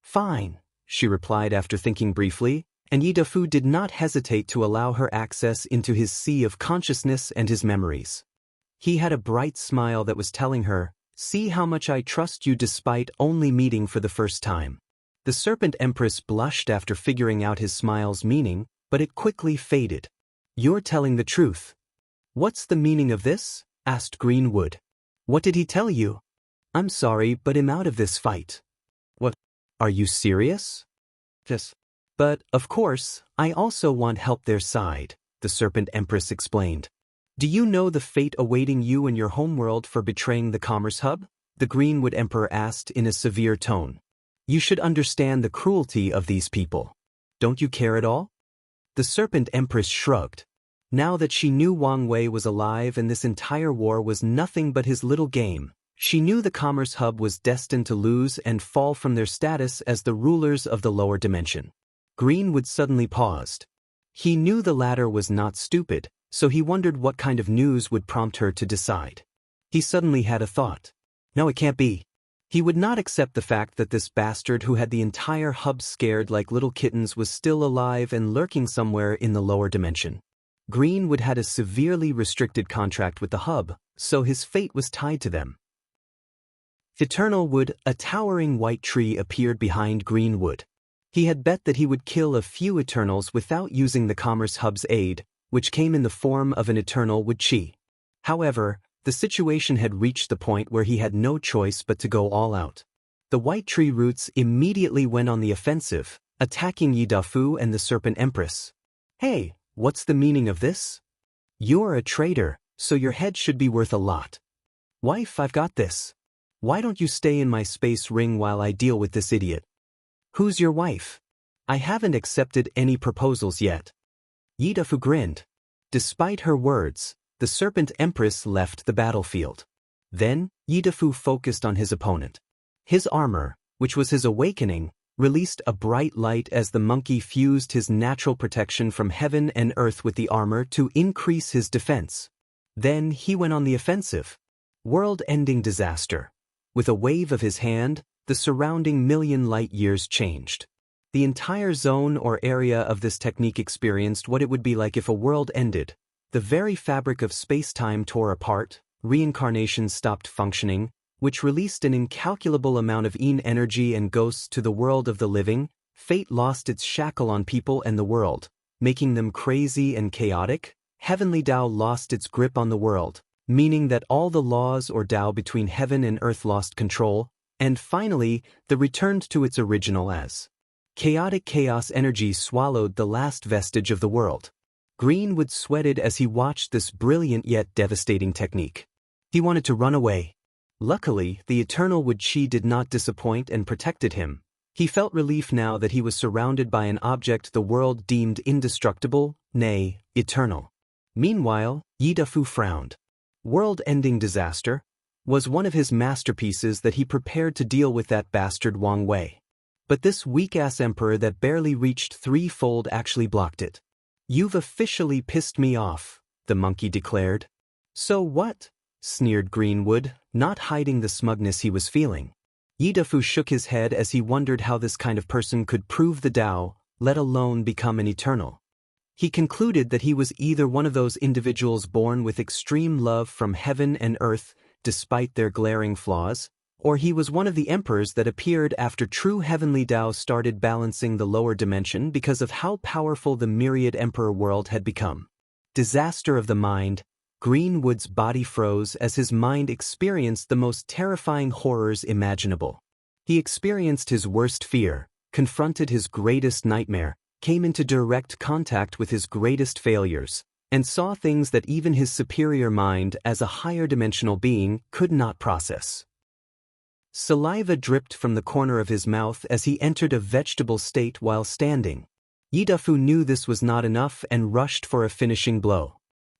[SPEAKER 1] Fine, she replied after thinking briefly, and Yidafu did not hesitate to allow her access into his sea of consciousness and his memories. He had a bright smile that was telling her, see how much I trust you despite only meeting for the first time. The Serpent Empress blushed after figuring out his smile's meaning, but it quickly faded. You're telling the truth. What's the meaning of this? Asked Greenwood. What did he tell you? I'm sorry, but I'm out of this fight. What? Are you serious? Yes. But, of course, I also want help their side, the Serpent Empress explained. Do you know the fate awaiting you in your homeworld for betraying the Commerce Hub? The Greenwood Emperor asked in a severe tone. You should understand the cruelty of these people. Don't you care at all? The Serpent Empress shrugged. Now that she knew Wang Wei was alive and this entire war was nothing but his little game, she knew the Commerce Hub was destined to lose and fall from their status as the rulers of the lower dimension. Greenwood suddenly paused. He knew the latter was not stupid, so he wondered what kind of news would prompt her to decide. He suddenly had a thought. No, it can't be. He would not accept the fact that this bastard who had the entire hub scared like little kittens was still alive and lurking somewhere in the lower dimension. Greenwood had a severely restricted contract with the hub, so his fate was tied to them. Eternal Wood, a towering white tree appeared behind Greenwood. He had bet that he would kill a few Eternals without using the Commerce Hub's aid, which came in the form of an Eternal Wood Chi. However, the situation had reached the point where he had no choice but to go all out. The white tree roots immediately went on the offensive, attacking Yidafu and the Serpent Empress. Hey, what's the meaning of this? You're a traitor, so your head should be worth a lot. Wife, I've got this. Why don't you stay in my space ring while I deal with this idiot? Who's your wife? I haven't accepted any proposals yet. Yidafu grinned. Despite her words, the Serpent Empress left the battlefield. Then, Yidafu focused on his opponent. His armor, which was his awakening, released a bright light as the monkey fused his natural protection from heaven and earth with the armor to increase his defense. Then he went on the offensive. World-ending disaster. With a wave of his hand, the surrounding million light-years changed. The entire zone or area of this technique experienced what it would be like if a world ended. The very fabric of space-time tore apart, reincarnation stopped functioning, which released an incalculable amount of Yin energy and ghosts to the world of the living. Fate lost its shackle on people and the world, making them crazy and chaotic. Heavenly Dao lost its grip on the world, meaning that all the laws or Dao between heaven and earth lost control, and finally, the returned to its original as chaotic chaos energy swallowed the last vestige of the world. Greenwood sweated as he watched this brilliant yet devastating technique. He wanted to run away. Luckily, the eternal Wuxia did not disappoint and protected him. He felt relief now that he was surrounded by an object the world deemed indestructible, nay, eternal. Meanwhile, Yidafu frowned. World-ending disaster was one of his masterpieces that he prepared to deal with that bastard Wang Wei. But this weak-ass emperor that barely reached threefold actually blocked it. "You've officially pissed me off," the monkey declared. "So what?" sneered Greenwood, not hiding the smugness he was feeling. Yidafu shook his head as he wondered how this kind of person could prove the Tao, let alone become an eternal. He concluded that he was either one of those individuals born with extreme love from heaven and earth, despite their glaring flaws, or he was one of the emperors that appeared after true heavenly Tao started balancing the lower dimension because of how powerful the myriad emperor world had become. Disaster of the mind. Greenwood's body froze as his mind experienced the most terrifying horrors imaginable. He experienced his worst fear, confronted his greatest nightmare, came into direct contact with his greatest failures, and saw things that even his superior mind, as a higher dimensional being, could not process. Saliva dripped from the corner of his mouth as he entered a vegetable state while standing. Yidafu knew this was not enough and rushed for a finishing blow.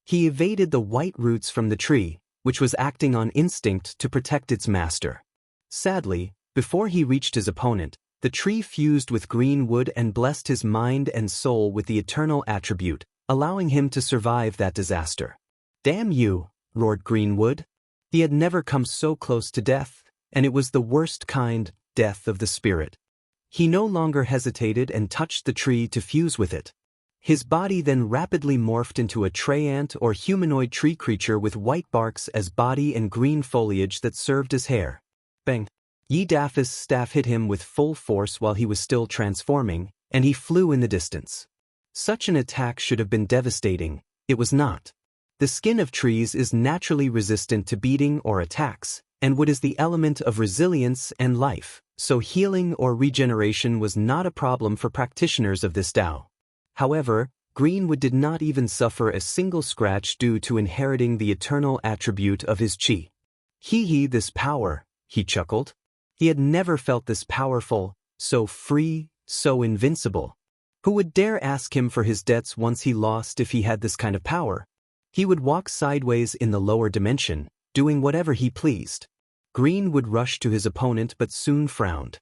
[SPEAKER 1] He evaded the white roots from the tree, which was acting on instinct to protect its master. Sadly, before he reached his opponent, the tree fused with green wood and blessed his mind and soul with the eternal attribute, allowing him to survive that disaster. "Damn you," roared Greenwood. He had never come so close to death, and it was the worst kind, death of the spirit. He no longer hesitated and touched the tree to fuse with it. His body then rapidly morphed into a treant or humanoid tree creature with white barks as body and green foliage that served as hair. Bang! Yidafu's staff hit him with full force while he was still transforming, and he flew in the distance. Such an attack should have been devastating. It was not. The skin of trees is naturally resistant to beating or attacks, and wood is the element of resilience and life, so healing or regeneration was not a problem for practitioners of this Tao. However, Greenwood did not even suffer a single scratch due to inheriting the eternal attribute of his chi. Hee, this power, he chuckled. He had never felt this powerful, so free, so invincible. Who would dare ask him for his debts once he lost if he had this kind of power? He would walk sideways in the lower dimension, doing whatever he pleased. Greenwood rushed to his opponent but soon frowned.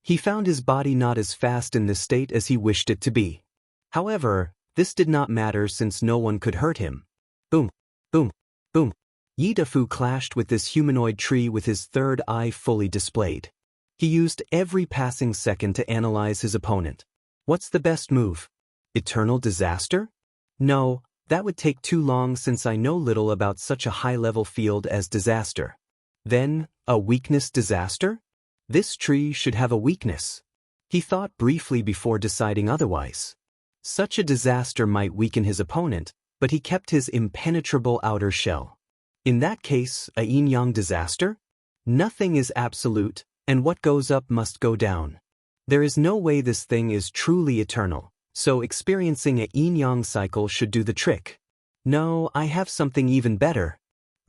[SPEAKER 1] He found his body not as fast in this state as he wished it to be. However, this did not matter since no one could hurt him. Boom, boom, boom. Yidafu clashed with this humanoid tree with his third eye fully displayed. He used every passing second to analyze his opponent. What's the best move? Eternal disaster? No, that would take too long since I know little about such a high-level field as disaster. Then, a weakness disaster? This tree should have a weakness. He thought briefly before deciding otherwise. Such a disaster might weaken his opponent, but he kept his impenetrable outer shell. In that case, a yin-yang disaster? Nothing is absolute, and what goes up must go down. There is no way this thing is truly eternal, so experiencing a yin-yang cycle should do the trick. No, I have something even better.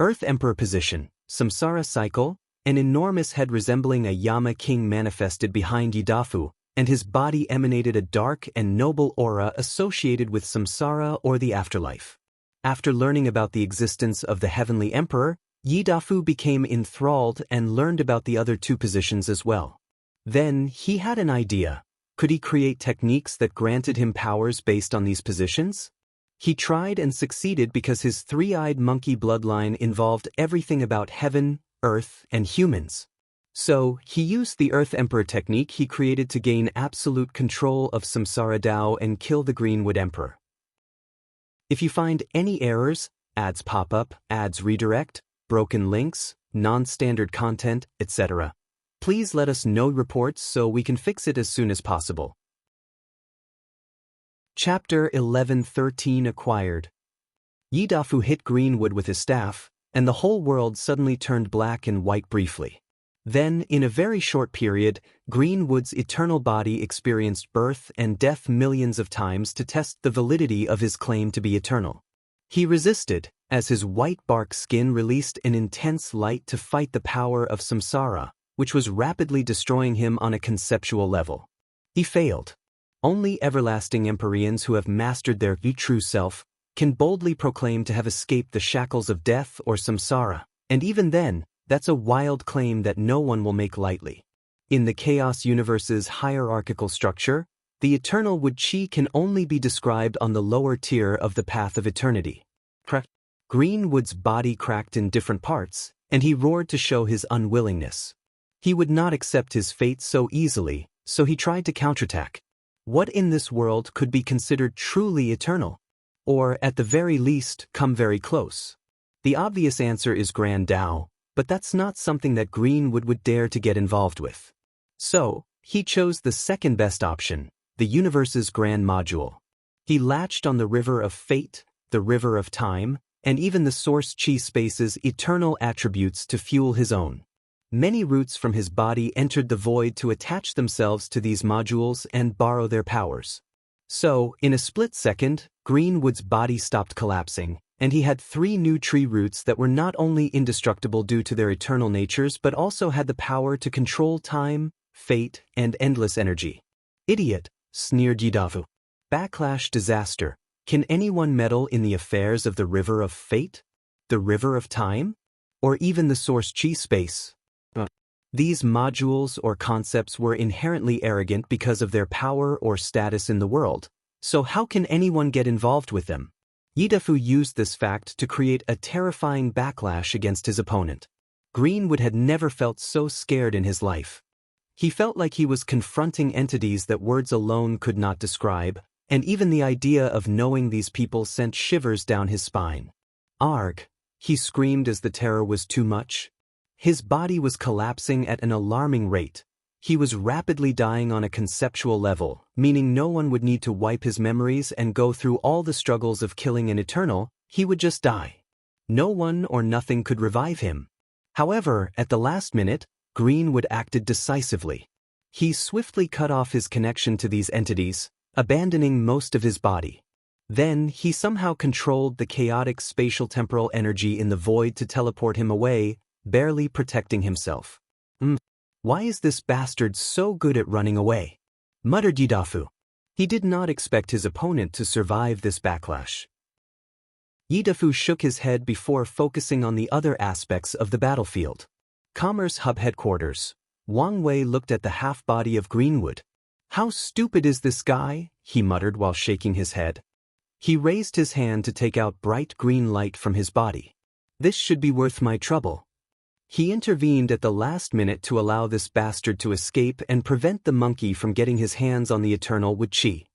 [SPEAKER 1] Earth Emperor position, samsara cycle, an enormous head resembling a Yama king manifested behind Yidafu, and his body emanated a dark and noble aura associated with samsara or the afterlife. After learning about the existence of the Heavenly Emperor, Yi Dafu became enthralled and learned about the other two positions as well. Then, he had an idea. Could he create techniques that granted him powers based on these positions? He tried and succeeded because his three-eyed monkey bloodline involved everything about heaven, earth, and humans. So, he used the Earth Emperor technique he created to gain absolute control of Samsara Dao and kill the Greenwood Emperor. If you find any errors, ads pop up, ads redirect, broken links, non-standard content, etc., please let us know reports so we can fix it as soon as possible. Chapter 11:13 Acquired. Yi Dafu hit Greenwood with his staff, and the whole world suddenly turned black and white briefly. Then, in a very short period, Greenwood's eternal body experienced birth and death millions of times to test the validity of his claim to be eternal. He resisted, as his white bark skin released an intense light to fight the power of samsara, which was rapidly destroying him on a conceptual level. He failed. Only everlasting Empyreans who have mastered their true self can boldly proclaim to have escaped the shackles of death or samsara, and even then, that's a wild claim that no one will make lightly. In the Chaos Universe's hierarchical structure, the eternal Wuxia can only be described on the lower tier of the path of eternity. Greenwood's body cracked in different parts, and he roared to show his unwillingness. He would not accept his fate so easily, so he tried to counterattack. What in this world could be considered truly eternal? Or, at the very least, come very close? The obvious answer is Grand Dao, but that's not something that Greenwood would dare to get involved with. So, he chose the second best option, the universe's grand module. He latched on the river of fate, the river of time, and even the source chi space's eternal attributes to fuel his own. Many roots from his body entered the void to attach themselves to these modules and borrow their powers. So, in a split second, Greenwood's body stopped collapsing, and he had 3 new tree roots that were not only indestructible due to their eternal natures but also had the power to control time, fate, and endless energy. Idiot, sneered Yi Dafu. Backlash disaster. Can anyone meddle in the affairs of the river of fate? The river of time? Or even the source chi space? These modules or concepts were inherently arrogant because of their power or status in the world, so how can anyone get involved with them? Yi Dafu used this fact to create a terrifying backlash against his opponent. Greenwood had never felt so scared in his life. He felt like he was confronting entities that words alone could not describe, and even the idea of knowing these people sent shivers down his spine. Arg! He screamed as the terror was too much. His body was collapsing at an alarming rate. He was rapidly dying on a conceptual level, meaning no one would need to wipe his memories and go through all the struggles of killing an eternal, he would just die. No one or nothing could revive him. However, at the last minute, Greenwood acted decisively. He swiftly cut off his connection to these entities, abandoning most of his body. Then, he somehow controlled the chaotic spatial-temporal energy in the void to teleport him away, barely protecting himself. Why is this bastard so good at running away? Muttered Yi Dafu. He did not expect his opponent to survive this backlash. Yi Dafu shook his head before focusing on the other aspects of the battlefield. Commerce Hub Headquarters. Wang Wei looked at the half-body of Greenwood. How stupid is this guy? He muttered while shaking his head. He raised his hand to take out bright green light from his body. This should be worth my trouble. He intervened at the last minute to allow this bastard to escape and prevent the monkey from getting his hands on the eternal Wuxia.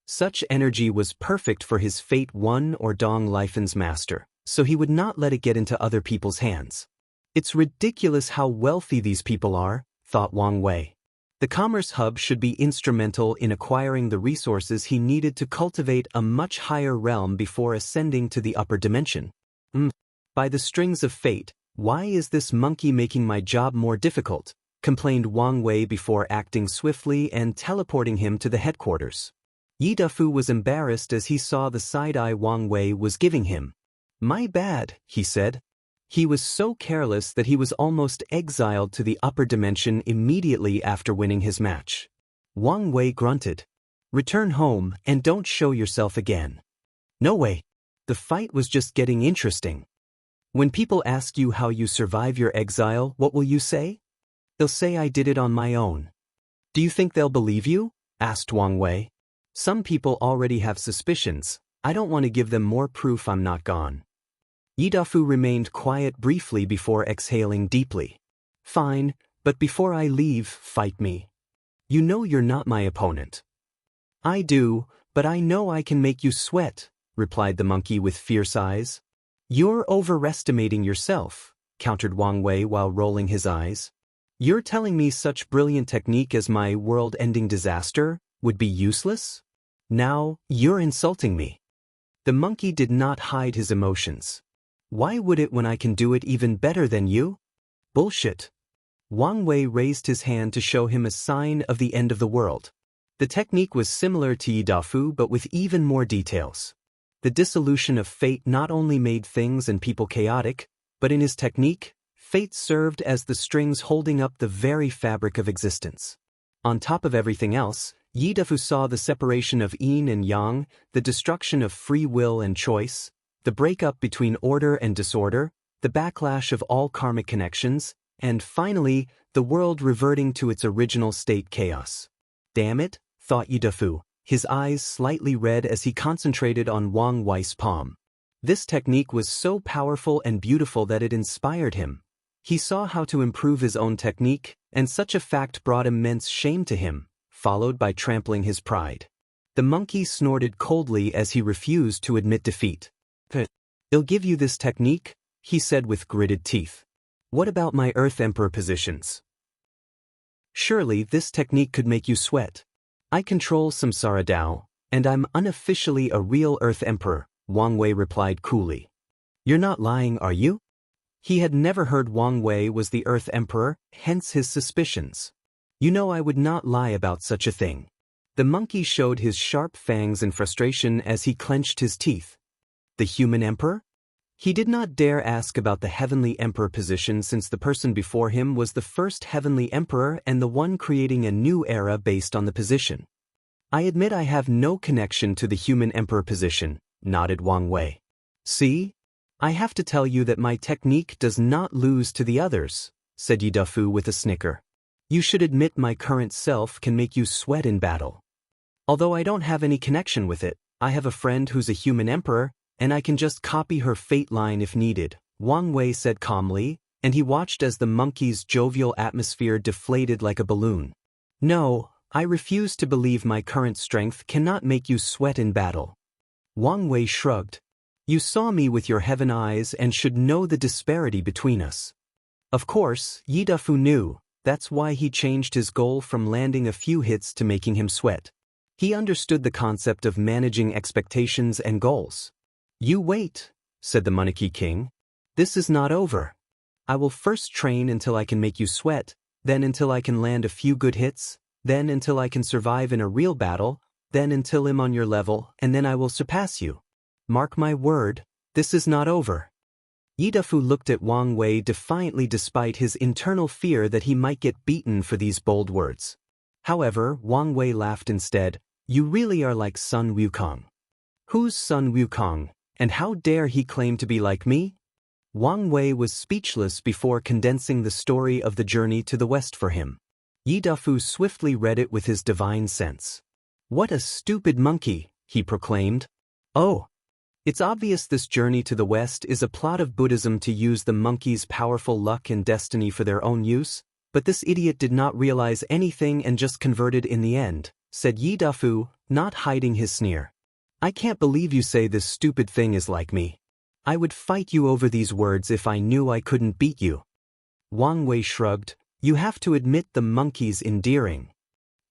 [SPEAKER 1] Such energy was perfect for his Fate 1 or Dong Lifen's master, so he would not let it get into other people's hands. It's ridiculous how wealthy these people are, thought Wang Wei. The Commerce Hub should be instrumental in acquiring the resources he needed to cultivate a much higher realm before ascending to the upper dimension. By the strings of fate, why is this monkey making my job more difficult? Complained Wang Wei before acting swiftly and teleporting him to the headquarters. Yi Dafu was embarrassed as he saw the side-eye Wang Wei was giving him. My bad, he said. He was so careless that he was almost exiled to the upper dimension immediately after winning his match. Wang Wei grunted. Return home and don't show yourself again. No way. The fight was just getting interesting. When people ask you how you survive your exile, what will you say? They'll say I did it on my own. Do you think they'll believe you? Asked Wang Wei. Some people already have suspicions. I don't want to give them more proof I'm not gone. Yidafu remained quiet briefly before exhaling deeply. Fine, but before I leave, fight me. You know you're not my opponent. I do, but I know I can make you sweat, replied the monkey with fierce eyes. You're overestimating yourself, countered Wang Wei while rolling his eyes. You're telling me such brilliant technique as my world-ending disaster would be useless? Now, you're insulting me. The monkey did not hide his emotions. Why would it when I can do it even better than you? Bullshit. Wang Wei raised his hand to show him a sign of the end of the world. The technique was similar to Yidafu but with even more details. The dissolution of fate not only made things and people chaotic, but in his technique, fate served as the strings holding up the very fabric of existence. On top of everything else, Yidafu saw the separation of yin and yang, the destruction of free will and choice, the breakup between order and disorder, the backlash of all karmic connections, and finally, the world reverting to its original state chaos. Damn it, thought Yidafu, his eyes slightly red as he concentrated on Wang Wei's palm. This technique was so powerful and beautiful that it inspired him. He saw how to improve his own technique, and such a fact brought immense shame to him, followed by trampling his pride. The monkey snorted coldly as he refused to admit defeat. I'll give you this technique, he said with gritted teeth. What about my Earth Emperor positions? Surely this technique could make you sweat. I control Samsara Dao, and I'm unofficially a real Earth Emperor, Wang Wei replied coolly. You're not lying, are you? He had never heard Wang Wei was the Earth Emperor, hence his suspicions. You know I would not lie about such a thing. The monkey showed his sharp fangs in frustration as he clenched his teeth. The human emperor? He did not dare ask about the heavenly emperor position since the person before him was the first heavenly emperor and the one creating a new era based on the position. I admit I have no connection to the human emperor position, nodded Wang Wei. See? I have to tell you that my technique does not lose to the others, said Yidafu with a snicker. You should admit my current self can make you sweat in battle. Although I don't have any connection with it, I have a friend who's a human emperor, and I can just copy her fate line if needed, Wang Wei said calmly, and he watched as the monkey's jovial atmosphere deflated like a balloon. No, I refuse to believe my current strength cannot make you sweat in battle. Wang Wei shrugged. You saw me with your heaven eyes and should know the disparity between us. Of course, Yidafu knew, that's why he changed his goal from landing a few hits to making him sweat. He understood the concept of managing expectations and goals. You wait, said the Monarchy King. This is not over. I will first train until I can make you sweat, then until I can land a few good hits, then until I can survive in a real battle, then until I'm on your level, and then I will surpass you. Mark my word, this is not over. Yidafu looked at Wang Wei defiantly despite his internal fear that he might get beaten for these bold words. However, Wang Wei laughed instead. You really are like Sun Wukong. Who's Sun Wukong, and how dare he claim to be like me? Wang Wei was speechless before condensing the story of the journey to the west for him. Yidafu swiftly read it with his divine sense. What a stupid monkey, he proclaimed. Oh! It's obvious this journey to the west is a plot of Buddhism to use the monkey's powerful luck and destiny for their own use, but this idiot did not realize anything and just converted in the end, said Yidafu, not hiding his sneer. I can't believe you say this stupid thing is like me. I would fight you over these words if I knew I couldn't beat you. Wang Wei shrugged. You have to admit the monkey's endearing.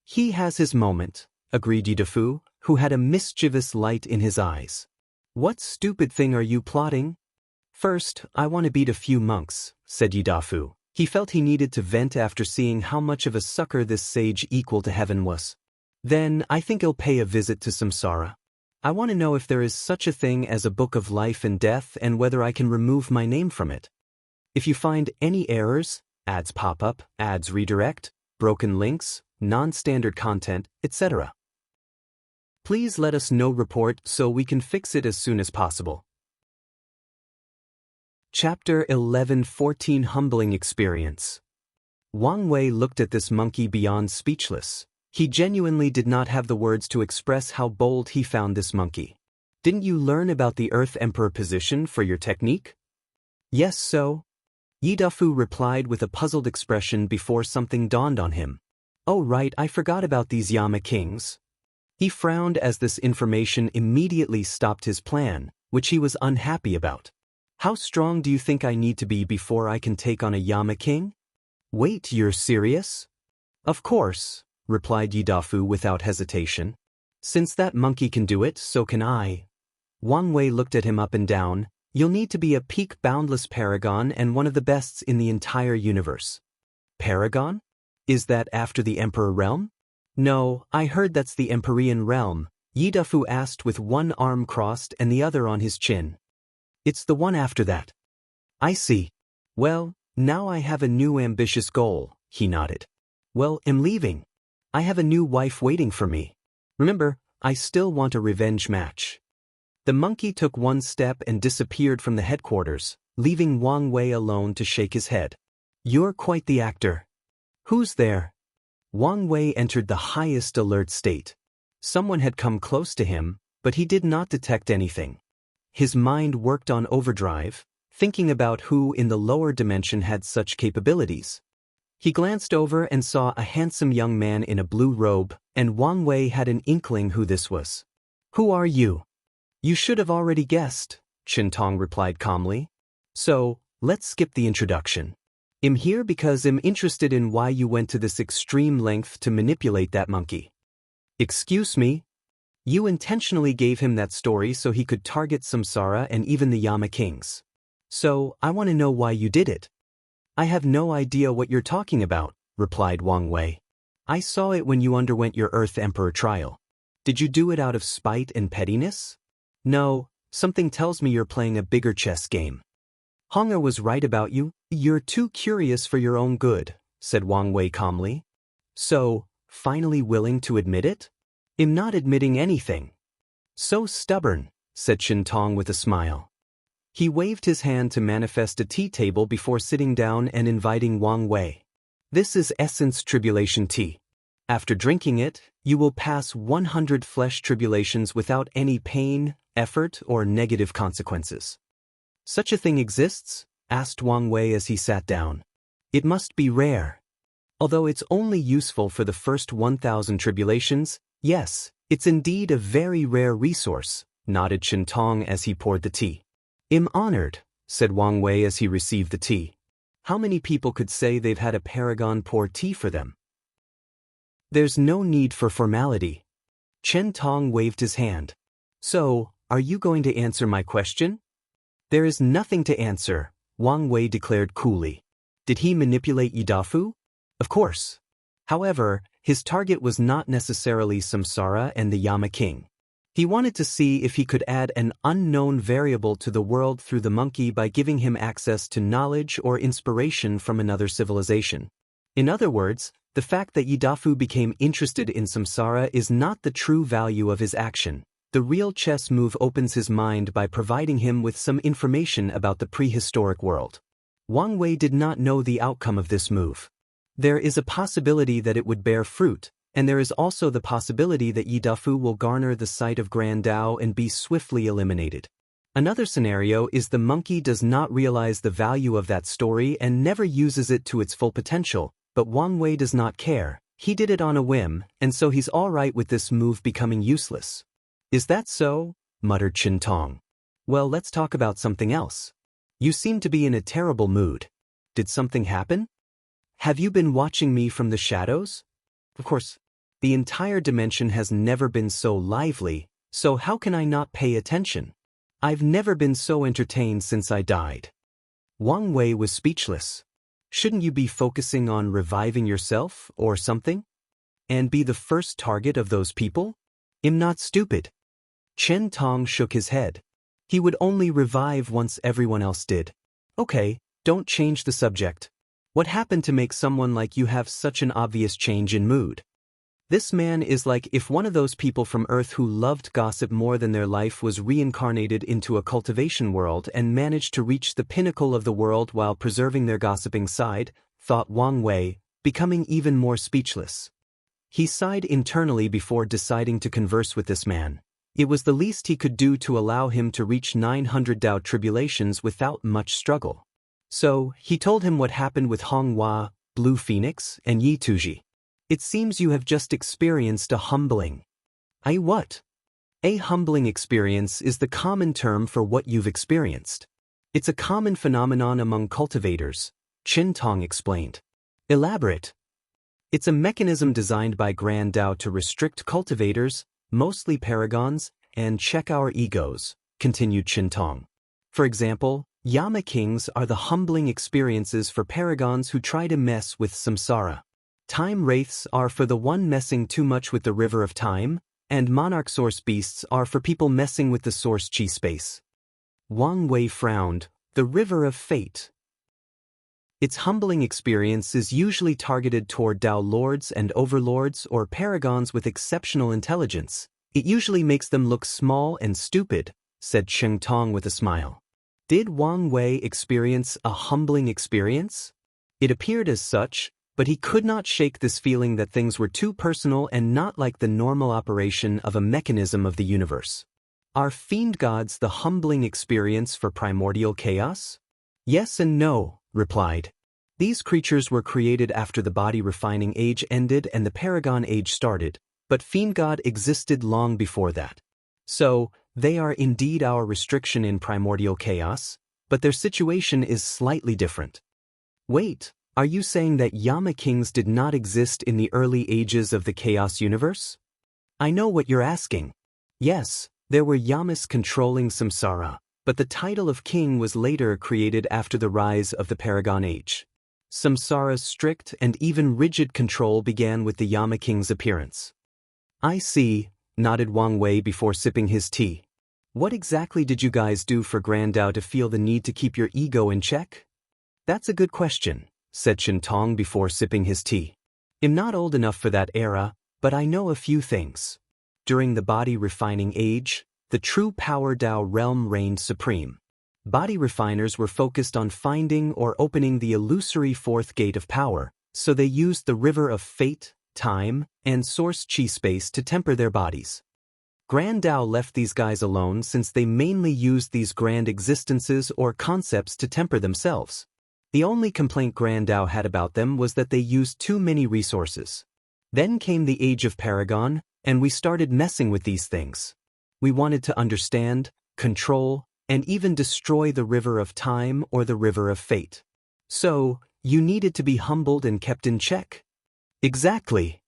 [SPEAKER 1] He has his moment, agreed Yidafu, who had a mischievous light in his eyes. What stupid thing are you plotting? First, I want to beat a few monks, said Yidafu. He felt he needed to vent after seeing how much of a sucker this sage equal to heaven was. Then, I think I'll pay a visit to Samsara. I want to know if there is such a thing as a book of life and death and whether I can remove my name from it. If you find any errors, ads pop up, ads redirect, broken links, non-standard content, etc. Please let us know report so we can fix it as soon as possible. Chapter 11:14 Humbling Experience. Wang Wei looked at this monkey beyond speechless. He genuinely did not have the words to express how bold he found this monkey. Didn't you learn about the Earth Emperor position for your technique? Yes, so? Yidafu replied with a puzzled expression before something dawned on him. Oh right, I forgot about these Yama kings. He frowned as this information immediately stopped his plan, which he was unhappy about. How strong do you think I need to be before I can take on a Yama king? Wait, you're serious? Of course, replied Yidafu without hesitation. Since that monkey can do it, so can I. Wang Wei looked at him up and down. You'll need to be a peak boundless paragon and one of the bests in the entire universe. Paragon? Is that after the Emperor realm? No, I heard that's the Empyrean realm, Yidafu asked with one arm crossed and the other on his chin. It's the one after that. I see. Well, now I have a new ambitious goal, he nodded. Well, I'm leaving. I have a new wife waiting for me. Remember, I still want a revenge match. The monkey took one step and disappeared from the headquarters, leaving Wang Wei alone to shake his head. You're quite the actor. Who's there? Wang Wei entered the highest alert state. Someone had come close to him, but he did not detect anything. His mind worked on overdrive, thinking about who in the lower dimension had such capabilities. He glanced over and saw a handsome young man in a blue robe, and Wang Wei had an inkling who this was. Who are you? You should have already guessed, Chen Tong replied calmly. So, let's skip the introduction. I'm here because I'm interested in why you went to this extreme length to manipulate that monkey. Excuse me? You intentionally gave him that story so he could target Samsara and even the Yama kings. So, I want to know why you did it. I have no idea what you're talking about, replied Wang Wei. I saw it when you underwent your Earth Emperor trial. Did you do it out of spite and pettiness? No, something tells me you're playing a bigger chess game. Honga was right about you. You're too curious for your own good, said Wang Wei calmly. So, finally willing to admit it? I'm not admitting anything. So stubborn, said Chen Tong with a smile. He waved his hand to manifest a tea table before sitting down and inviting Wang Wei. This is Essence Tribulation Tea. After drinking it, you will pass 100 flesh tribulations without any pain, effort, or negative consequences. Such a thing exists? Asked Wang Wei as he sat down. It must be rare. Although it's only useful for the first 1,000 tribulations, yes, it's indeed a very rare resource, nodded Chen Tong as he poured the tea. I'm honored, said Wang Wei as he received the tea. How many people could say they've had a paragon pour tea for them? There's no need for formality. Chen Tong waved his hand. So, are you going to answer my question? There is nothing to answer, Wang Wei declared coolly. Did he manipulate Yidafu? Of course. However, his target was not necessarily Samsara and the Yama king. He wanted to see if he could add an unknown variable to the world through the monkey by giving him access to knowledge or inspiration from another civilization. In other words, the fact that Yidafu became interested in Samsara is not the true value of his action. The real chess move opens his mind by providing him with some information about the prehistoric world. Wang Wei did not know the outcome of this move. There is a possibility that it would bear fruit, and there is also the possibility that Yidafu will garner the sight of Gou Dao and be swiftly eliminated. Another scenario is the monkey does not realize the value of that story and never uses it to its full potential, but Wang Wei does not care. He did it on a whim, and so he's alright with this move becoming useless. Is that so? Muttered Chen Tong. Well, let's talk about something else. You seem to be in a terrible mood. Did something happen? Have you been watching me from the shadows? Of course, the entire dimension has never been so lively, so how can I not pay attention? I've never been so entertained since I died. Wang Wei was speechless. Shouldn't you be focusing on reviving yourself, or something? And be the first target of those people? I'm not stupid. Chen Tong shook his head. He would only revive once everyone else did. Okay, don't change the subject. What happened to make someone like you have such an obvious change in mood? This man is like if one of those people from Earth who loved gossip more than their life was reincarnated into a cultivation world and managed to reach the pinnacle of the world while preserving their gossiping side, thought Wang Wei, becoming even more speechless. He sighed internally before deciding to converse with this man. It was the least he could do to allow him to reach 900 Dao tribulations without much struggle. So, he told him what happened with Honghua, Blue Phoenix, and Yi Tuji. It seems you have just experienced a humbling. What? A humbling experience is the common term for what you've experienced. It's a common phenomenon among cultivators, Qin Tong explained. Elaborate. It's a mechanism designed by Grand Dao to restrict cultivators, mostly paragons, and check our egos, continued Qin Tong. For example, Yama Kings are the humbling experiences for paragons who try to mess with samsara. Time wraiths are for the one messing too much with the river of time, and monarch source beasts are for people messing with the source chi space. Wang Wei frowned. The river of fate. Its humbling experience is usually targeted toward Dao lords and overlords or paragons with exceptional intelligence. It usually makes them look small and stupid, said Qin Tong with a smile. Did Wang Wei experience a humbling experience? It appeared as such, but he could not shake this feeling that things were too personal and not like the normal operation of a mechanism of the universe. Are fiend gods the humbling experience for primordial chaos? Yes and no, replied. These creatures were created after the body refining age ended and the paragon age started, but fiend god existed long before that. So, they are indeed our restriction in primordial chaos, but their situation is slightly different. Wait. Are you saying that Yama Kings did not exist in the early ages of the Chaos Universe? I know what you're asking. Yes, there were Yamas controlling samsara, but the title of king was later created after the rise of the Paragon Age. Samsara's strict and even rigid control began with the Yama King's appearance. I see, nodded Wang Wei before sipping his tea. What exactly did you guys do for Grand Dao to feel the need to keep your ego in check? That's a good question, said Qin Tong before sipping his tea. I'm not old enough for that era, but I know a few things. During the body refining age, the true power Dao realm reigned supreme. Body refiners were focused on finding or opening the illusory fourth gate of power, so they used the river of fate, time, and source chi space to temper their bodies. Grand Dao left these guys alone since they mainly used these grand existences or concepts to temper themselves. The only complaint Grand Dao had about them was that they used too many resources. Then came the age of Paragon, and we started messing with these things. We wanted to understand, control, and even destroy the river of time or the river of fate. So, you needed to be humbled and kept in check? Exactly.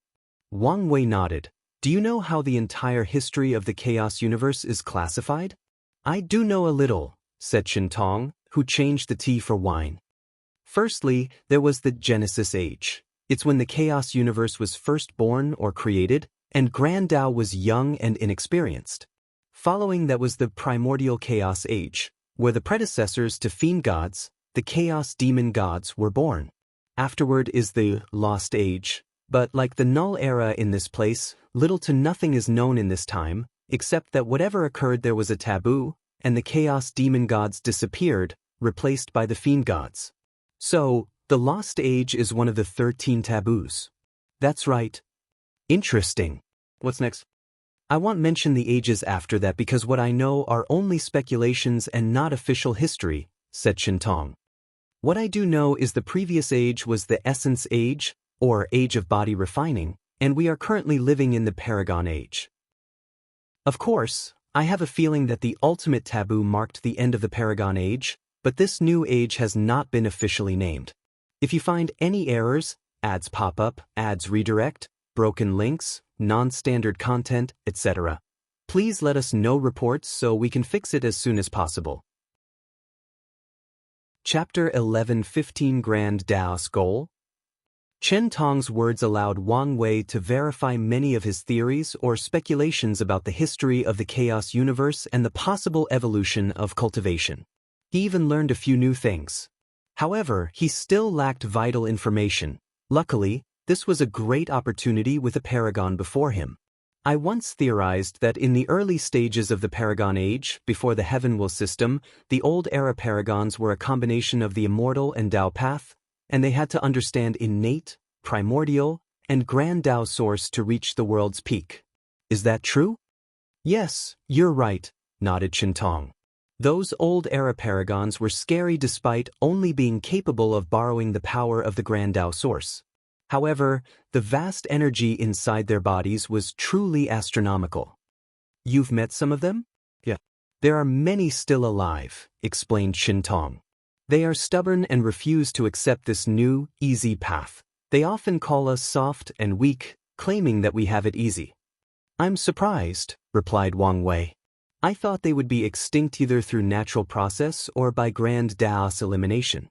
[SPEAKER 1] Wang Wei nodded. Do you know how the entire history of the Chaos Universe is classified? I do know a little, said Qin Tong, who changed the tea for wine. Firstly, there was the Genesis Age. It's when the Chaos Universe was first born or created, and Grand Dao was young and inexperienced. Following that was the Primordial Chaos Age, where the predecessors to Fiend Gods, the Chaos Demon Gods, were born. Afterward is the Lost Age, but like the Null Era in this place, little to nothing is known in this time, except that whatever occurred there was a taboo, and the Chaos Demon Gods disappeared, replaced by the Fiend Gods. So, the Lost Age is one of the 13 taboos. That's right. Interesting. What's next? I won't mention the ages after that because what I know are only speculations and not official history, said Qin Tong. What I do know is the previous age was the Essence Age, or Age of Body Refining, and we are currently living in the Paragon Age. Of course, I have a feeling that the ultimate taboo marked the end of the Paragon Age, but this new age has not been officially named. If you find any errors, ads pop up, ads redirect, broken links, non-standard content, etc., please let us know reports so we can fix it as soon as possible. Chapter 11 15 Grand Dao's Goal. Qin Tong's words allowed Wang Wei to verify many of his theories or speculations about the history of the Chaos Universe and the possible evolution of cultivation. He even learned a few new things. However, he still lacked vital information. Luckily, this was a great opportunity with a paragon before him. I once theorized that in the early stages of the Paragon Age, before the Heaven Will system, the old era paragons were a combination of the Immortal and Dao path, and they had to understand innate, primordial, and grand Dao source to reach the world's peak. Is that true? Yes, you're right, nodded Shintong. Those old era paragons were scary despite only being capable of borrowing the power of the grand Dao source. However, the vast energy inside their bodies was truly astronomical. You've met some of them? Yeah. There are many still alive, explained Shintong. They are stubborn and refuse to accept this new, easy path. They often call us soft and weak, claiming that we have it easy. I'm surprised, replied Wang Wei. I thought they would be extinct either through natural process or by grand Daos elimination.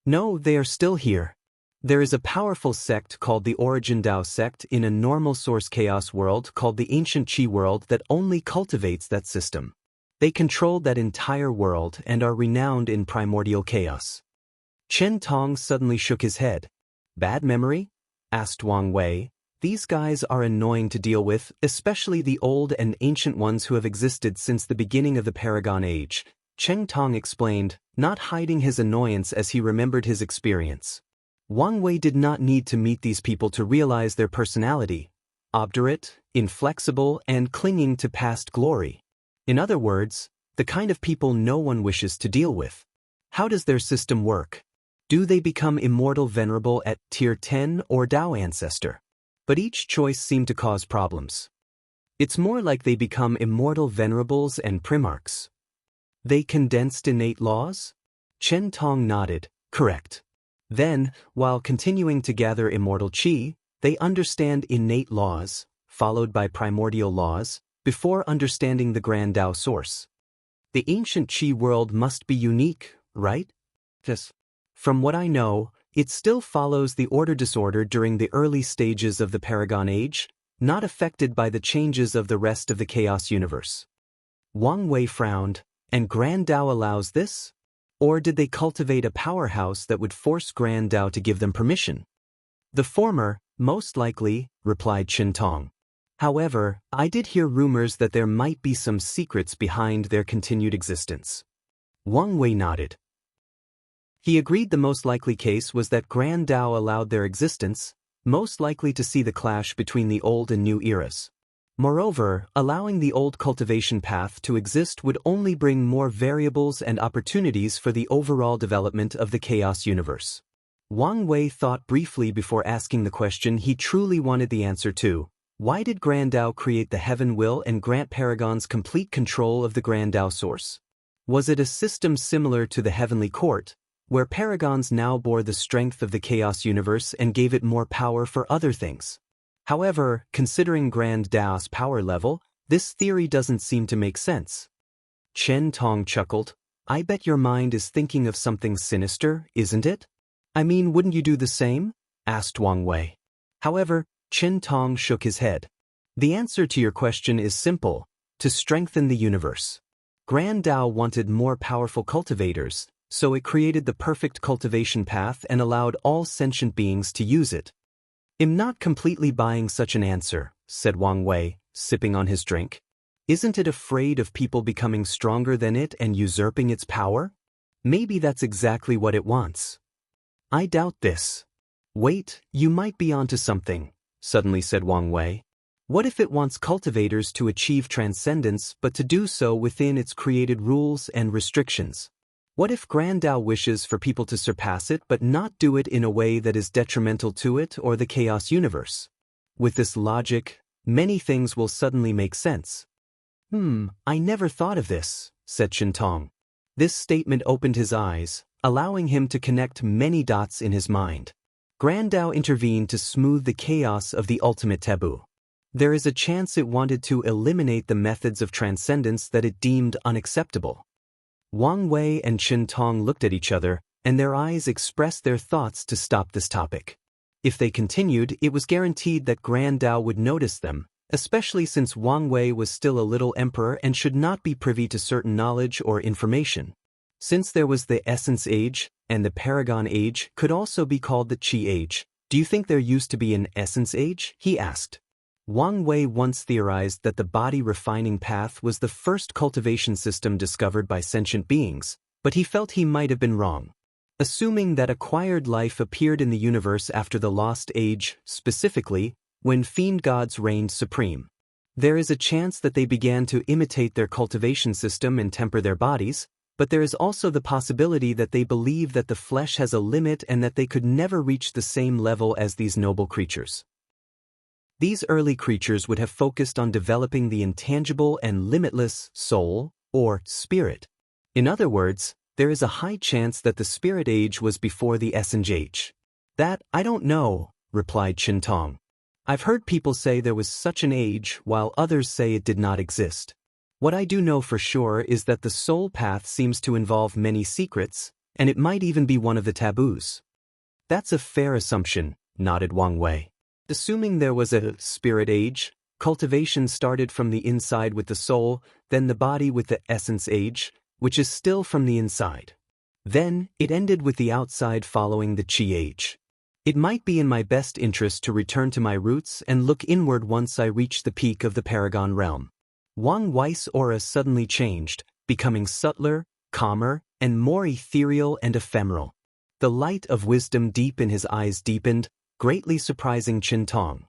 [SPEAKER 1] No, they are still here. There is a powerful sect called the Origin Dao sect in a normal source chaos world called the Ancient Qi world that only cultivates that system. They control that entire world and are renowned in primordial chaos. Chen Tong suddenly shook his head. Bad memory? Asked Wang Wei. These guys are annoying to deal with, especially the old and ancient ones who have existed since the beginning of the Paragon Age, Cheng Tong explained, not hiding his annoyance as he remembered his experience. Wang Wei did not need to meet these people to realize their personality, obdurate, inflexible, and clinging to past glory. In other words, the kind of people no one wishes to deal with. How does their system work? Do they become immortal venerable at Tier 10 or Dao Ancestor? But each choice seemed to cause problems. It's more like they become immortal venerables and primarchs. They condensed innate laws? Chen Tong nodded, correct. Then, while continuing to gather immortal qi, they understand innate laws, followed by primordial laws, before understanding the grand Dao source. The ancient qi world must be unique, right? Yes. From what I know, it still follows the order-disorder during the early stages of the Paragon Age, not affected by the changes of the rest of the chaos universe. Wang Wei frowned, and grand Dao allows this? Or did they cultivate a powerhouse that would force grand Dao to give them permission? The former, most likely, replied Chen Tong. However, I did hear rumors that there might be some secrets behind their continued existence. Wang Wei nodded. He agreed the most likely case was that grand Dao allowed their existence, most likely to see the clash between the old and new eras. Moreover, allowing the old cultivation path to exist would only bring more variables and opportunities for the overall development of the chaos universe. Wang Wei thought briefly before asking the question he truly wanted the answer to. Why did Grand Dao create the Heaven Will and grant Paragons complete control of the Grand Dao source? Was it a system similar to the Heavenly Court, where Paragons now bore the strength of the chaos universe and gave it more power for other things? However, considering Grand Dao's power level, this theory doesn't seem to make sense. Chen Tong chuckled. I bet your mind is thinking of something sinister, isn't it? I mean, wouldn't you do the same? Asked Wang Wei. However, Chen Tong shook his head. The answer to your question is simple: to strengthen the universe. Grand Dao wanted more powerful cultivators, so it created the perfect cultivation path and allowed all sentient beings to use it. I'm not completely buying such an answer, said Wang Wei, sipping on his drink. Isn't it afraid of people becoming stronger than it and usurping its power? Maybe that's exactly what it wants. I doubt this. Wait, you might be onto something, suddenly said Wang Wei. What if it wants cultivators to achieve transcendence but to do so within its created rules and restrictions? What if Grand Dao wishes for people to surpass it but not do it in a way that is detrimental to it or the chaos universe? With this logic, many things will suddenly make sense. I never thought of this, said Shintong. This statement opened his eyes, allowing him to connect many dots in his mind. Grand Dao intervened to smooth the chaos of the ultimate taboo. There is a chance it wanted to eliminate the methods of transcendence that it deemed unacceptable. Wang Wei and Chen Tong looked at each other, and their eyes expressed their thoughts to stop this topic. If they continued, it was guaranteed that Grand Dao would notice them, especially since Wang Wei was still a little emperor and should not be privy to certain knowledge or information. Since there was the Essence Age, and the Paragon Age could also be called the Qi Age, Do you think there used to be an essence age? He asked. Wang Wei once theorized that the body refining path was the first cultivation system discovered by sentient beings, but he felt he might have been wrong. Assuming that acquired life appeared in the universe after the Lost Age, specifically, when fiend gods reigned supreme. There is a chance that they began to imitate their cultivation system and temper their bodies, but there is also the possibility that they believe that the flesh has a limit and that they could never reach the same level as these noble creatures. These early creatures would have focused on developing the intangible and limitless soul, or spirit. In other words, there is a high chance that the spirit age was before the essence age. That, I don't know, replied Qintong. I've heard people say there was such an age while others say it did not exist. What I do know for sure is that the soul path seems to involve many secrets, and it might even be one of the taboos. That's a fair assumption, nodded Wang Wei. Assuming there was a spirit age, cultivation started from the inside with the soul, then the body with the essence age, which is still from the inside. Then, it ended with the outside following the Qi age. It might be in my best interest to return to my roots and look inward once I reach the peak of the Paragon realm. Wang Wei's aura suddenly changed, becoming subtler, calmer, and more ethereal and ephemeral. The light of wisdom deep in his eyes deepened, greatly surprising Qintong.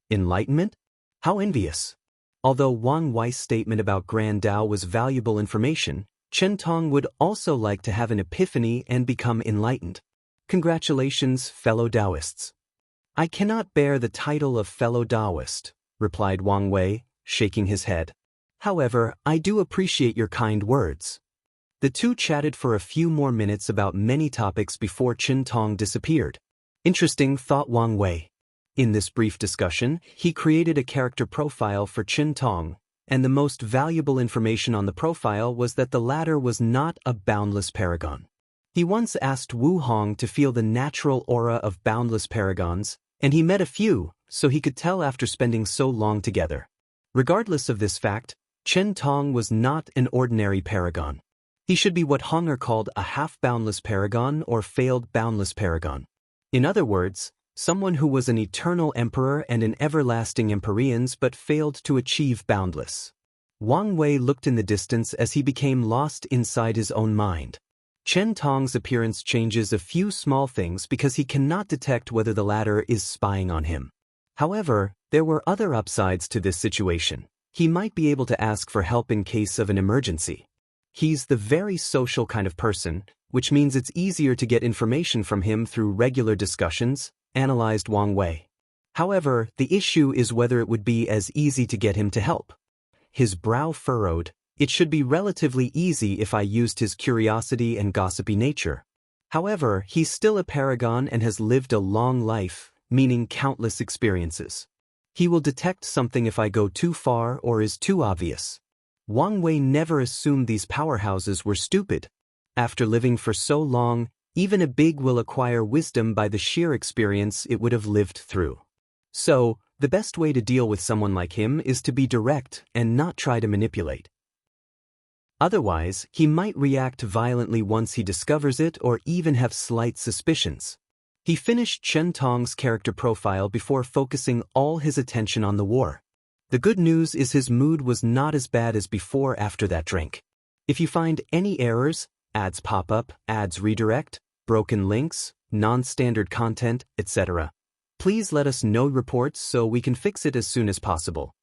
[SPEAKER 1] Enlightenment? How envious! Although Wang Wei's statement about Grand Dao was valuable information, Qintong would also like to have an epiphany and become enlightened. Congratulations, fellow Taoists. I cannot bear the title of fellow Taoist, replied Wang Wei, shaking his head. However, I do appreciate your kind words. The two chatted for a few more minutes about many topics before Qintong disappeared. Interesting, thought Wang Wei. In this brief discussion, he created a character profile for Qintong, and the most valuable information on the profile was that the latter was not a boundless paragon. He once asked Wu Hong to feel the natural aura of boundless paragons, and he met a few, so he could tell after spending so long together. Regardless of this fact, Qintong was not an ordinary paragon. He should be what Honger called a half-boundless paragon or failed boundless paragon. In other words, someone who was an eternal emperor and an everlasting empyreans but failed to achieve boundless. Wang Wei looked in the distance as he became lost inside his own mind. Qintong's appearance changes a few small things because he cannot detect whether the latter is spying on him. However, there were other upsides to this situation. He might be able to ask for help in case of an emergency. He's the very social kind of person, which means it's easier to get information from him through regular discussions, analyzed Wang Wei. However, the issue is whether it would be as easy to get him to help. His brow furrowed. It should be relatively easy if I used his curiosity and gossipy nature. However, he's still a paragon and has lived a long life, meaning countless experiences. He will detect something if I go too far or is too obvious. Wang Wei never assumed these powerhouses were stupid. After living for so long, even a big will acquire wisdom by the sheer experience it would have lived through. So, the best way to deal with someone like him is to be direct and not try to manipulate. Otherwise, he might react violently once he discovers it or even have slight suspicions. He finished Qintong's character profile before focusing all his attention on the war. The good news is his mood was not as bad as before after that drink. If you find any errors, ads pop up, ads redirect, broken links, non-standard content, etc., please let us know reports so we can fix it as soon as possible.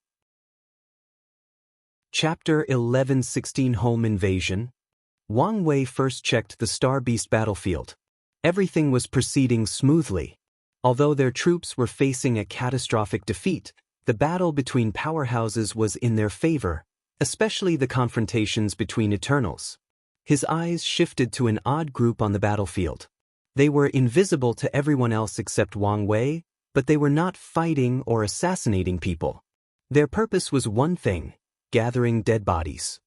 [SPEAKER 1] Chapter 1116 Home Invasion. Wang Wei first checked the Star Beast battlefield. Everything was proceeding smoothly. Although their troops were facing a catastrophic defeat, the battle between powerhouses was in their favor, especially the confrontations between Eternals. His eyes shifted to an odd group on the battlefield. They were invisible to everyone else except Wang Wei, but they were not fighting or assassinating people. Their purpose was one thing: gathering dead bodies.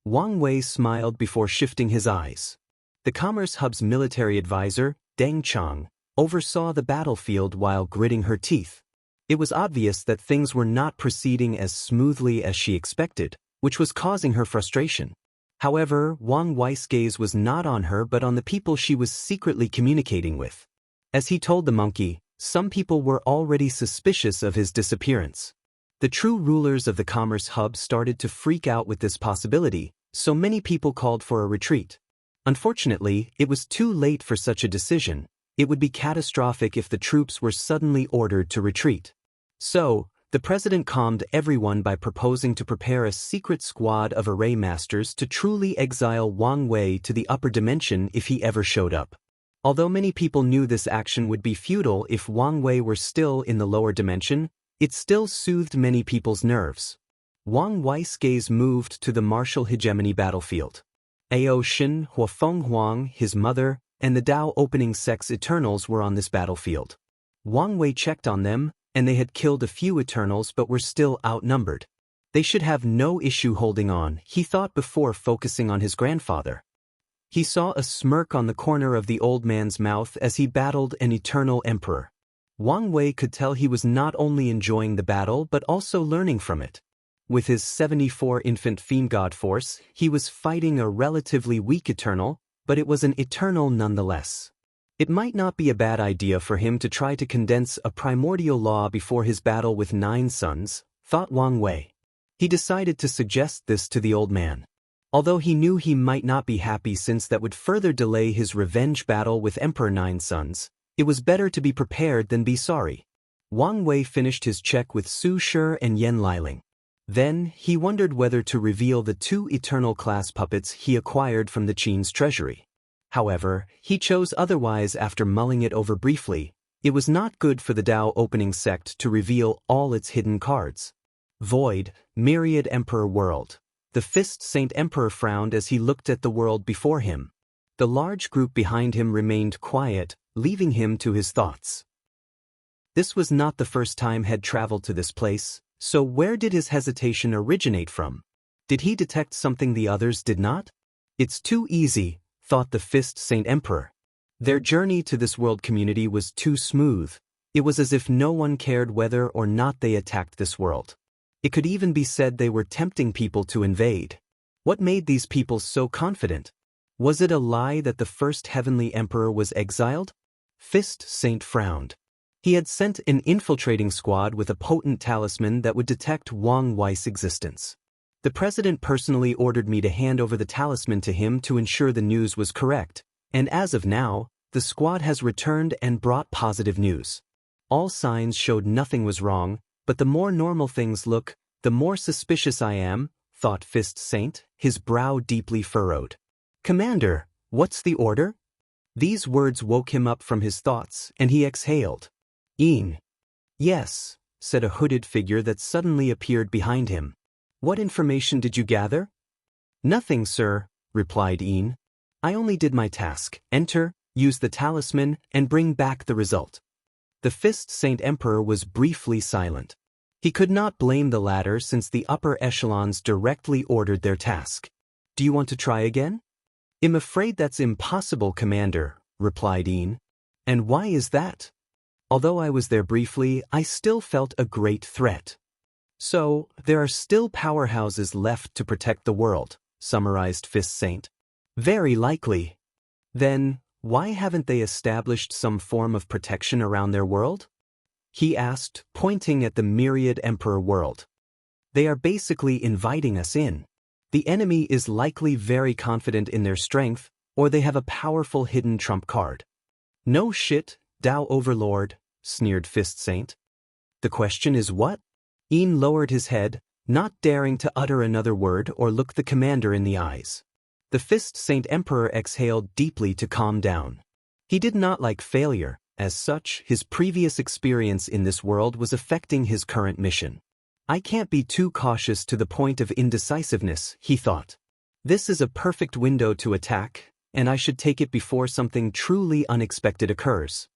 [SPEAKER 1] Wang Wei smiled before shifting his eyes. The Commerce Hub's military advisor, Deng Chang, oversaw the battlefield while gritting her teeth. It was obvious that things were not proceeding as smoothly as she expected, which was causing her frustration. However, Wang Wei's gaze was not on her but on the people she was secretly communicating with. As he told the monkey, Some people were already suspicious of his disappearance. The true rulers of the commerce hub started to freak out with this possibility, so many people called for a retreat. Unfortunately, it was too late for such a decision. It would be catastrophic if the troops were suddenly ordered to retreat. So, the president calmed everyone by proposing to prepare a secret squad of array masters to truly exile Wang Wei to the upper dimension if he ever showed up. Although many people knew this action would be futile if Wang Wei were still in the lower dimension, it still soothed many people's nerves. Wang Wei's gaze moved to the martial hegemony battlefield. Ao Shin, Huafeng Huang, his mother, and the Dao opening sects Eternals were on this battlefield. Wang Wei checked on them, and they had killed a few Eternals but were still outnumbered. They should have no issue holding on, he thought before focusing on his grandfather. He saw a smirk on the corner of the old man's mouth as he battled an Eternal Emperor. Wang Wei could tell he was not only enjoying the battle but also learning from it. With his 74 infant fiend god force, he was fighting a relatively weak Eternal, but it was an Eternal nonetheless. It might not be a bad idea for him to try to condense a primordial law before his battle with 9 suns, thought Wang Wei. He decided to suggest this to the old man. Although he knew he might not be happy since that would further delay his revenge battle with Emperor 9 Suns, it was better to be prepared than be sorry. Wang Wei finished his check with Su Shi and Yan Liling. Then, he wondered whether to reveal the 2 Eternal-class puppets he acquired from the Qin's treasury. However, he chose otherwise after mulling it over briefly. It was not good for the Dao opening sect to reveal all its hidden cards. Void, Myriad Emperor World. The Fist Saint Emperor frowned as he looked at the world before him. The large group behind him remained quiet, leaving him to his thoughts. This was not the first time he had traveled to this place, so where did his hesitation originate from? Did he detect something the others did not? It's too easy, thought the Fist Saint Emperor. Their journey to this world community was too smooth. It was as if no one cared whether or not they attacked this world. It could even be said they were tempting people to invade. What made these people so confident? Was it a lie that the first heavenly emperor was exiled? Fist Saint frowned. He had sent an infiltrating squad with a potent talisman that would detect Wang Wei's existence. The president personally ordered me to hand over the talisman to him to ensure the news was correct, and as of now, the squad has returned and brought positive news. All signs showed nothing was wrong, but the more normal things look, the more suspicious I am, thought Fist Saint, his brow deeply furrowed. Commander, what's the order? These words woke him up from his thoughts, and he exhaled. Yes, said a hooded figure that suddenly appeared behind him. What information did you gather? Nothing, sir, replied Yin. I only did my task, enter, use the talisman, and bring back the result. The Fist Saint Emperor was briefly silent. He could not blame the latter since the upper echelons directly ordered their task. Do you want to try again? I'm afraid that's impossible, Commander, replied Yin. And why is that? Although I was there briefly, I still felt a great threat. So, there are still powerhouses left to protect the world, summarized Fist Saint. Very likely. Then, why haven't they established some form of protection around their world? He asked, pointing at the Myriad Emperor world. They are basically inviting us in. The enemy is likely very confident in their strength, or they have a powerful hidden trump card. No shit, Dao Overlord, sneered Fist Saint. The question is what? Yin lowered his head, not daring to utter another word or look the commander in the eyes. The Fist Saint Emperor exhaled deeply to calm down. He did not like failure. As such, his previous experience in this world was affecting his current mission. I can't be too cautious to the point of indecisiveness, he thought. This is a perfect window to attack, and I should take it before something truly unexpected occurs.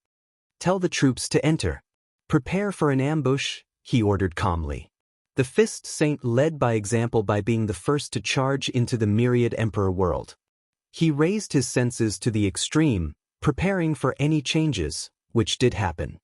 [SPEAKER 1] Tell the troops to enter. Prepare for an ambush, he ordered calmly. The Fist Saint led by example by being the first to charge into the Myriad Emperor world. He raised his senses to the extreme, preparing for any changes, which did happen.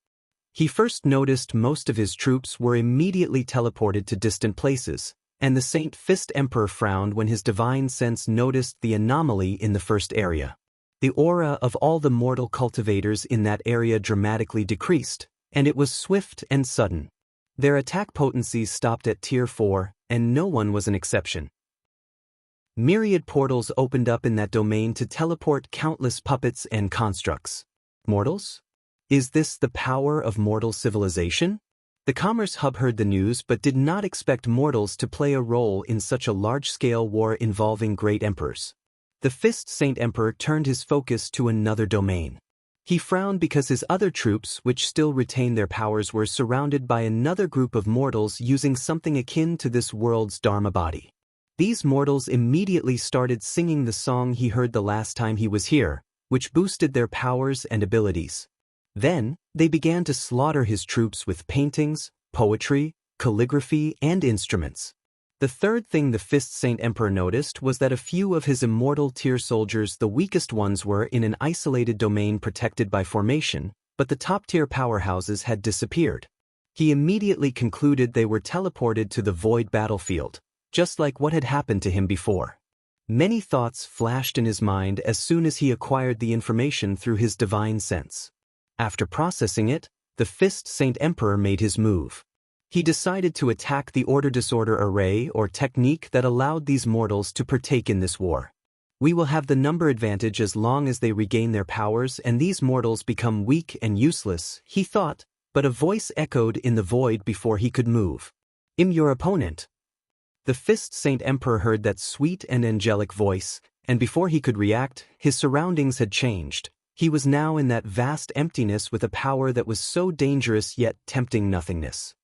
[SPEAKER 1] He first noticed most of his troops were immediately teleported to distant places, and the Saint Fist Emperor frowned when his divine sense noticed the anomaly in the first area. The aura of all the mortal cultivators in that area dramatically decreased, and it was swift and sudden. Their attack potencies stopped at Tier 4, and no one was an exception. Myriad portals opened up in that domain to teleport countless puppets and constructs. Mortals? Is this the power of mortal civilization? The Commerce Hub heard the news but did not expect mortals to play a role in such a large-scale war involving great emperors. The Fist Saint Emperor turned his focus to another domain. He frowned because his other troops, which still retained their powers, were surrounded by another group of mortals using something akin to this world's Dharma body. These mortals immediately started singing the song he heard the last time he was here, which boosted their powers and abilities. Then, they began to slaughter his troops with paintings, poetry, calligraphy, and instruments. The third thing the Fist Saint Emperor noticed was that a few of his immortal tier soldiers, the weakest ones, were in an isolated domain protected by formation, but the top-tier powerhouses had disappeared. He immediately concluded they were teleported to the void battlefield, just like what had happened to him before. Many thoughts flashed in his mind as soon as he acquired the information through his divine sense. After processing it, the Fist Saint Emperor made his move. He decided to attack the order-disorder array or technique that allowed these mortals to partake in this war. We will have the number advantage as long as they regain their powers and these mortals become weak and useless, he thought, but a voice echoed in the void before he could move. "I'm your opponent." The Fist Saint Emperor heard that sweet and angelic voice, and before he could react, his surroundings had changed. He was now in that vast emptiness with a power that was so dangerous yet tempting nothingness.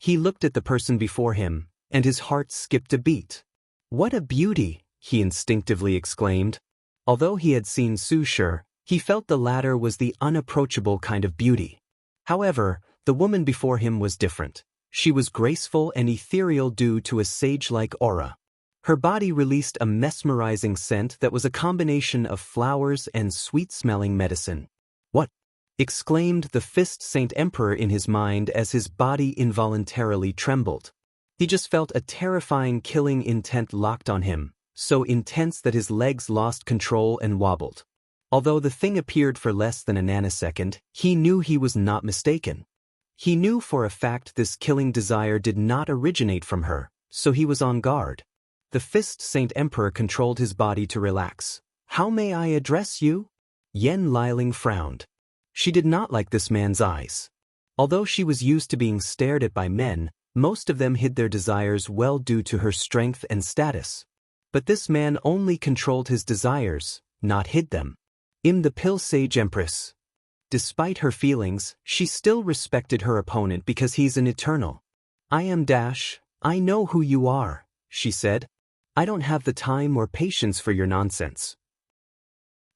[SPEAKER 1] He looked at the person before him, and his heart skipped a beat. "What a beauty!" he instinctively exclaimed. Although he had seen Su Shi, he felt the latter was the unapproachable kind of beauty. However, the woman before him was different. She was graceful and ethereal due to a sage-like aura. Her body released a mesmerizing scent that was a combination of flowers and sweet-smelling medicine. "What?" exclaimed the Fist Saint Emperor in his mind as his body involuntarily trembled. He just felt a terrifying killing intent locked on him, so intense that his legs lost control and wobbled. Although the thing appeared for less than a nanosecond, he knew he was not mistaken. He knew for a fact this killing desire did not originate from her, so he was on guard. The Fist Saint Emperor controlled his body to relax. "How may I address you?" Yen Liling frowned. She did not like this man's eyes. Although she was used to being stared at by men, most of them hid their desires well due to her strength and status. But this man only controlled his desires, not hid them. "I'm the Pill Sage Empress." Despite her feelings, she still respected her opponent because he's an eternal. "I am Dash, I know who you are," she said. "I don't have the time or patience for your nonsense.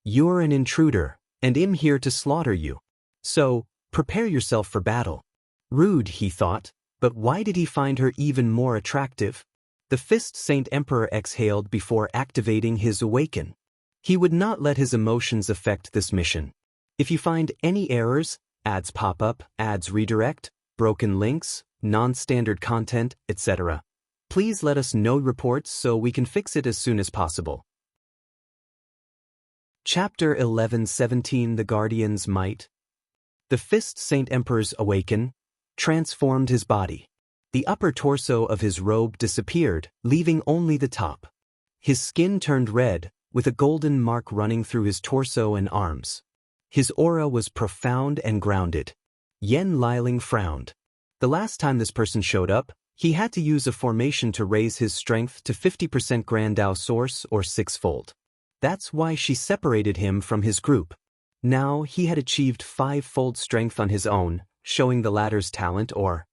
[SPEAKER 1] You're an intruder, and I'm here to slaughter you. So, prepare yourself for battle." Rude, he thought, but why did he find her even more attractive? The Fist Saint Emperor exhaled before activating his awaken. He would not let his emotions affect this mission. If you find any errors, ads pop up, ads redirect, broken links, non-standard content, etc., please let us know reports so we can fix it as soon as possible. Chapter 11:17 The Guardian's Might. The Fist Saint Emperor's awaken transformed his body. The upper torso of his robe disappeared, leaving only the top. His skin turned red, with a golden mark running through his torso and arms. His aura was profound and grounded. Yen Liling frowned. The last time this person showed up, he had to use a formation to raise his strength to 50% Grand Dao Source or sixfold. That's why she separated him from his group. Now he had achieved 5-fold strength on his own, showing the latter's talent or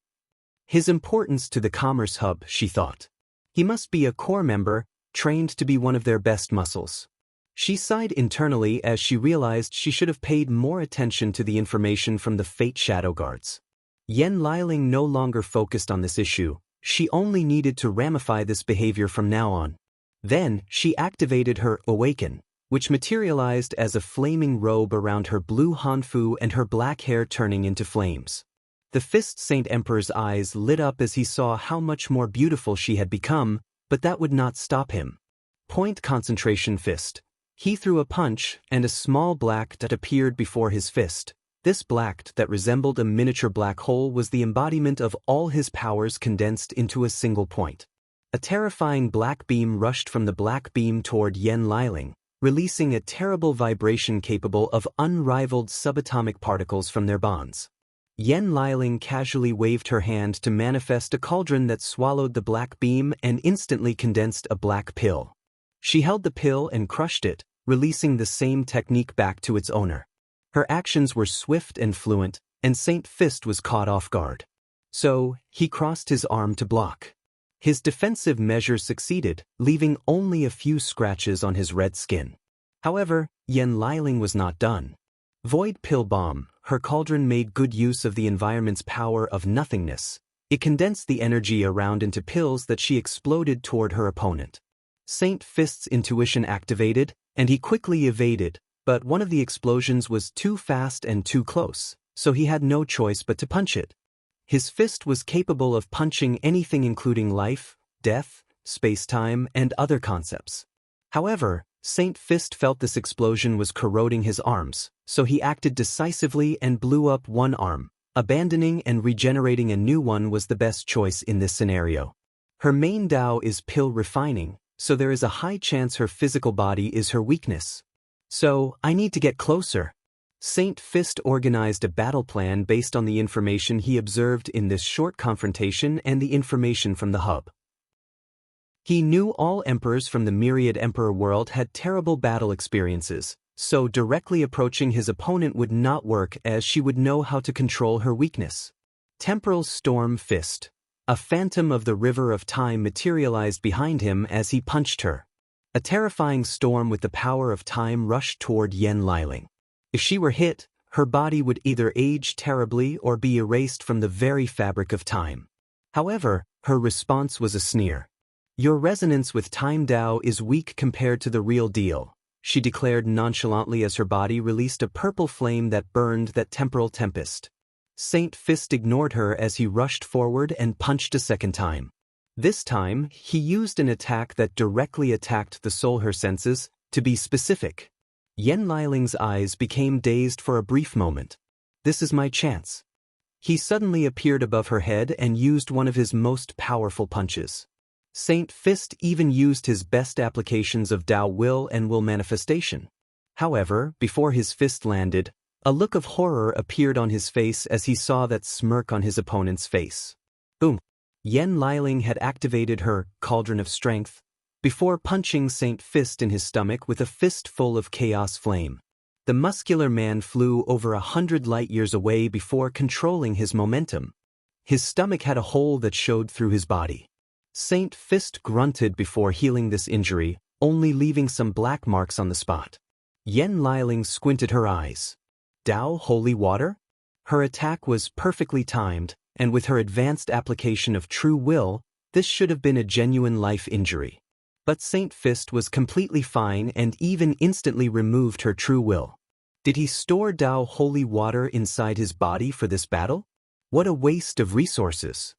[SPEAKER 1] his importance to the Commerce Hub, she thought. He must be a core member, trained to be one of their best muscles. She sighed internally as she realized she should have paid more attention to the information from the Fate Shadow Guards. Yen Liling no longer focused on this issue, she only needed to ramify this behavior from now on. Then, she activated her awaken, which materialized as a flaming robe around her blue hanfu and her black hair turning into flames. The Fist Saint Emperor's eyes lit up as he saw how much more beautiful she had become, but that would not stop him. Point concentration fist. He threw a punch, and a small black dot appeared before his fist. This black dot that resembled a miniature black hole was the embodiment of all his powers condensed into a single point. A terrifying black beam rushed from the black beam toward Yen Liling, releasing a terrible vibration capable of unrivaled subatomic particles from their bonds. Yen Liling casually waved her hand to manifest a cauldron that swallowed the black beam and instantly condensed a black pill. She held the pill and crushed it, releasing the same technique back to its owner. Her actions were swift and fluent, and Saint Fist was caught off guard. So, he crossed his arm to block. His defensive measure succeeded, leaving only a few scratches on his red skin. However, Yen Liling was not done. Void Pill Bomb, her cauldron made good use of the environment's power of nothingness. It condensed the energy around into pills that she exploded toward her opponent. Saint Fist's intuition activated, and he quickly evaded, but one of the explosions was too fast and too close, so he had no choice but to punch it. His fist was capable of punching anything including life, death, space-time, and other concepts. However, Saint Fist felt this explosion was corroding his arms, so he acted decisively and blew up one arm. Abandoning and regenerating a new one was the best choice in this scenario. Her main Dao is pill refining, so there is a high chance her physical body is her weakness. So, I need to get closer. Saint Fist organized a battle plan based on the information he observed in this short confrontation and the information from the hub. He knew all emperors from the myriad emperor world had terrible battle experiences, so directly approaching his opponent would not work as she would know how to control her weakness. Temporal Storm Fist. A phantom of the river of time materialized behind him as he punched her. A terrifying storm with the power of time rushed toward Yen Liling. If she were hit, her body would either age terribly or be erased from the very fabric of time. However, her response was a sneer. Your resonance with Time Dao is weak compared to the real deal, she declared nonchalantly as her body released a purple flame that burned that temporal tempest. Saint Fist ignored her as he rushed forward and punched a second time. This time, he used an attack that directly attacked the soul her senses, to be specific. Yen Liling's eyes became dazed for a brief moment. This is my chance. He suddenly appeared above her head and used one of his most powerful punches. Saint Fist even used his best applications of Dao Will and Will Manifestation. However, before his fist landed, a look of horror appeared on his face as he saw that smirk on his opponent's face. Boom! Yen Liling had activated her Cauldron of Strength before punching Saint Fist in his stomach with a fist full of chaos flame. The muscular man flew over 100 light-years away before controlling his momentum. His stomach had a hole that showed through his body. Saint Fist grunted before healing this injury, only leaving some black marks on the spot. Yen Liling squinted her eyes. Dao Holy Water? Her attack was perfectly timed, and with her advanced application of true will, this should have been a genuine life injury. But Saint Fist was completely fine and even instantly removed her true will. Did he store Dao Holy Water inside his body for this battle? What a waste of resources.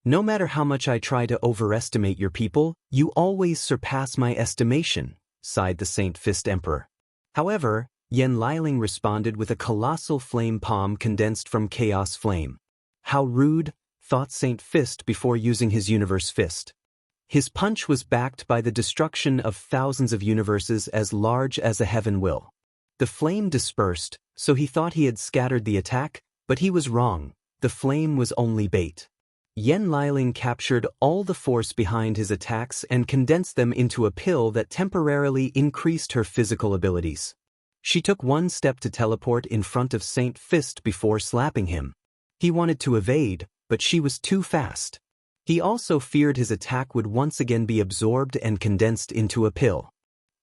[SPEAKER 1] No matter how much I try to overestimate your people, you always surpass my estimation, sighed the Saint Fist Emperor. However, Yen Liling responded with a colossal flame palm condensed from Chaos Flame. How rude, thought Saint Fist before using his Universe Fist. His punch was backed by the destruction of thousands of universes as large as a heaven will. The flame dispersed, so he thought he had scattered the attack, but he was wrong. The flame was only bait. Yen Liling captured all the force behind his attacks and condensed them into a pill that temporarily increased her physical abilities. She took one step to teleport in front of Saint Fist before slapping him. He wanted to evade, but she was too fast. He also feared his attack would once again be absorbed and condensed into a pill.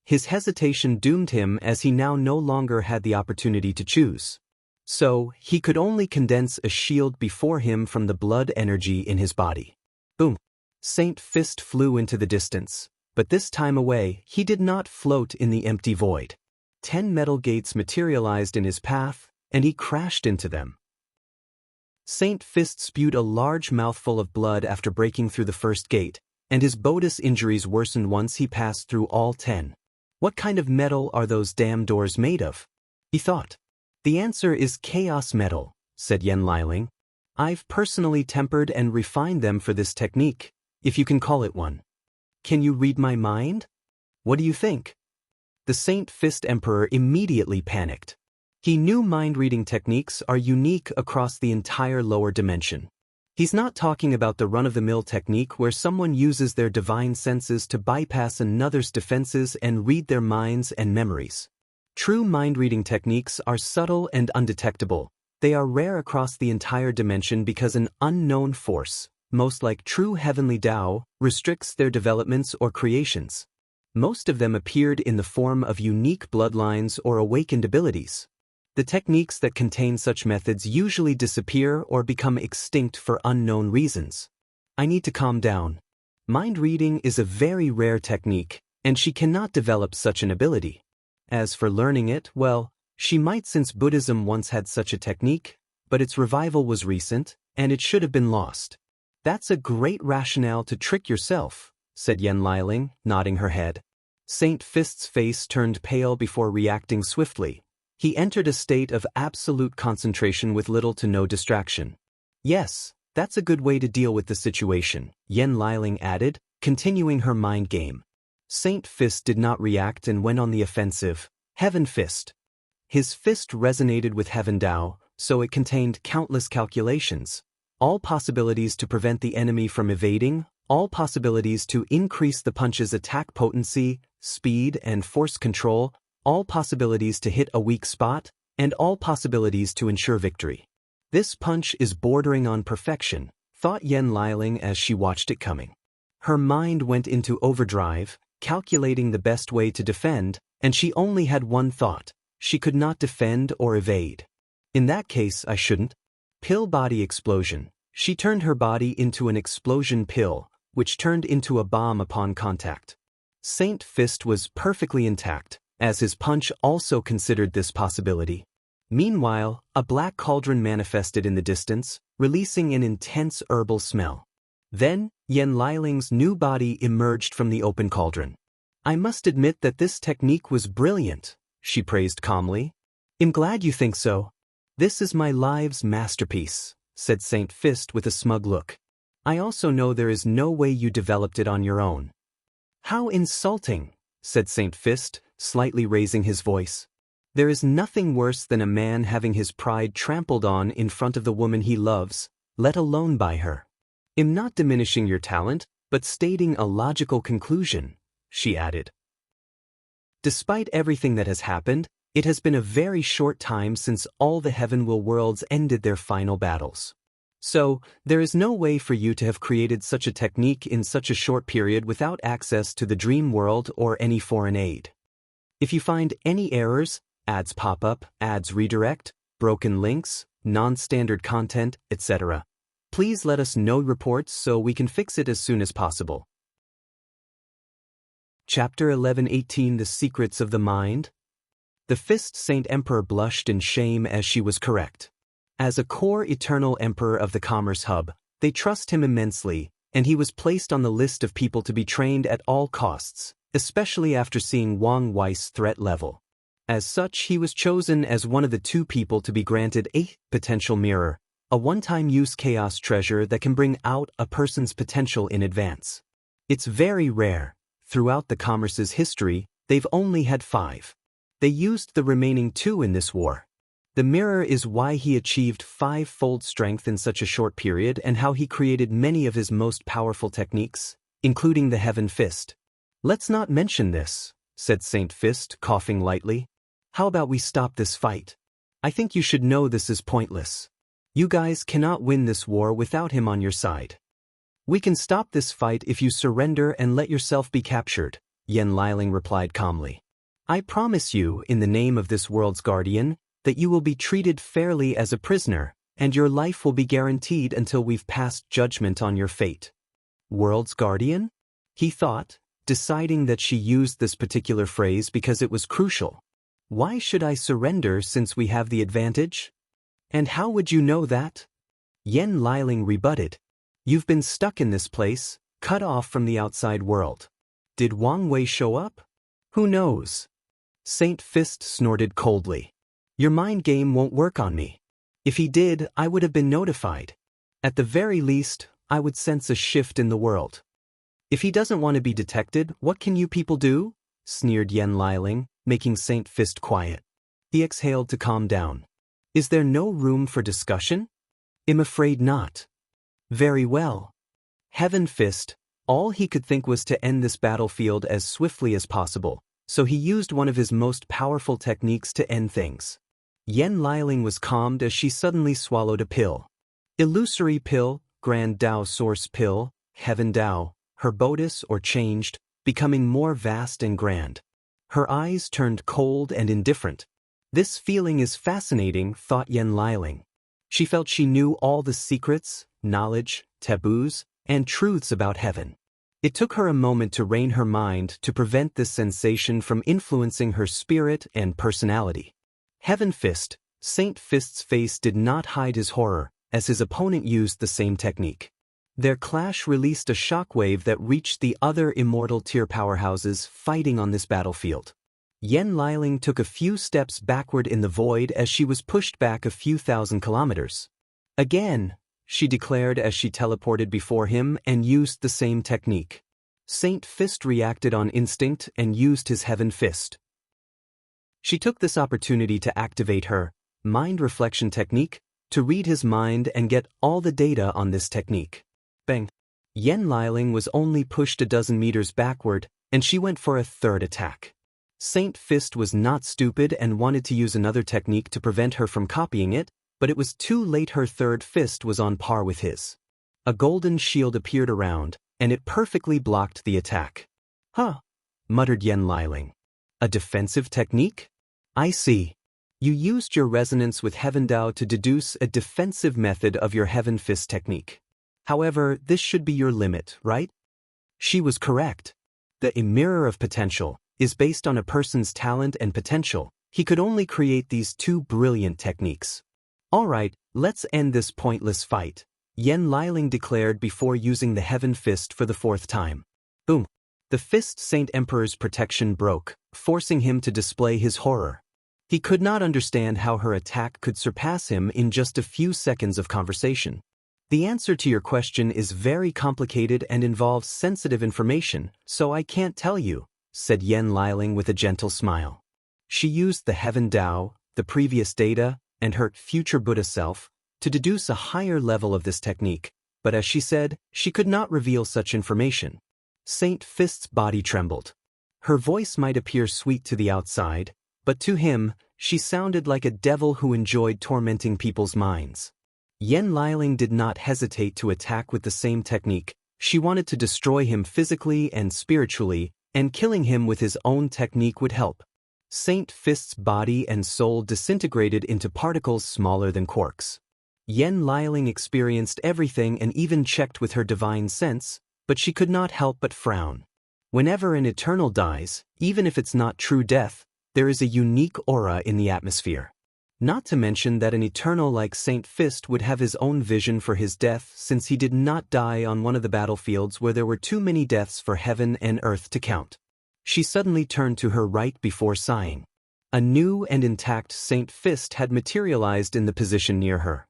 [SPEAKER 1] His hesitation doomed him as he now no longer had the opportunity to choose. So, he could only condense a shield before him from the blood energy in his body. Boom! Saint Fist flew into the distance, but this time away, he did not float in the empty void. 10 metal gates materialized in his path, and he crashed into them. Saint Fist spewed a large mouthful of blood after breaking through the first gate, and his Bodis injuries worsened once he passed through all 10. What kind of metal are those damn doors made of? He thought. The answer is chaos metal, said Yen Liling. I've personally tempered and refined them for this technique, if you can call it one. Can you read my mind? What do you think? The Saint Fist Emperor immediately panicked. He knew mind-reading techniques are unique across the entire lower dimension. He's not talking about the run-of-the-mill technique where someone uses their divine senses to bypass another's defenses and read their minds and memories. True mind-reading techniques are subtle and undetectable. They are rare across the entire dimension because an unknown force, most like true heavenly Dao, restricts their developments or creations. Most of them appeared in the form of unique bloodlines or awakened abilities. The techniques that contain such methods usually disappear or become extinct for unknown reasons. I need to calm down. Mind reading is a very rare technique, and she cannot develop such an ability. As for learning it, well, she might since Buddhism once had such a technique, but its revival was recent, and it should have been lost. That's a great rationale to trick yourself, said Yen Liling, nodding her head. Saint Fist's face turned pale before reacting swiftly. He entered a state of absolute concentration with little to no distraction. Yes, that's a good way to deal with the situation, Yen Liling added, continuing her mind game. Saint Fist did not react and went on the offensive. Heaven Fist. His fist resonated with Heaven Dao, so it contained countless calculations. All possibilities to prevent the enemy from evading, all possibilities to increase the punch's attack potency, speed, and force control, all possibilities to hit a weak spot, and all possibilities to ensure victory. This punch is bordering on perfection, thought Yen Liling as she watched it coming. Her mind went into overdrive, calculating the best way to defend, and she only had one thought: she could not defend or evade. In that case, I shouldn't. Pill body explosion. She turned her body into an explosion pill, which turned into a bomb upon contact. Saint Fist was perfectly intact, as his punch also considered this possibility. Meanwhile, a black cauldron manifested in the distance, releasing an intense herbal smell. Then, Yen Liling's new body emerged from the open cauldron. I must admit that this technique was brilliant, she praised calmly. I'm glad you think so. This is my life's masterpiece, said Saint Fist with a smug look. I also know there is no way you developed it on your own. How insulting, said Saint Fist, slightly raising his voice. There is nothing worse than a man having his pride trampled on in front of the woman he loves, let alone by her. I'm not diminishing your talent, but stating a logical conclusion, she added. Despite everything that has happened, it has been a very short time since all the Heavenwell worlds ended their final battles. So, there is no way for you to have created such a technique in such a short period without access to the dream world or any foreign aid. If you find any errors, ads pop up, ads redirect, broken links, non-standard content, etc., please let us know reports so we can fix it as soon as possible. Chapter 11:18 The Secrets of the Mind. The Fist Saint Emperor blushed in shame as she was correct. As a core eternal emperor of the Commerce Hub, they trust him immensely, and he was placed on the list of people to be trained at all costs, especially after seeing Wang Wei's threat level. As such, he was chosen as one of the 2 people to be granted a potential mirror, a one-time use chaos treasure that can bring out a person's potential in advance. It's very rare. Throughout the Commerce's history, they've only had 5. They used the remaining 2 in this war. The mirror is why he achieved 5-fold strength in such a short period and how he created many of his most powerful techniques, including the Heaven Fist. Let's not mention this, said Saint Fist, coughing lightly. How about we stop this fight? I think you should know this is pointless. You guys cannot win this war without him on your side. We can stop this fight if you surrender and let yourself be captured, Yen Liling replied calmly. I promise you, in the name of this world's guardian, that you will be treated fairly as a prisoner, and your life will be guaranteed until we've passed judgment on your fate. World's guardian? He thought, deciding that she used this particular phrase because it was crucial. Why should I surrender since we have the advantage? And how would you know that? Yen Liling rebutted. You've been stuck in this place, cut off from the outside world. Did Wang Wei show up? Who knows? Saint Fist snorted coldly. Your mind game won't work on me. If he did, I would have been notified. At the very least, I would sense a shift in the world. If he doesn't want to be detected, what can you people do? Sneered Yen Liling, making Saint Fist quiet. He exhaled to calm down. Is there no room for discussion? I'm afraid not. Very well. Heaven Fist, all he could think was to end this battlefield as swiftly as possible, so he used one of his most powerful techniques to end things. Yen Liling was calmed as she suddenly swallowed a pill. Illusory pill, Grand Dao Source pill, Heaven Dao, her bodice or changed, becoming more vast and grand. Her eyes turned cold and indifferent. This feeling is fascinating, thought Yen Liling. She felt she knew all the secrets, knowledge, taboos, and truths about heaven. It took her a moment to rein her mind to prevent this sensation from influencing her spirit and personality. Heaven Fist, Saint Fist's face did not hide his horror, as his opponent used the same technique. Their clash released a shockwave that reached the other immortal tier powerhouses fighting on this battlefield. Yen Liling took a few steps backward in the void as she was pushed back a few thousand kilometers. Again, she declared as she teleported before him and used the same technique. Saint Fist reacted on instinct and used his Heaven Fist. She took this opportunity to activate her mind reflection technique to read his mind and get all the data on this technique. Bang! Yen Liling was only pushed a dozen meters backward, and she went for a third attack. Saint Fist was not stupid and wanted to use another technique to prevent her from copying it, but it was too late. Her third fist was on par with his. A golden shield appeared around, and it perfectly blocked the attack. Huh, muttered Yen Liling. A defensive technique? I see. You used your resonance with Heaven Dao to deduce a defensive method of your Heaven Fist technique. However, this should be your limit, right? She was correct. The mirror of potential is based on a person's talent and potential. He could only create these two brilliant techniques. Alright, let's end this pointless fight, Yen Liling declared before using the Heaven Fist for the fourth time. Boom! The Fist Saint Emperor's protection broke, forcing him to display his horror. He could not understand how her attack could surpass him in just a few seconds of conversation. The answer to your question is very complicated and involves sensitive information, so I can't tell you, said Yen Liling with a gentle smile. She used the Heaven Dao, the previous data, and her future Buddha self to deduce a higher level of this technique, but as she said, she could not reveal such information. Saint Fist's body trembled. Her voice might appear sweet to the outside, but to him, she sounded like a devil who enjoyed tormenting people's minds. Yen Liling did not hesitate to attack with the same technique. She wanted to destroy him physically and spiritually, and killing him with his own technique would help. Saint Fist's body and soul disintegrated into particles smaller than quarks. Yen Liling experienced everything and even checked with her divine sense, but she could not help but frown. Whenever an eternal dies, even if it's not true death, there is a unique aura in the atmosphere. Not to mention that an eternal like Saint Fist would have his own vision for his death since he did not die on one of the battlefields where there were too many deaths for heaven and earth to count. She suddenly turned to her right before sighing. A new and intact Saint Fist had materialized in the position near her.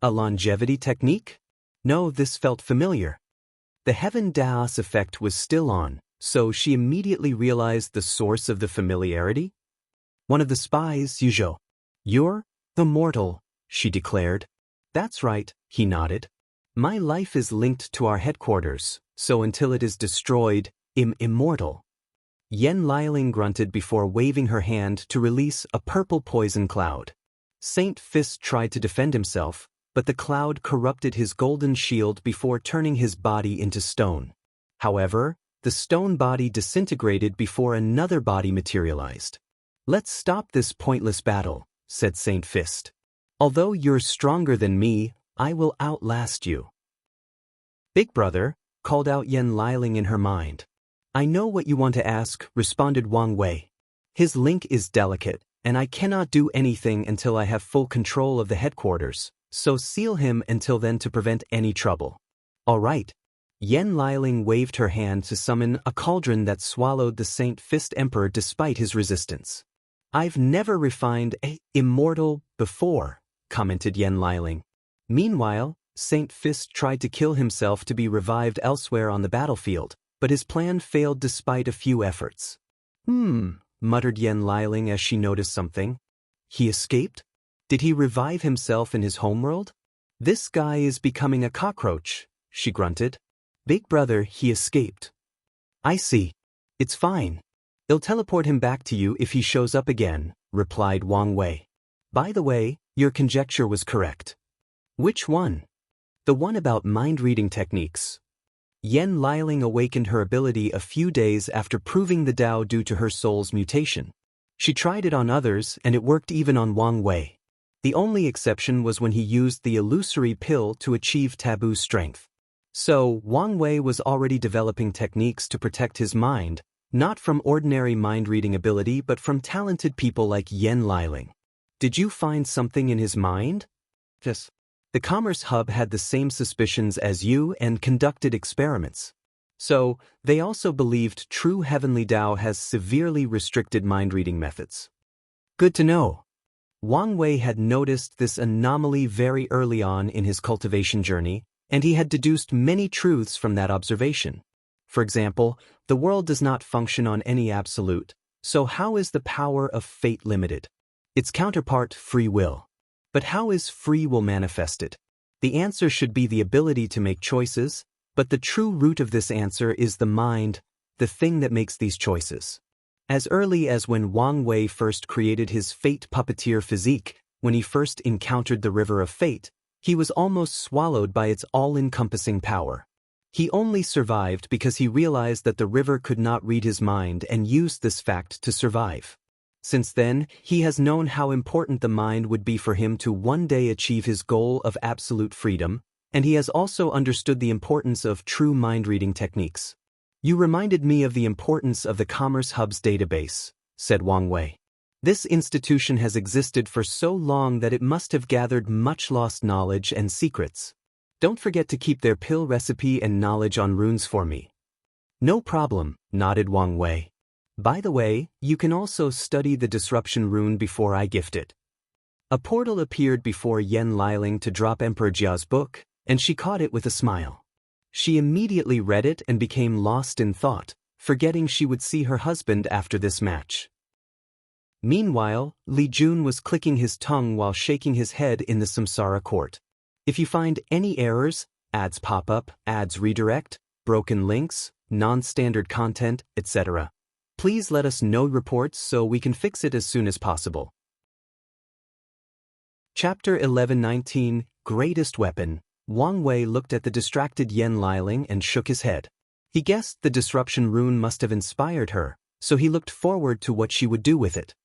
[SPEAKER 1] A longevity technique? No, this felt familiar. The Heaven Daos effect was still on, so she immediately realized the source of the familiarity. One of the spies, Yuzhou. You're the mortal, she declared. That's right, he nodded. My life is linked to our headquarters, so until it is destroyed, I'm immortal. Yen Liling grunted before waving her hand to release a purple poison cloud. Saint Fist tried to defend himself, but the cloud corrupted his golden shield before turning his body into stone. However, the stone body disintegrated before another body materialized. Let's stop this pointless battle, said Saint Fist. Although you're stronger than me, I will outlast you. Big brother, called out Yen Liling in her mind. I know what you want to ask, responded Wang Wei. His link is delicate, and I cannot do anything until I have full control of the headquarters, so seal him until then to prevent any trouble. All right. Yen Liling waved her hand to summon a cauldron that swallowed the Saint Fist Emperor despite his resistance. I've never refined a Immortal before, commented Yen Liling. Meanwhile, Saint Fist tried to kill himself to be revived elsewhere on the battlefield, but his plan failed despite a few efforts. Muttered Yen Liling as she noticed something. He escaped? Did he revive himself in his homeworld? This guy is becoming a cockroach, she grunted. Big brother, he escaped. I see. It's fine. I'll teleport him back to you if he shows up again, replied Wang Wei. By the way, your conjecture was correct. Which one? The one about mind-reading techniques. Yen Liling awakened her ability a few days after proving the Dao due to her soul's mutation. She tried it on others and it worked even on Wang Wei. The only exception was when he used the illusory pill to achieve taboo strength. So, Wang Wei was already developing techniques to protect his mind, not from ordinary mind-reading ability but from talented people like Yen Liling. Did you find something in his mind? Yes. The Commerce Hub had the same suspicions as you and conducted experiments. So, they also believed true Heavenly Dao has severely restricted mind-reading methods. Good to know. Wang Wei had noticed this anomaly very early on in his cultivation journey, and he had deduced many truths from that observation. For example, the world does not function on any absolute, so how is the power of fate limited? Its counterpart, free will. But how is free will manifested? The answer should be the ability to make choices, but the true root of this answer is the mind, the thing that makes these choices. As early as when Wang Wei first created his fate puppeteer physique, when he first encountered the river of fate, he was almost swallowed by its all-encompassing power. He only survived because he realized that the river could not read his mind and used this fact to survive. Since then, he has known how important the mind would be for him to one day achieve his goal of absolute freedom, and he has also understood the importance of true mind-reading techniques. You reminded me of the importance of the Commerce Hub's database, said Wang Wei. This institution has existed for so long that it must have gathered much lost knowledge and secrets. Don't forget to keep their pill recipe and knowledge on runes for me. No problem, nodded Wang Wei. By the way, you can also study the disruption rune before I gift it. A portal appeared before Yen Liling to drop Emperor Jia's book, and she caught it with a smile. She immediately read it and became lost in thought, forgetting she would see her husband after this match. Meanwhile, Li Jun was clicking his tongue while shaking his head in the Samsara court. If you find any errors, ads pop up, ads redirect, broken links, non-standard content, etc., please let us know reports so we can fix it as soon as possible. Chapter 11:19, Greatest Weapon. Wang Wei looked at the distracted Yen Liling and shook his head. He guessed the disruption rune must have inspired her, so he looked forward to what she would do with it.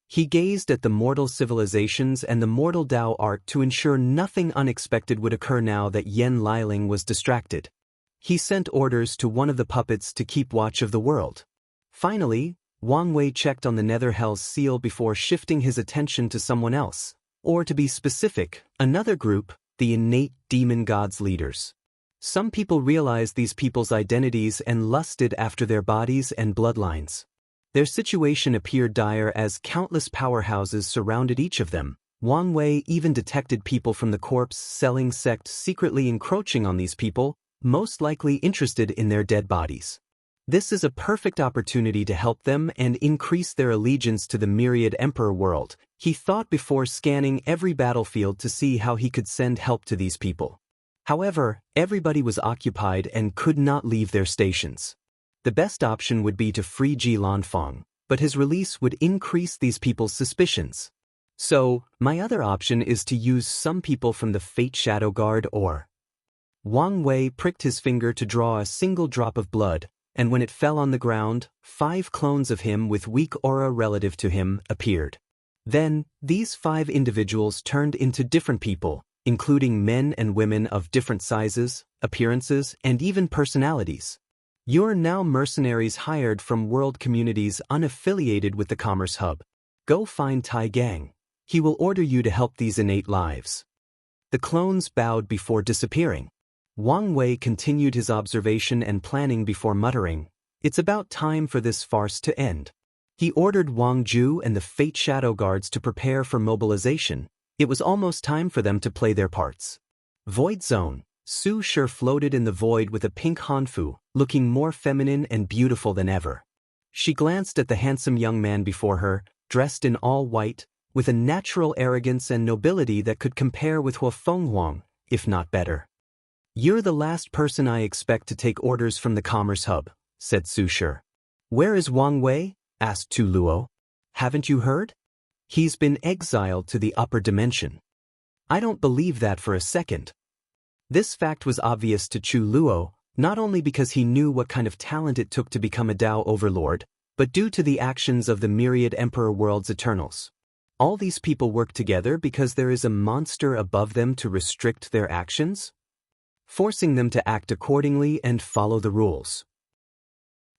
[SPEAKER 1] He gazed at the mortal civilizations and the mortal Dao art to ensure nothing unexpected would occur now that Yen Liling was distracted. He sent orders to one of the puppets to keep watch of the world. Finally, Wang Wei checked on the Netherhell's seal before shifting his attention to someone else, or to be specific, another group, the innate demon gods leaders. Some people realized these people's identities and lusted after their bodies and bloodlines. Their situation appeared dire as countless powerhouses surrounded each of them. Wang Wei even detected people from the corpse-selling sect secretly encroaching on these people, most likely interested in their dead bodies. This is a perfect opportunity to help them and increase their allegiance to the myriad emperor world, he thought before scanning every battlefield to see how he could send help to these people. However, everybody was occupied and could not leave their stations. The best option would be to free Ji Lanfang, but his release would increase these people's suspicions. So, my other option is to use some people from the Fate Shadow Guard or... Wang Wei pricked his finger to draw a single drop of blood, and when it fell on the ground, 5 clones of him with weak aura relative to him appeared. Then, these 5 individuals turned into different people, including men and women of different sizes, appearances, and even personalities. You're now mercenaries hired from world communities unaffiliated with the Commerce Hub. Go find Tai Gang. He will order you to help these innate lives. The clones bowed before disappearing. Wang Wei continued his observation and planning before muttering, "It's about time for this farce to end." He ordered Wang Ju and the Fate Shadow Guards to prepare for mobilization. It was almost time for them to play their parts. Void Zone. Su Shi floated in the void with a pink hanfu, looking more feminine and beautiful than ever. She glanced at the handsome young man before her, dressed in all white, with a natural arrogance and nobility that could compare with Hua Fenghuang, if not better. "You're the last person I expect to take orders from the Commerce Hub," said Su Shi. "Where is Wang Wei?" asked Tu Luo. "Haven't you heard? He's been exiled to the upper dimension." "I don't believe that for a second." This fact was obvious to Chu Luo, not only because he knew what kind of talent it took to become a Dao overlord, but due to the actions of the myriad Emperor World's Eternals. All these people work together because there is a monster above them to restrict their actions, forcing them to act accordingly and follow the rules.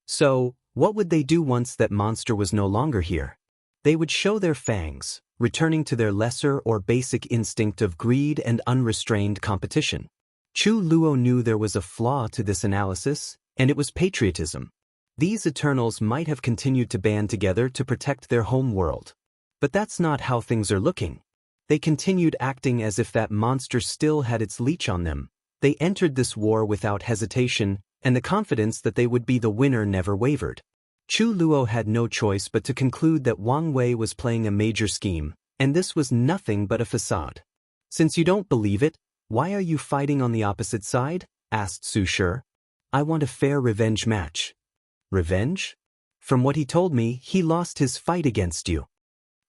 [SPEAKER 1] So, what would they do once that monster was no longer here? They would show their fangs, returning to their lesser or basic instinct of greed and unrestrained competition. Chu Luo knew there was a flaw to this analysis, and it was patriotism. These Eternals might have continued to band together to protect their home world. But that's not how things are looking. They continued acting as if that monster still had its leash on them. They entered this war without hesitation, and the confidence that they would be the winner never wavered. Chu Luo had no choice but to conclude that Wang Wei was playing a major scheme, and this was nothing but a facade. "Since you don't believe it, why are you fighting on the opposite side?" asked Su Shi. "I want a fair revenge match." "Revenge? From what he told me, he lost his fight against you."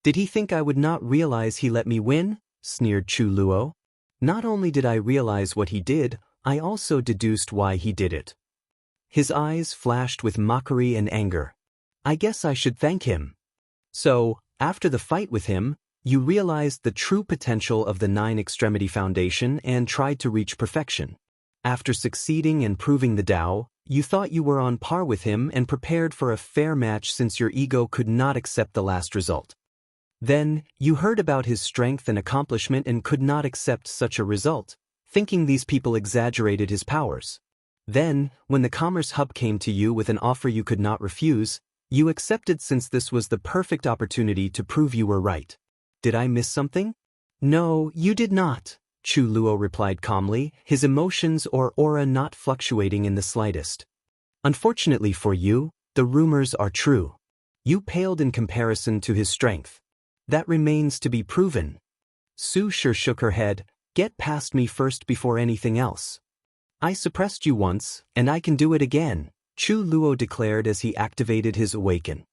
[SPEAKER 1] "Did he think I would not realize he let me win?" sneered Chu Luo. "Not only did I realize what he did, I also deduced why he did it." His eyes flashed with mockery and anger. "I guess I should thank him." "So, after the fight with him, you realized the true potential of the Nine Extremity Foundation and tried to reach perfection. After succeeding and proving the Tao, you thought you were on par with him and prepared for a fair match since your ego could not accept the last result. Then, you heard about his strength and accomplishment and could not accept such a result, thinking these people exaggerated his powers. Then, when the Commerce Hub came to you with an offer you could not refuse, you accepted since this was the perfect opportunity to prove you were right. Did I miss something?" "No, you did not," Chu Luo replied calmly, his emotions or aura not fluctuating in the slightest. "Unfortunately for you, the rumors are true. You paled in comparison to his strength. That remains to be proven." Su Shi shook her head. "Get past me first before anything else." "I suppressed you once, and I can do it again," Chu Luo declared as he activated his awaken.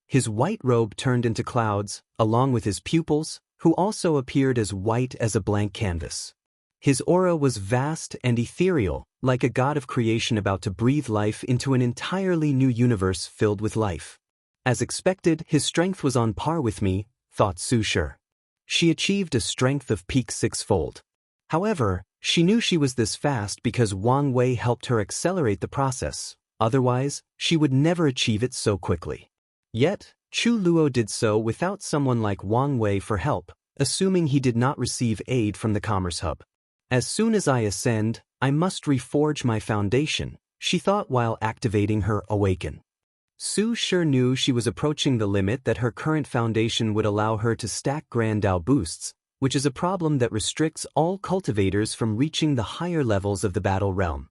[SPEAKER 1] His white robe turned into clouds, along with his pupils, who also appeared as white as a blank canvas. His aura was vast and ethereal, like a god of creation about to breathe life into an entirely new universe filled with life. As expected, his strength was on par with me, thought Su Shi. She achieved a strength of peak sixfold. However, she knew she was this fast because Wang Wei helped her accelerate the process, otherwise, she would never achieve it so quickly. Yet, Chu Luo did so without someone like Wang Wei for help, assuming he did not receive aid from the Commerce Hub. "As soon as I ascend, I must reforge my foundation," she thought while activating her awaken. Su Shi knew she was approaching the limit that her current foundation would allow her to stack Grand Dao boosts, which is a problem that restricts all cultivators from reaching the higher levels of the battle realm.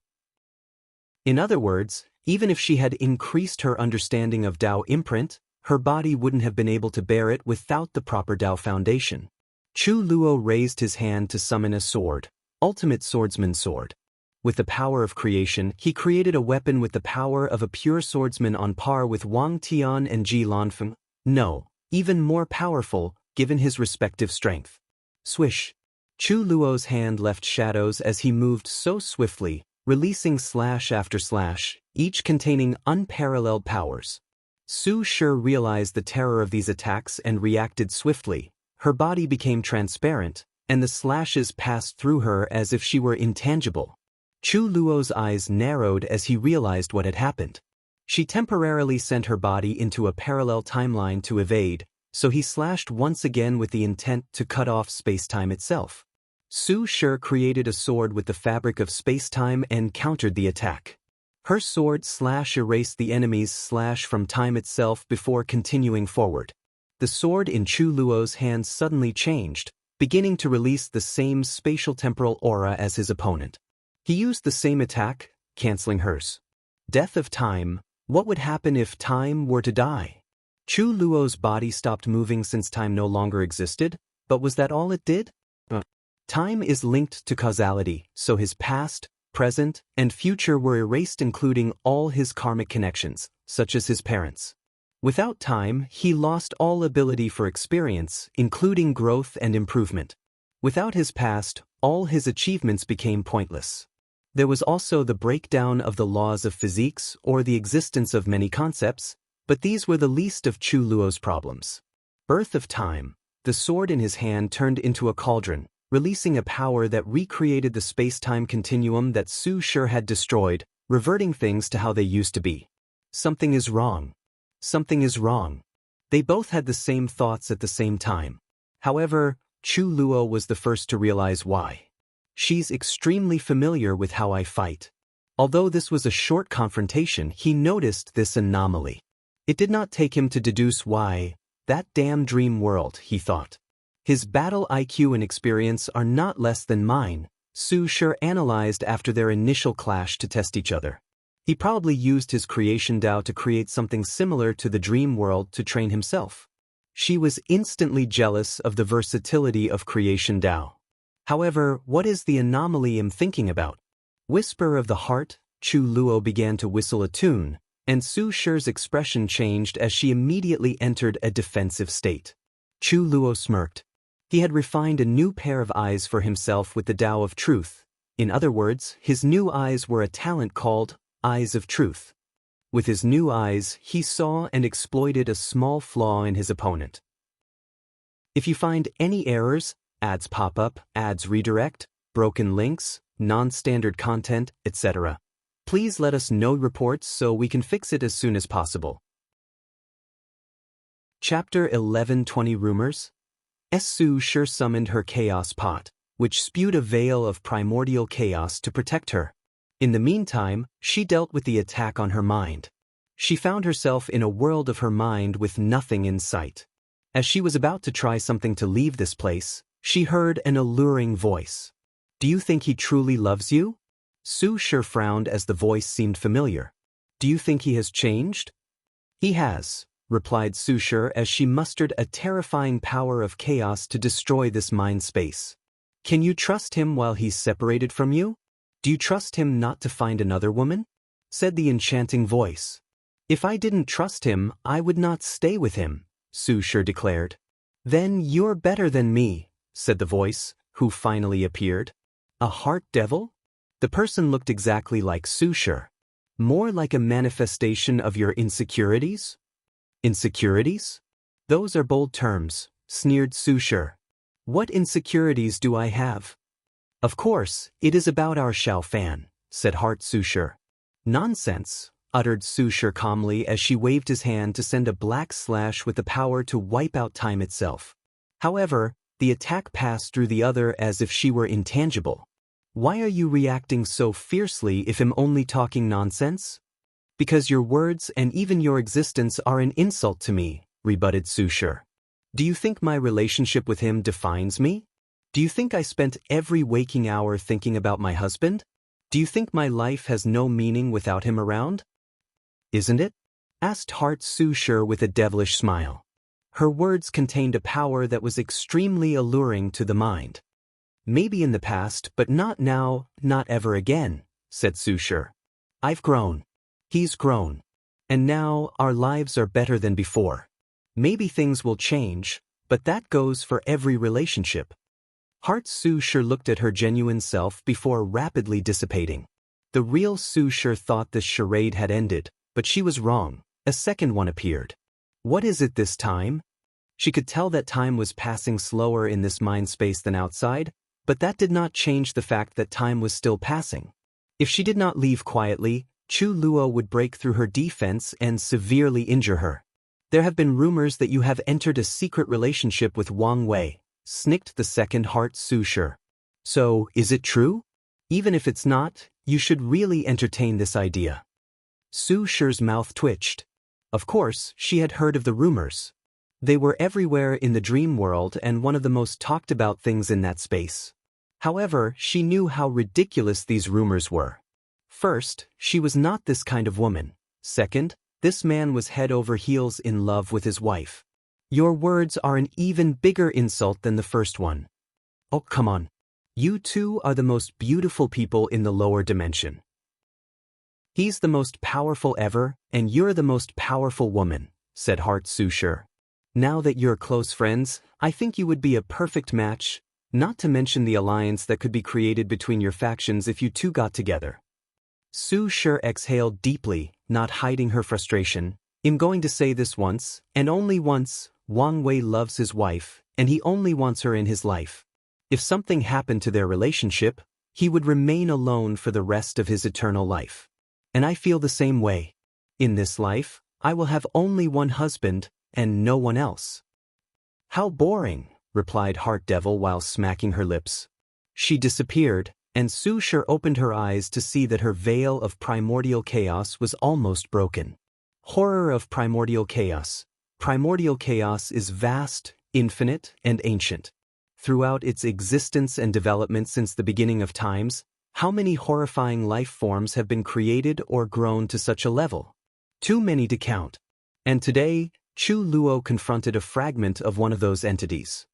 [SPEAKER 1] In other words, even if she had increased her understanding of Dao imprint, her body wouldn't have been able to bear it without the proper Dao foundation. Chu Luo raised his hand to summon a sword, ultimate swordsman sword. With the power of creation, he created a weapon with the power of a pure swordsman on par with Wang Tian and Ji Lanfeng. No, even more powerful, given his respective strength. Swish. Chu Luo's hand left shadows as he moved so swiftly, releasing slash after slash, each containing unparalleled powers. Su Shi realized the terror of these attacks and reacted swiftly. Her body became transparent, and the slashes passed through her as if she were intangible. Chu Luo's eyes narrowed as he realized what had happened. She temporarily sent her body into a parallel timeline to evade, so he slashed once again with the intent to cut off space-time itself. Su Shi created a sword with the fabric of space-time and countered the attack. Her sword erased the enemy's from time itself before continuing forward. The sword in Chu Luo's hand suddenly changed, beginning to release the same spatial temporal aura as his opponent. He used the same attack, canceling hers. Death of time. What would happen if time were to die? Chu Luo's body stopped moving since time no longer existed, but was that all it did? Time is linked to causality, so his past, present, and future were erased, including all his karmic connections, such as his parents. Without time, he lost all ability for experience, including growth and improvement. Without his past, all his achievements became pointless. There was also the breakdown of the laws of physics or the existence of many concepts, but these were the least of Chu Luo's problems. Birth of time. The sword in his hand turned into a cauldron, releasing a power that recreated the space-time continuum that Su Shi had destroyed, reverting things to how they used to be. Something is wrong. Something is wrong. They both had the same thoughts at the same time. However, Chu Luo was the first to realize why. She's extremely familiar with how I fight. Although this was a short confrontation, he noticed this anomaly. It did not take him to deduce why. That damn dream world, he thought. His battle IQ and experience are not less than mine, Su Shi analyzed after their initial clash to test each other. He probably used his creation Dao to create something similar to the dream world to train himself. She was instantly jealous of the versatility of creation Dao. However, what is the anomaly I'm thinking about? Whisper of the heart. Chu Luo began to whistle a tune, and Su Shi's expression changed as she immediately entered a defensive state. Chu Luo smirked. He had refined a new pair of eyes for himself with the Tao of truth. In other words, his new eyes were a talent called Eyes of Truth. With his new eyes, he saw and exploited a small flaw in his opponent. If you find any errors, ads pop up, ads redirect, broken links, non-standard content, etc., please let us know reports so we can fix it as soon as possible. Chapter 11:20 Rumors. Su Shi summoned her chaos pot, which spewed a veil of primordial chaos to protect her. In the meantime, she dealt with the attack on her mind. She found herself in a world of her mind with nothing in sight. As she was about to try something to leave this place, she heard an alluring voice. Do you think he truly loves you? Su Shi frowned as the voice seemed familiar. Do you think he has changed? He has, replied Su Shi as she mustered a terrifying power of chaos to destroy this mind space. Can you trust him while he's separated from you? Do you trust him not to find another woman? Said the enchanting voice. If I didn't trust him, I would not stay with him, Su Shi declared. Then you're better than me, said the voice, who finally appeared. A heart devil? The person looked exactly like Su Shi. More like a manifestation of your insecurities? Insecurities? Those are bold terms, sneered Su Shi. What insecurities do I have? Of course, it is about our Xiao Fan, said Heart Su Shi. Nonsense, uttered Su Shi calmly as she waved his hand to send a black slash with the power to wipe out time itself. However, the attack passed through the other as if she were intangible. Why are you reacting so fiercely if I'm only talking nonsense? Because your words and even your existence are an insult to me, rebutted Su Shi. Do you think my relationship with him defines me? Do you think I spent every waking hour thinking about my husband? Do you think my life has no meaning without him around? Isn't it? Asked Heart Su Shi with a devilish smile. Her words contained a power that was extremely alluring to the mind. Maybe in the past, but not now, not ever again, said Su Shi. I've grown. He's grown. And now our lives are better than before. Maybe things will change, but that goes for every relationship. Heart Su Shi looked at her genuine self before rapidly dissipating. The real Su Shi thought this charade had ended, but she was wrong. A second one appeared. What is it this time? She could tell that time was passing slower in this mind space than outside, but that did not change the fact that time was still passing. If she did not leave quietly, Chu Luo would break through her defense and severely injure her. There have been rumors that you have entered a secret relationship with Wang Wei, snicked the second Heart Su Shi. So, is it true? Even if it's not, you should really entertain this idea. Su Shi's mouth twitched. Of course, she had heard of the rumors. They were everywhere in the dream world and one of the most talked about things in that space. However, she knew how ridiculous these rumors were. First, she was not this kind of woman. Second, this man was head over heels in love with his wife. Your words are an even bigger insult than the first one. Oh, come on. You two are the most beautiful people in the lower dimension. He's the most powerful ever, and you're the most powerful woman, said Heart Su Shi. Now that you're close friends, I think you would be a perfect match, not to mention the alliance that could be created between your factions if you two got together. Su Shi exhaled deeply, not hiding her frustration. I'm going to say this once, and only once, Wang Wei loves his wife, and he only wants her in his life. If something happened to their relationship, he would remain alone for the rest of his eternal life. And I feel the same way. In this life, I will have only one husband, and no one else. How boring, replied Heart Devil while smacking her lips. She disappeared, and Su Shi opened her eyes to see that her veil of primordial chaos was almost broken. Horror of primordial chaos. Primordial chaos is vast, infinite, and ancient. Throughout its existence and development since the beginning of times, how many horrifying life forms have been created or grown to such a level? Too many to count. And today, Chu Luo confronted a fragment of one of those entities.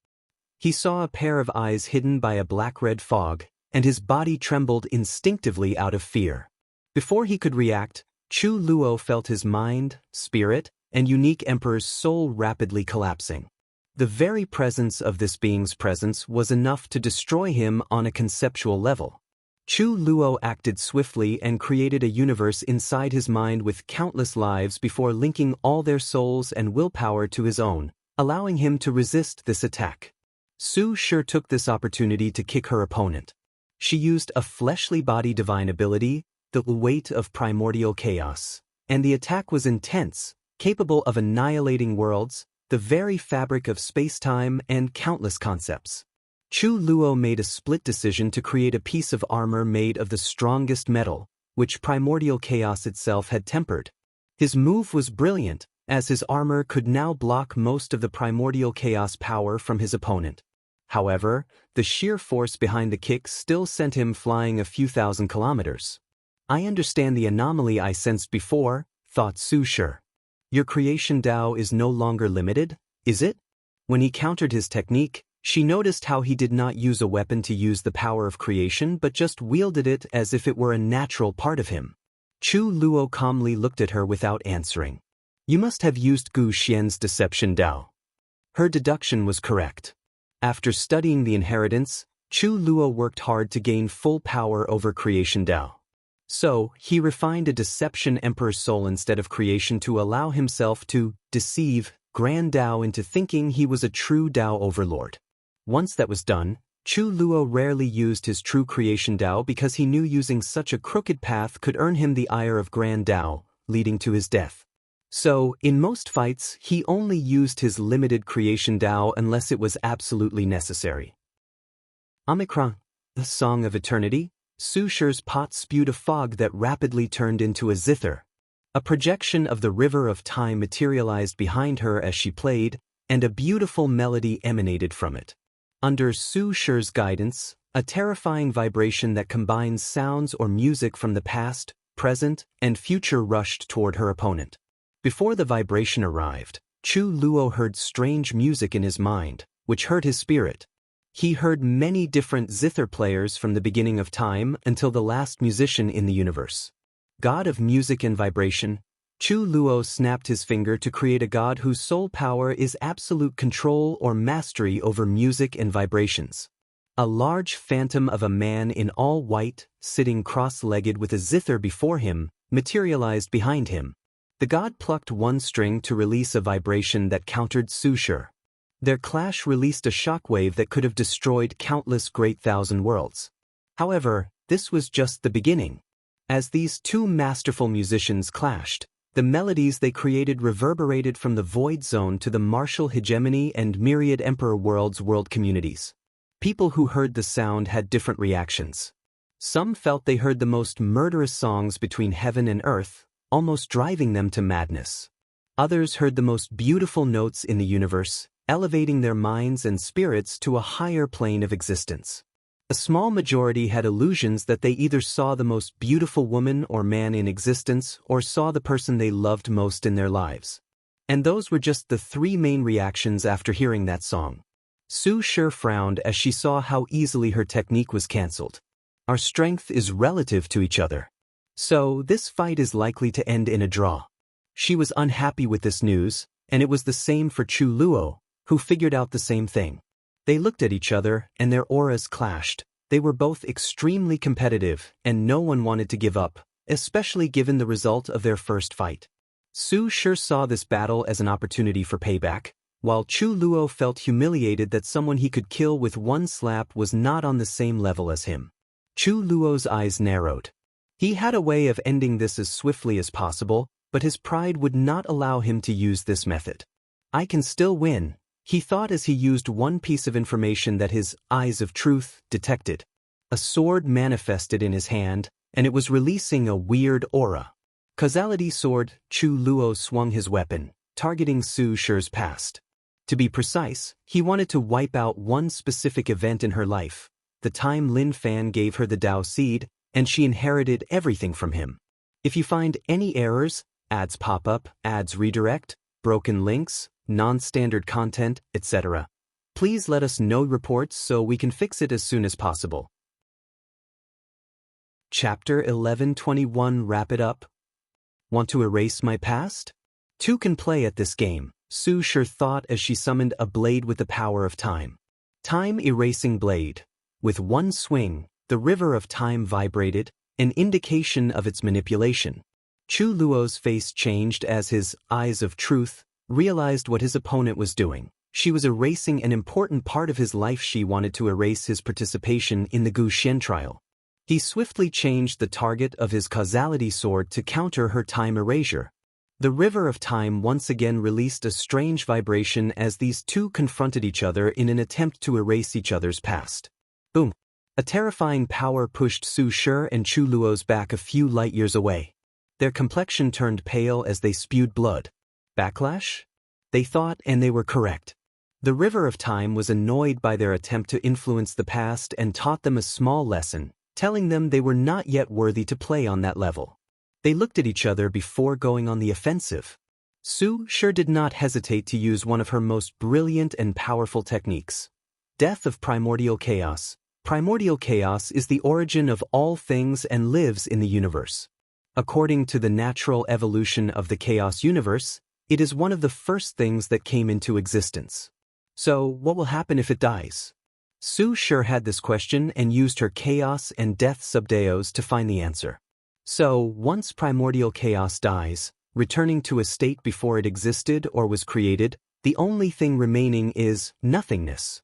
[SPEAKER 1] He saw a pair of eyes hidden by a black-red fog, and his body trembled instinctively out of fear. Before he could react, Chu Luo felt his mind, spirit, and unique emperor's soul rapidly collapsing. The very presence of this being's presence was enough to destroy him on a conceptual level. Chu Luo acted swiftly and created a universe inside his mind with countless lives before linking all their souls and willpower to his own, allowing him to resist this attack. Su Shi took this opportunity to kick her opponent. She used a fleshly body divine ability, the weight of primordial chaos, and the attack was intense, capable of annihilating worlds, the very fabric of space-time and countless concepts. Chu Luo made a split decision to create a piece of armor made of the strongest metal, which primordial chaos itself had tempered. His move was brilliant, as his armor could now block most of the primordial chaos power from his opponent. However, the sheer force behind the kick still sent him flying a few thousand kilometers. I understand the anomaly I sensed before, thought Su Shi. Your creation Dao is no longer limited, is it? When he countered his technique, she noticed how he did not use a weapon to use the power of creation but just wielded it as if it were a natural part of him. Chu Luo calmly looked at her without answering. You must have used Gu Xian's deception Dao. Her deduction was correct. After studying the inheritance, Chu Luo worked hard to gain full power over creation Dao. So, he refined a deception emperor's soul instead of creation to allow himself to deceive Grand Dao into thinking he was a true Dao overlord. Once that was done, Chu Luo rarely used his true creation Dao because he knew using such a crooked path could earn him the ire of Grand Dao, leading to his death. So, in most fights, he only used his limited creation Dao unless it was absolutely necessary. Omicron, the Song of Eternity, Su Shi's pot spewed a fog that rapidly turned into a zither. A projection of the river of time materialized behind her as she played, and a beautiful melody emanated from it. Under Su Shi's guidance, a terrifying vibration that combines sounds or music from the past, present, and future rushed toward her opponent. Before the vibration arrived, Chu Luo heard strange music in his mind, which hurt his spirit. He heard many different zither players from the beginning of time until the last musician in the universe. God of music and vibration, Chu Luo snapped his finger to create a god whose sole power is absolute control or mastery over music and vibrations. A large phantom of a man in all white, sitting cross-legged with a zither before him, materialized behind him. The god plucked one string to release a vibration that countered Su Shi. Their clash released a shockwave that could have destroyed countless great thousand worlds. However, this was just the beginning. As these two masterful musicians clashed, the melodies they created reverberated from the void zone to the martial hegemony and myriad emperor worlds' world communities. People who heard the sound had different reactions. Some felt they heard the most murderous songs between heaven and earth, almost driving them to madness. Others heard the most beautiful notes in the universe, elevating their minds and spirits to a higher plane of existence. A small majority had illusions that they either saw the most beautiful woman or man in existence or saw the person they loved most in their lives. And those were just the three main reactions after hearing that song. Su Shi frowned as she saw how easily her technique was cancelled. Our strength is relative to each other. So, this fight is likely to end in a draw. She was unhappy with this news, and it was the same for Chu Luo, who figured out the same thing. They looked at each other, and their auras clashed. They were both extremely competitive, and no one wanted to give up, especially given the result of their first fight. Su Shi saw this battle as an opportunity for payback, while Chu Luo felt humiliated that someone he could kill with one slap was not on the same level as him. Chu Luo's eyes narrowed. He had a way of ending this as swiftly as possible, but his pride would not allow him to use this method. I can still win, he thought as he used one piece of information that his eyes of truth detected. A sword manifested in his hand, and it was releasing a weird aura. Causality sword, Chu Luo swung his weapon, targeting Su Shi's past. To be precise, he wanted to wipe out one specific event in her life. The time Lin Fan gave her the Dao seed, and she inherited everything from him. If you find any errors, ads pop up, ads redirect, broken links, non-standard content, etc., please let us know reports so we can fix it as soon as possible. Chapter 11:21 Wrap it up. Want to erase my past? Two can play at this game, Su Shi thought as she summoned a blade with the power of time. Time-erasing blade. With one swing, the river of time vibrated, an indication of its manipulation. Chu Luo's face changed as his eyes of truth realized what his opponent was doing. She was erasing an important part of his life. She wanted to erase his participation in the Gou Xian trial. He swiftly changed the target of his causality sword to counter her time erasure. The river of time once again released a strange vibration as these two confronted each other in an attempt to erase each other's past. Boom! A terrifying power pushed Su Shi and Chu Luo's back a few light years away. Their complexion turned pale as they spewed blood. Backlash? They thought, and they were correct. The river of time was annoyed by their attempt to influence the past and taught them a small lesson, telling them they were not yet worthy to play on that level. They looked at each other before going on the offensive. Su Shi did not hesitate to use one of her most brilliant and powerful techniques. Death of primordial chaos. Primordial chaos is the origin of all things and lives in the universe. According to the natural evolution of the chaos universe, it is one of the first things that came into existence. So, what will happen if it dies? Su Shi had this question and used her chaos and death subdeos to find the answer. So, once primordial chaos dies, returning to a state before it existed or was created, the only thing remaining is nothingness.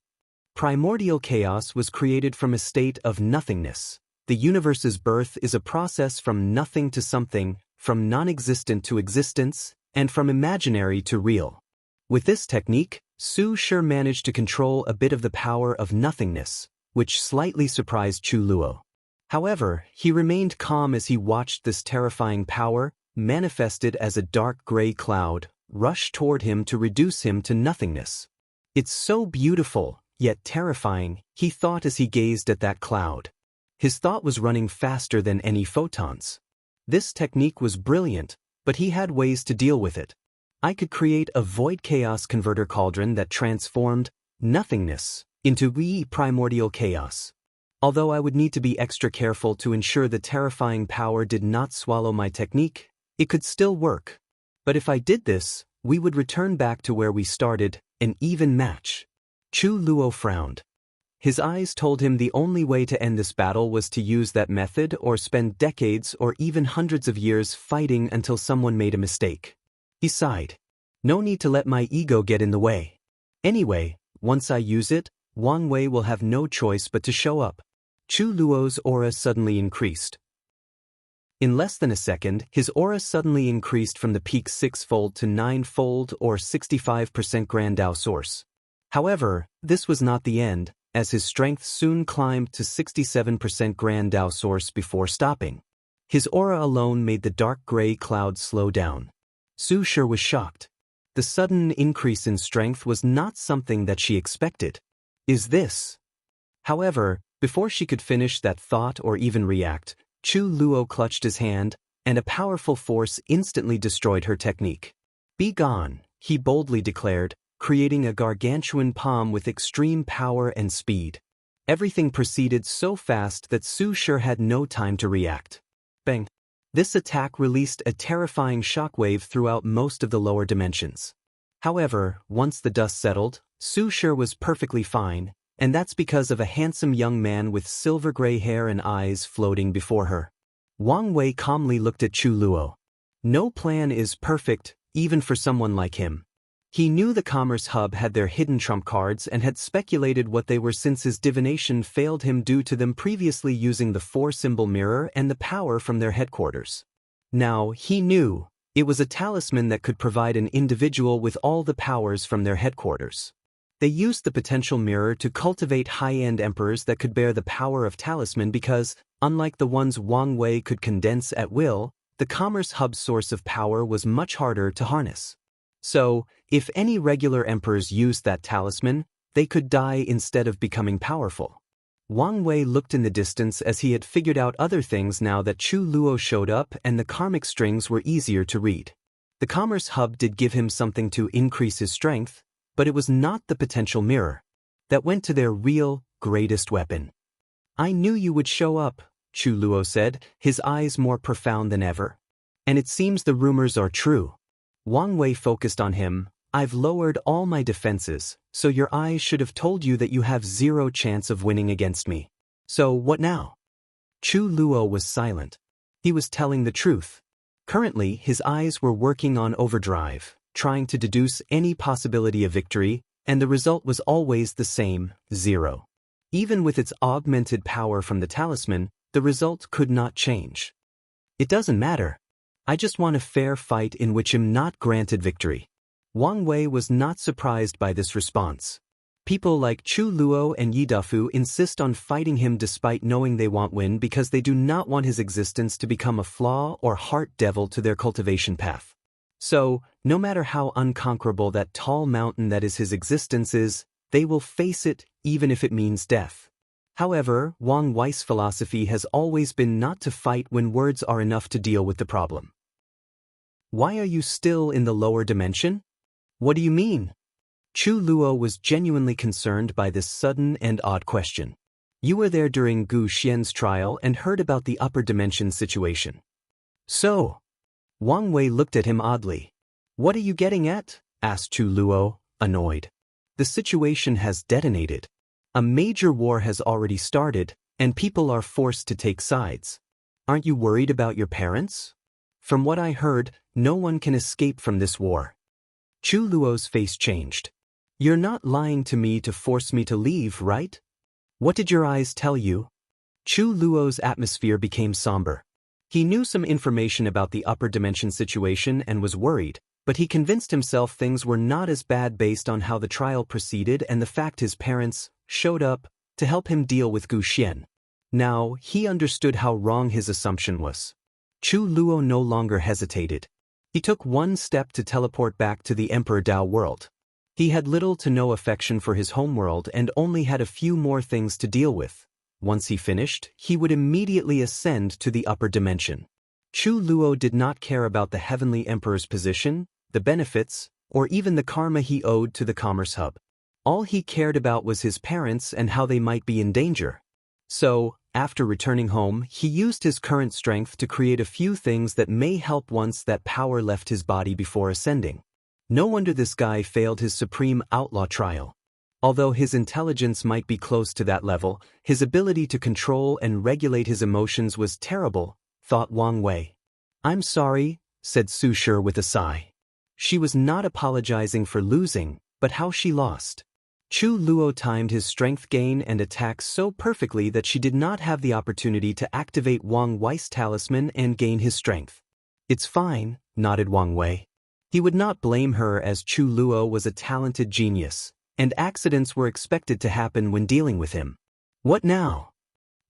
[SPEAKER 1] Primordial chaos was created from a state of nothingness. The universe's birth is a process from nothing to something, from non-existent to existence, and from imaginary to real. With this technique, Su Shi managed to control a bit of the power of nothingness, which slightly surprised Chu Luo. However, he remained calm as he watched this terrifying power, manifested as a dark gray cloud, rush toward him to reduce him to nothingness. It's so beautiful, yet terrifying, he thought as he gazed at that cloud. His thought was running faster than any photons. This technique was brilliant, but he had ways to deal with it. I could create a void chaos converter cauldron that transformed nothingness into primordial chaos. Although I would need to be extra careful to ensure the terrifying power did not swallow my technique, it could still work. But if I did this, we would return back to where we started, an even match. Chu Luo frowned. His eyes told him the only way to end this battle was to use that method or spend decades or even hundreds of years fighting until someone made a mistake. He sighed. No need to let my ego get in the way. Anyway, once I use it, Wang Wei will have no choice but to show up. Chu Luo's aura suddenly increased. In less than a second, his aura suddenly increased from the peak 6-fold to 9-fold or 65% Grand Dao source. However, this was not the end. as his strength soon climbed to 67% Grand Dao source before stopping. His aura alone made the dark gray cloud slow down. Su Shi was shocked. The sudden increase in strength was not something that she expected. Is this? However, before she could finish that thought or even react, Chu Luo clutched his hand, and a powerful force instantly destroyed her technique. "Be gone," he boldly declared, creating a gargantuan palm with extreme power and speed. Everything proceeded so fast that Su Shi had no time to react. Bang! This attack released a terrifying shockwave throughout most of the lower dimensions. However, once the dust settled, Su Shi was perfectly fine, and that's because of a handsome young man with silver gray hair and eyes floating before her. Wang Wei calmly looked at Chu Luo. No plan is perfect, even for someone like him. He knew the Commerce Hub had their hidden trump cards and had speculated what they were since his divination failed him due to them previously using the four-symbol mirror and the power from their headquarters. Now, he knew it was a talisman that could provide an individual with all the powers from their headquarters. They used the potential mirror to cultivate high-end emperors that could bear the power of talisman because, unlike the ones Wang Wei could condense at will, the Commerce Hub's source of power was much harder to harness. So, if any regular emperors used that talisman, they could die instead of becoming powerful. Wang Wei looked in the distance as he had figured out other things now that Chu Luo showed up and the karmic strings were easier to read. The Commerce Hub did give him something to increase his strength, but it was not the potential mirror. That went to their real, greatest weapon. "I knew you would show up," Chu Luo said, his eyes more profound than ever. "And it seems the rumors are true." Wang Wei focused on him. "I've lowered all my defenses, so your eyes should have told you that you have zero chance of winning against me. So what now?" Chu Luo was silent. He was telling the truth. Currently, his eyes were working on overdrive, trying to deduce any possibility of victory, and the result was always the same, 0. Even with its augmented power from the talisman, the result could not change. "It doesn't matter. I just want a fair fight in which I'm not granted victory." Wang Wei was not surprised by this response. People like Chu Luo and Yi Dafu insist on fighting him despite knowing they won't win because they do not want his existence to become a flaw or heart devil to their cultivation path. So, no matter how unconquerable that tall mountain that is his existence is, they will face it even if it means death. However, Wang Wei's philosophy has always been not to fight when words are enough to deal with the problem. "Why are you still in the lower dimension?" "What do you mean?" Chu Luo was genuinely concerned by this sudden and odd question. "You were there during Gu Xian's trial and heard about the upper dimension situation." "So?" Wang Wei looked at him oddly. "What are you getting at?" asked Chu Luo, annoyed. "The situation has detonated. A major war has already started, and people are forced to take sides. Aren't you worried about your parents? From what I heard, no one can escape from this war." Chu Luo's face changed. "You're not lying to me to force me to leave, right? What did your eyes tell you?" Chu Luo's atmosphere became somber. He knew some information about the upper dimension situation and was worried, but he convinced himself things were not as bad based on how the trial proceeded and the fact his parents showed up to help him deal with Gu Xian. Now, he understood how wrong his assumption was. Chu Luo no longer hesitated. He took one step to teleport back to the Emperor Dao world. He had little to no affection for his homeworld and only had a few more things to deal with. Once he finished, he would immediately ascend to the upper dimension. Chu Luo did not care about the Heavenly Emperor's position, the benefits, or even the karma he owed to the Commerce Hub. All he cared about was his parents and how they might be in danger. So, after returning home, he used his current strength to create a few things that may help once that power left his body before ascending. No wonder this guy failed his supreme outlaw trial. Although his intelligence might be close to that level, his ability to control and regulate his emotions was terrible, thought Wang Wei. "I'm sorry," said Su Shi with a sigh. She was not apologizing for losing, but how she lost. Chu Luo timed his strength gain and attack so perfectly that she did not have the opportunity to activate Wang Wei's talisman and gain his strength. "It's fine," nodded Wang Wei. He would not blame her as Chu Luo was a talented genius, and accidents were expected to happen when dealing with him. What now?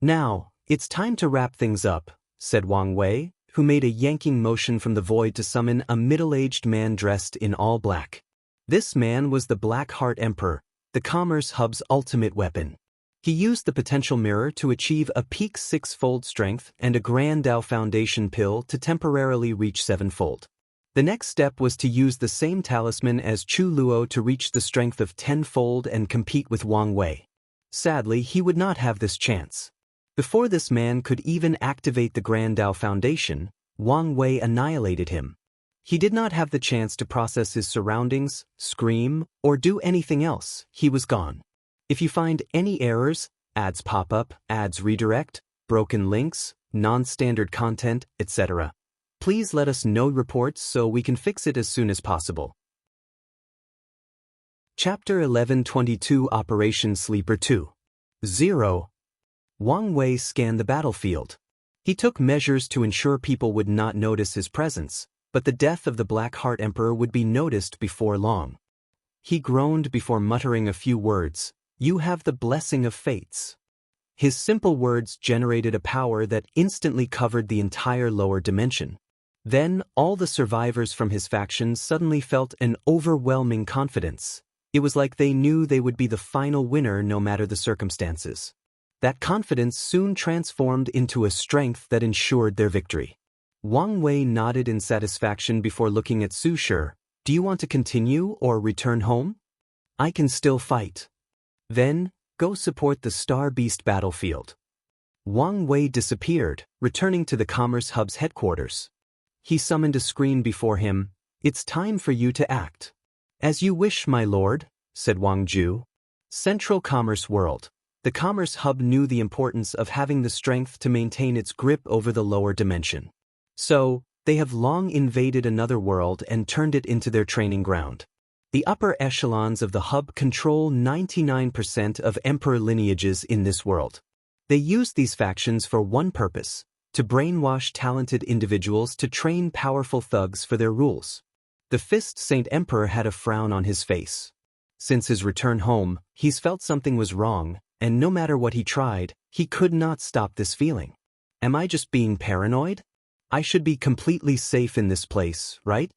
[SPEAKER 1] Now, it's time to wrap things up, said Wang Wei, who made a yanking motion from the void to summon a middle-aged man dressed in all black. This man was the Black Heart Emperor, the Commerce Hub's ultimate weapon. He used the potential mirror to achieve a peak 6-fold strength and a Gou Dao foundation pill to temporarily reach 7-fold. The next step was to use the same talisman as Chu Luo to reach the strength of 10-fold and compete with Wang Wei. Sadly, he would not have this chance. Before this man could even activate the Gou Dao foundation, Wang Wei annihilated him. He did not have the chance to process his surroundings, scream, or do anything else. He was gone. If you find any errors, ads pop up, ads redirect, broken links, non-standard content, etc., please let us know reports so we can fix it as soon as possible. Chapter 1122 Operation Sleeper 2.0. Wang Wei scanned the battlefield. He took measures to ensure people would not notice his presence, but the death of the Black Heart Emperor would be noticed before long. He groaned before muttering a few words. You have the blessing of fates. His simple words generated a power that instantly covered the entire lower dimension. Then, all the survivors from his faction suddenly felt an overwhelming confidence. It was like they knew they would be the final winner no matter the circumstances. That confidence soon transformed into a strength that ensured their victory. Wang Wei nodded in satisfaction before looking at Su Shi. Do you want to continue or return home? I can still fight. Then, go support the Star Beast battlefield. Wang Wei disappeared, returning to the Commerce Hub's headquarters. He summoned a screen before him. It's time for you to act. As you wish, my lord, said Wang Ju. Central Commerce World. The Commerce Hub knew the importance of having the strength to maintain its grip over the lower dimension. So, they have long invaded another world and turned it into their training ground. The upper echelons of the hub control 99% of emperor lineages in this world. They use these factions for one purpose, to brainwash talented individuals to train powerful thugs for their rules. The Fist Saint Emperor had a frown on his face. Since his return home, he's felt something was wrong, and no matter what he tried, he could not stop this feeling. Am I just being paranoid? I should be completely safe in this place, right?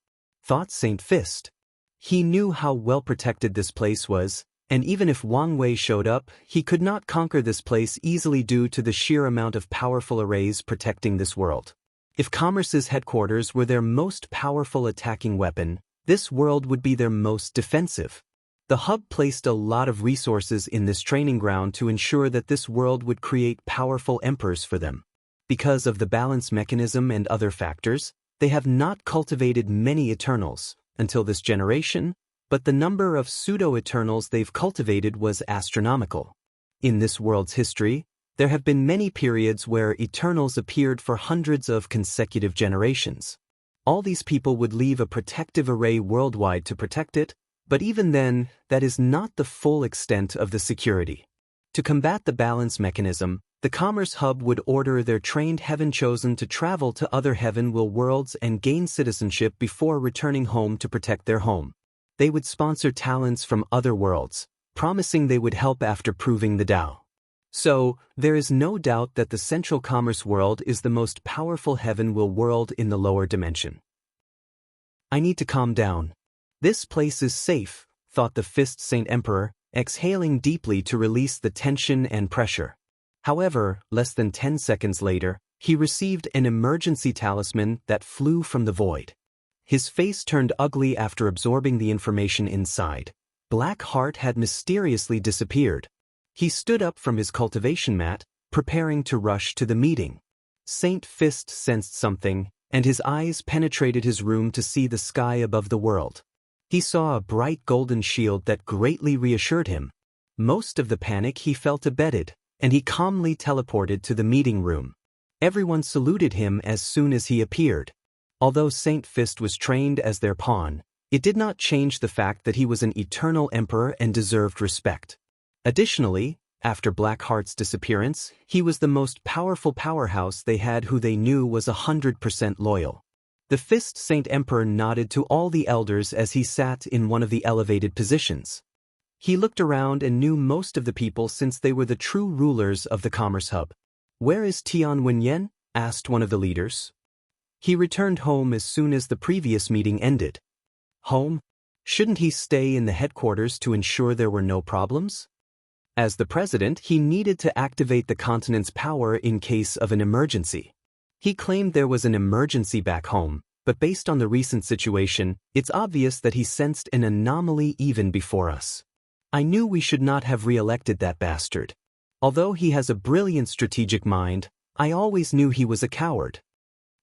[SPEAKER 1] Thought Saint Fist. He knew how well protected this place was, and even if Wang Wei showed up, he could not conquer this place easily due to the sheer amount of powerful arrays protecting this world. If Commerce's headquarters were their most powerful attacking weapon, this world would be their most defensive. The hub placed a lot of resources in this training ground to ensure that this world would create powerful emperors for them. Because of the balance mechanism and other factors, they have not cultivated many Eternals until this generation, but the number of pseudo-Eternals they've cultivated was astronomical. In this world's history, there have been many periods where Eternals appeared for hundreds of consecutive generations. All these people would leave a protective array worldwide to protect it, but even then, that is not the full extent of the security. To combat the balance mechanism, the Commerce Hub would order their trained Heaven Chosen to travel to other Heaven Will worlds and gain citizenship before returning home to protect their home. They would sponsor talents from other worlds, promising they would help after proving the Dao. So, there is no doubt that the Central Commerce World is the most powerful Heaven Will world in the lower dimension. I need to calm down. This place is safe, thought the Fist Saint Emperor, exhaling deeply to release the tension and pressure. However, less than 10 seconds later, he received an emergency talisman that flew from the void. His face turned ugly after absorbing the information inside. Black Heart had mysteriously disappeared. He stood up from his cultivation mat, preparing to rush to the meeting. Saint Fist sensed something, and his eyes penetrated his room to see the sky above the world. He saw a bright golden shield that greatly reassured him. Most of the panic he felt abated, and he calmly teleported to the meeting room. Everyone saluted him as soon as he appeared. Although Saint Fist was trained as their pawn, it did not change the fact that he was an eternal emperor and deserved respect. Additionally, after Blackheart's disappearance, he was the most powerful powerhouse they had who they knew was 100% loyal. The Fist Saint Emperor nodded to all the elders as he sat in one of the elevated positions. He looked around and knew most of the people since they were the true rulers of the commerce hub. "Where is Tian Wenyan?" asked one of the leaders. "He returned home as soon as the previous meeting ended." "Home? Shouldn't he stay in the headquarters to ensure there were no problems?" As the president, he needed to activate the continent's power in case of an emergency. He claimed there was an emergency back home, but based on the recent situation, it's obvious that he sensed an anomaly even before us. "I knew we should not have re-elected that bastard. Although he has a brilliant strategic mind, I always knew he was a coward.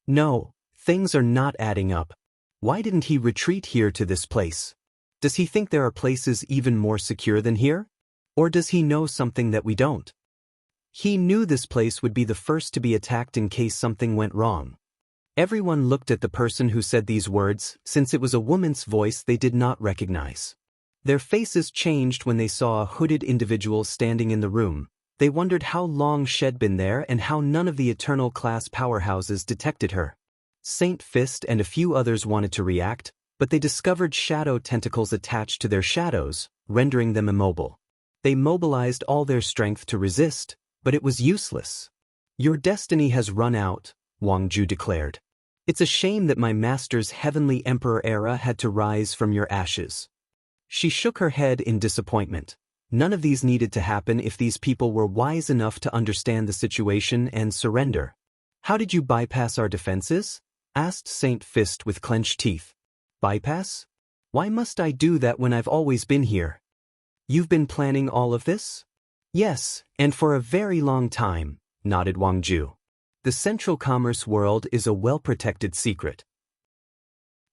[SPEAKER 1] No, things are not adding up. Why didn't he retreat here to this place? Does he think there are places even more secure than here? Or does he know something that we don't?" He knew this place would be the first to be attacked in case something went wrong. Everyone looked at the person who said these words, since it was a woman's voice they did not recognize. Their faces changed when they saw a hooded individual standing in the room. They wondered how long she'd been there and how none of the eternal class powerhouses detected her. Saint Fist and a few others wanted to react, but they discovered shadow tentacles attached to their shadows, rendering them immobile. They mobilized all their strength to resist, but it was useless. "Your destiny has run out," Wang Ju declared. "It's a shame that my master's heavenly emperor era had to rise from your ashes." She shook her head in disappointment. None of these needed to happen if these people were wise enough to understand the situation and surrender. "How did you bypass our defenses?" asked Saint Fist with clenched teeth. "Bypass? Why must I do that when I've always been here?" "You've been planning all of this?" "Yes, and for a very long time," nodded Wang Ju. "The Central Commerce world is a well-protected secret.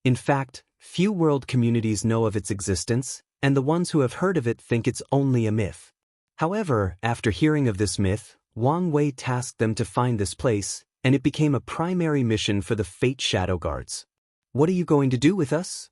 [SPEAKER 1] In fact, few world communities know of its existence, and the ones who have heard of it think it's only a myth." However, after hearing of this myth, Wang Wei tasked them to find this place, and it became a primary mission for the Fate Shadow Guards. "What are you going to do with us?"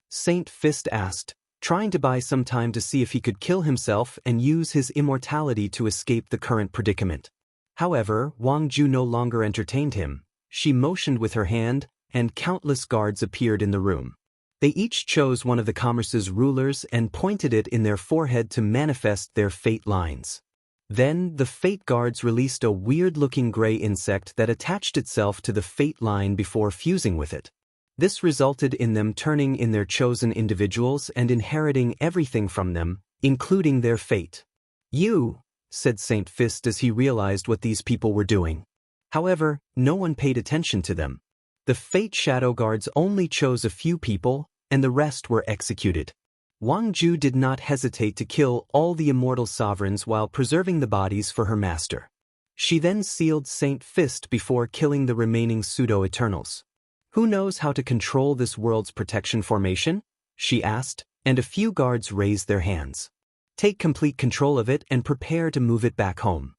[SPEAKER 1] Saint Fist asked, trying to buy some time to see if he could kill himself and use his immortality to escape the current predicament. However, Wang Ju no longer entertained him. She motioned with her hand, and countless guards appeared in the room. They each chose one of the commerce's rulers and pointed it in their forehead to manifest their fate lines. Then, the fate guards released a weird-looking gray insect that attached itself to the fate line before fusing with it. This resulted in them turning in their chosen individuals and inheriting everything from them, including their fate. "You," said Saint Fist as he realized what these people were doing. However, no one paid attention to them. The Fate Shadow Guards only chose a few people, and the rest were executed. Wang Ju did not hesitate to kill all the immortal sovereigns while preserving the bodies for her master. She then sealed Saint Fist before killing the remaining pseudo-eternals. "Who knows how to control this world's protection formation?" she asked, and a few guards raised their hands. "Take complete control of it and prepare to move it back home."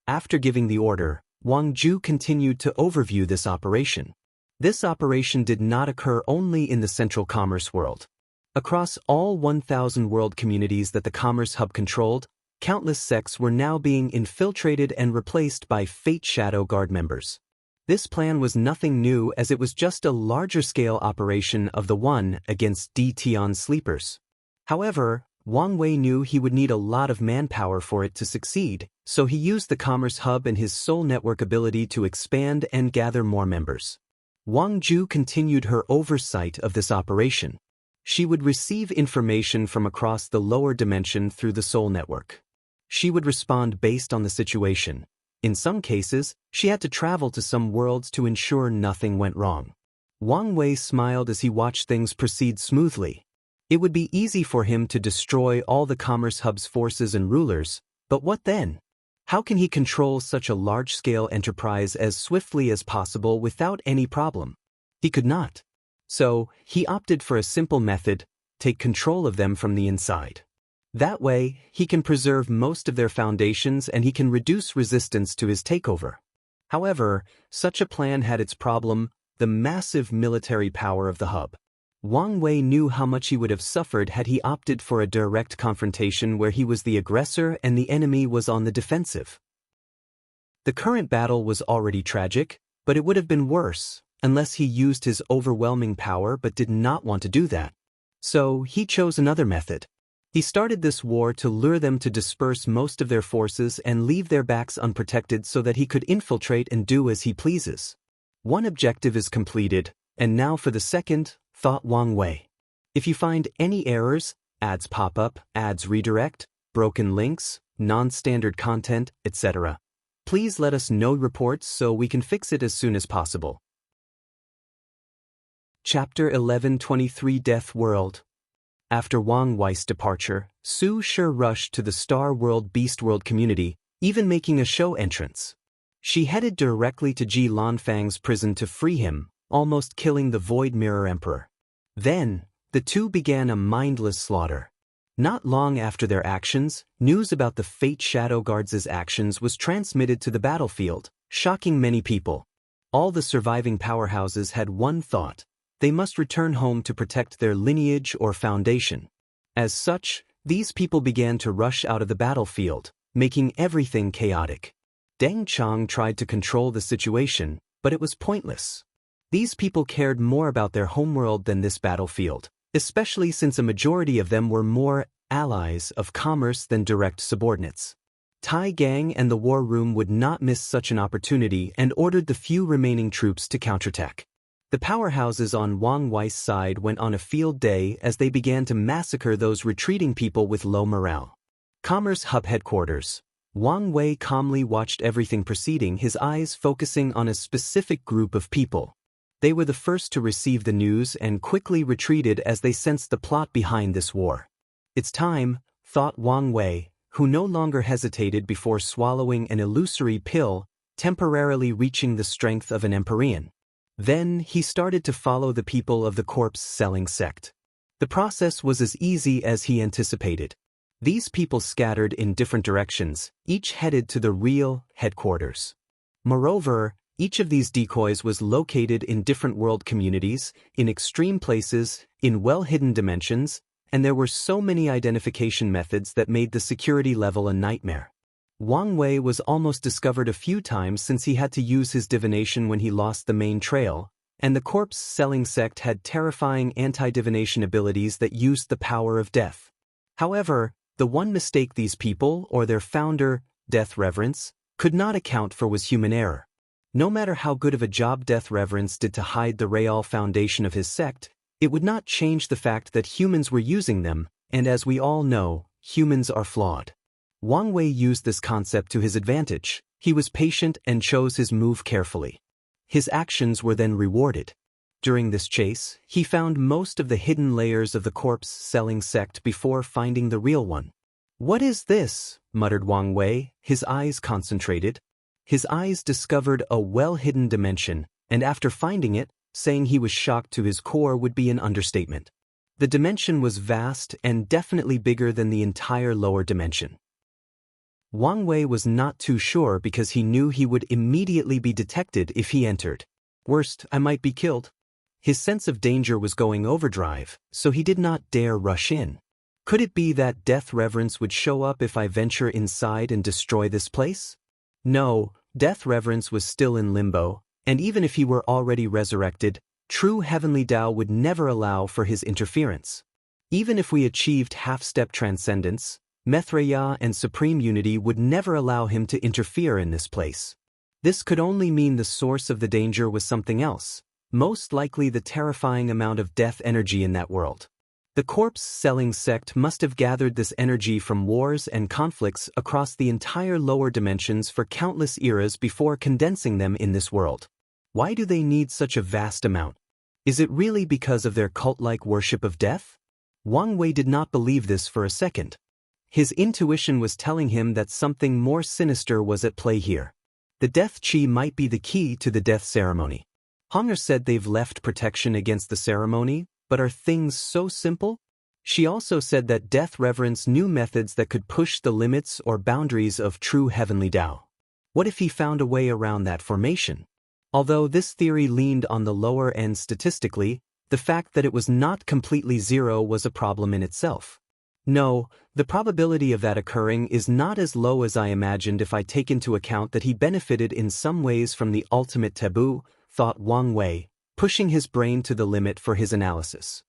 [SPEAKER 1] After giving the order, Wang Ju continued to overview this operation. This operation did not occur only in the Central Commerce world. Across all 1,000 world communities that the Commerce Hub controlled, countless sects were now being infiltrated and replaced by Fate Shadow Guard members. This plan was nothing new as it was just a larger-scale operation of the one against D. Tian sleepers. However, Wang Wei knew he would need a lot of manpower for it to succeed, so he used the Commerce Hub and his soul network ability to expand and gather more members. Wang Ju continued her oversight of this operation. She would receive information from across the lower dimension through the soul network. She would respond based on the situation. In some cases, she had to travel to some worlds to ensure nothing went wrong. Wang Wei smiled as he watched things proceed smoothly. It would be easy for him to destroy all the Commerce Hub's forces and rulers, but what then? How can he control such a large-scale enterprise as swiftly as possible without any problem? He could not. So, he opted for a simple method: take control of them from the inside. That way, he can preserve most of their foundations and he can reduce resistance to his takeover. However, such a plan had its problem: the massive military power of the hub. Wang Wei knew how much he would have suffered had he opted for a direct confrontation where he was the aggressor and the enemy was on the defensive. The current battle was already tragic, but it would have been worse, unless he used his overwhelming power but did not want to do that. So, he chose another method. He started this war to lure them to disperse most of their forces and leave their backs unprotected so that he could infiltrate and do as he pleases. One objective is completed, and now for the second, thought Wang Wei. If you find any errors, ads pop up, ads redirect, broken links, non-standard content, etc., please let us know reports so we can fix it as soon as possible. Chapter 1123 Death World. After Wang Wei's departure, Su Shi rushed to the Star World Beast World community, even making a show entrance. She headed directly to Ji Lanfang's prison to free him, almost killing the Void Mirror Emperor. Then, the two began a mindless slaughter. Not long after their actions, news about the Fate Shadow Guards' actions was transmitted to the battlefield, shocking many people. All the surviving powerhouses had one thought: they must return home to protect their lineage or foundation. As such, these people began to rush out of the battlefield, making everything chaotic. Deng Chang tried to control the situation, but it was pointless. These people cared more about their homeworld than this battlefield, especially since a majority of them were more allies of commerce than direct subordinates. Tai Gang and the War Room would not miss such an opportunity and ordered the few remaining troops to counterattack. The powerhouses on Wang Wei's side went on a field day as they began to massacre those retreating people with low morale. Commerce Hub Headquarters. Wang Wei calmly watched everything proceeding, his eyes focusing on a specific group of people. They were the first to receive the news and quickly retreated as they sensed the plot behind this war. It's time, thought Wang Wei, who no longer hesitated before swallowing an illusory pill, temporarily reaching the strength of an Empyrean. Then he started to follow the people of the corpse-selling sect. The process was as easy as he anticipated. These people scattered in different directions, each headed to the real headquarters. Moreover, each of these decoys was located in different world communities, in extreme places, in well-hidden dimensions, and there were so many identification methods that made the security level a nightmare. Wang Wei was almost discovered a few times since he had to use his divination when he lost the main trail, and the corpse-selling sect had terrifying anti-divination abilities that used the power of death. However, the one mistake these people, or their founder, Death Reverence, could not account for was human error. No matter how good of a job Death Reverence did to hide the real foundation of his sect, it would not change the fact that humans were using them, and as we all know, humans are flawed. Wang Wei used this concept to his advantage. He was patient and chose his move carefully. His actions were then rewarded. During this chase, he found most of the hidden layers of the corpse-selling sect before finding the real one. "What is this?" muttered Wang Wei, his eyes concentrated. His eyes discovered a well-hidden dimension, and after finding it, saying he was shocked to his core would be an understatement. The dimension was vast and definitely bigger than the entire lower dimension. Wang Wei was not too sure because he knew he would immediately be detected if he entered. Worst, I might be killed. His sense of danger was going overdrive, so he did not dare rush in. Could it be that Death Reverence would show up if I venture inside and destroy this place? No, Death Reverence was still in limbo, and even if he were already resurrected, true heavenly Dao would never allow for his interference. Even if we achieved half-step transcendence, Maitreya and Supreme Unity would never allow him to interfere in this place. This could only mean the source of the danger was something else, most likely the terrifying amount of death energy in that world. The corpse-selling sect must have gathered this energy from wars and conflicts across the entire lower dimensions for countless eras before condensing them in this world. Why do they need such a vast amount? Is it really because of their cult-like worship of death? Wang Wei did not believe this for a second. His intuition was telling him that something more sinister was at play here. The death chi might be the key to the death ceremony. Honger said they've left protection against the ceremony, but are things so simple? She also said that Death Reverence knew methods that could push the limits or boundaries of true heavenly Dao. What if he found a way around that formation? Although this theory leaned on the lower end statistically, the fact that it was not completely zero was a problem in itself. No, the probability of that occurring is not as low as I imagined if I take into account that he benefited in some ways from the ultimate taboo, thought Wang Wei, pushing his brain to the limit for his analysis.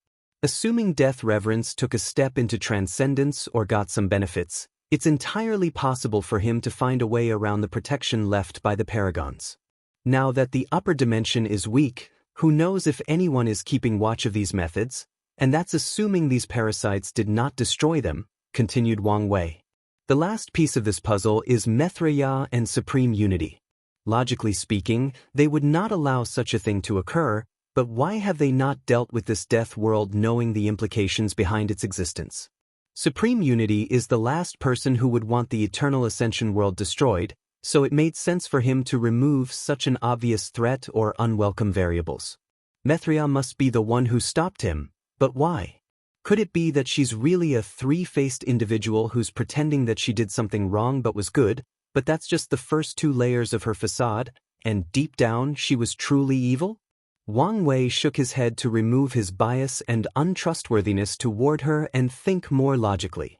[SPEAKER 1] Assuming death reverence took a step into transcendence or got some benefits, it's entirely possible for him to find a way around the protection left by the paragons. Now that the upper dimension is weak, who knows if anyone is keeping watch of these methods, and that's assuming these parasites did not destroy them, continued Wang Wei. The last piece of this puzzle is Maitreya and supreme unity. Logically speaking, they would not allow such a thing to occur, but why have they not dealt with this death world knowing the implications behind its existence? Supreme unity is the last person who would want the eternal ascension world destroyed, so it made sense for him to remove such an obvious threat or unwelcome variables. Maitreya must be the one who stopped him, but why? Could it be that she's really a three-faced individual who's pretending that she did something wrong but was good, but that's just the first two layers of her facade, and deep down she was truly evil? Wang Wei shook his head to remove his bias and untrustworthiness toward her and think more logically.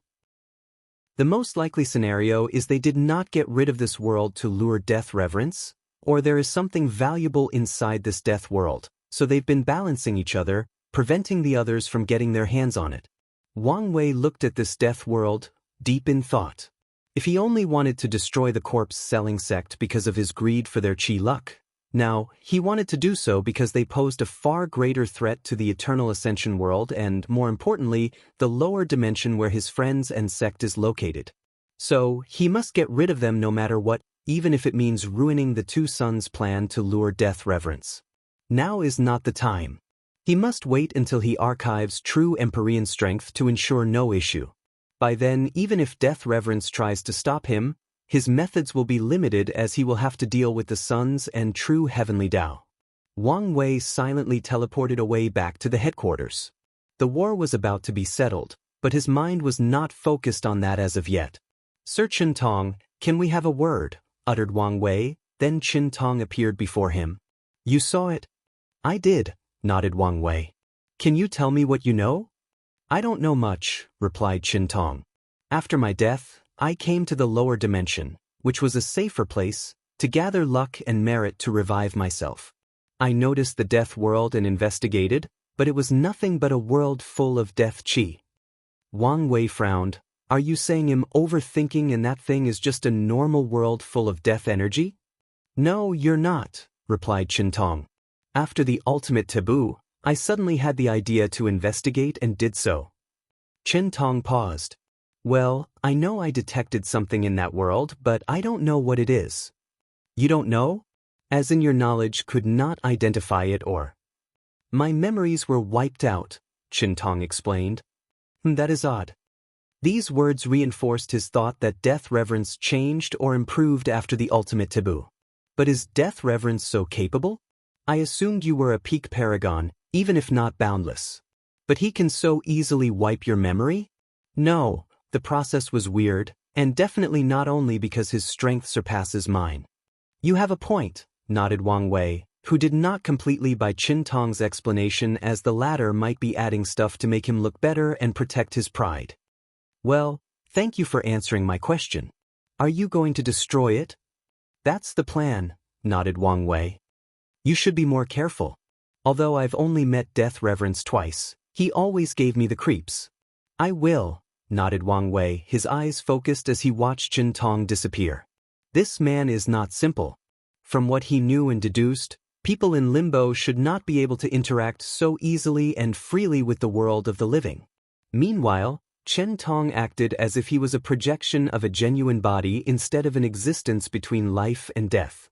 [SPEAKER 1] The most likely scenario is they did not get rid of this world to lure death reverence, or there is something valuable inside this death world, so they've been balancing each other, preventing the others from getting their hands on it. Wang Wei looked at this death world, deep in thought. If he only wanted to destroy the corpse-selling sect because of his greed for their chi luck, now, he wanted to do so because they posed a far greater threat to the eternal ascension world and, more importantly, the lower dimension where his friends and sect is located. So, he must get rid of them no matter what, even if it means ruining the two sons' plan to lure death reverence. Now is not the time. He must wait until he archives true Empyrean strength to ensure no issue. By then, even if death reverence tries to stop him, his methods will be limited as he will have to deal with the sons and true heavenly Dao. Wang Wei silently teleported away back to the headquarters. The war was about to be settled, but his mind was not focused on that as of yet. Sir Chen Tong, can we have a word? Uttered Wang Wei, then Chen Tong appeared before him. You saw it? I did, nodded Wang Wei. Can you tell me what you know? I don't know much, replied Chen Tong. After my death, I came to the lower dimension, which was a safer place, to gather luck and merit to revive myself. I noticed the death world and investigated, but it was nothing but a world full of death chi. Wang Wei frowned. Are you saying I'm overthinking and that thing is just a normal world full of death energy? No, you're not, replied Chen Tong. After the ultimate taboo, I suddenly had the idea to investigate and did so. Chen Tong paused. Well, I know I detected something in that world, but I don't know what it is. You don't know? As in your knowledge could not identify it or? My memories were wiped out, Chen Tong explained. That is odd. These words reinforced his thought that death reverence changed or improved after the ultimate taboo. But is death reverence so capable? I assumed you were a peak paragon, even if not boundless. But he can so easily wipe your memory? No, the process was weird, and definitely not only because his strength surpasses mine. You have a point, nodded Wang Wei, who did not completely buy Chen Tong's explanation as the latter might be adding stuff to make him look better and protect his pride. Well, thank you for answering my question. Are you going to destroy it? That's the plan, nodded Wang Wei. You should be more careful. Although I've only met death reverence twice, he always gave me the creeps. I will, nodded Wang Wei, his eyes focused as he watched Chen Tong disappear. This man is not simple. From what he knew and deduced, people in limbo should not be able to interact so easily and freely with the world of the living. Meanwhile, Chen Tong acted as if he was a projection of a genuine body instead of an existence between life and death.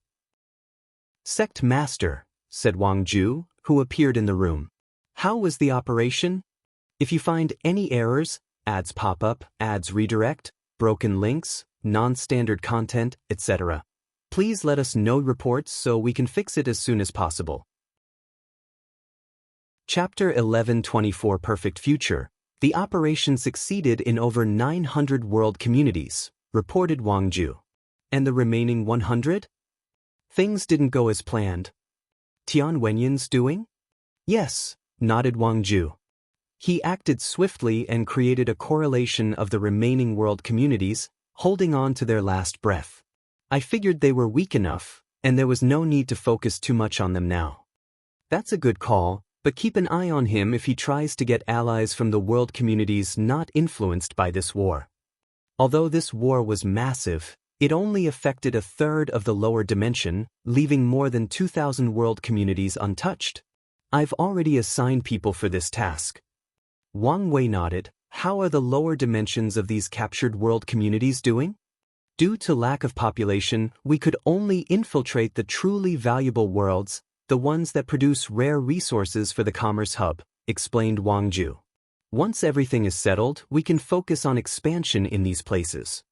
[SPEAKER 1] Sect Master, said Wang Ju, who appeared in the room. How was the operation? If you find any errors, ads pop up, ads redirect, broken links, non-standard content, etc., please let us know reports so we can fix it as soon as possible. Chapter 1124 Perfect Future. The operation succeeded in over 900 world communities, reported Wang Ju. And the remaining 100? Things didn't go as planned. Tian Wenyan's doing? Yes, nodded Wang Ju. He acted swiftly and created a correlation of the remaining world communities, holding on to their last breath. I figured they were weak enough, and there was no need to focus too much on them now. That's a good call, but keep an eye on him if he tries to get allies from the world communities not influenced by this war. Although this war was massive, it only affected a third of the lower dimension, leaving more than 2,000 world communities untouched. I've already assigned people for this task. Wang Wei nodded. How are the lower dimensions of these captured world communities doing? Due to lack of population, we could only infiltrate the truly valuable worlds, the ones that produce rare resources for the commerce hub, explained Wang Ju. Once everything is settled, we can focus on expansion in these places.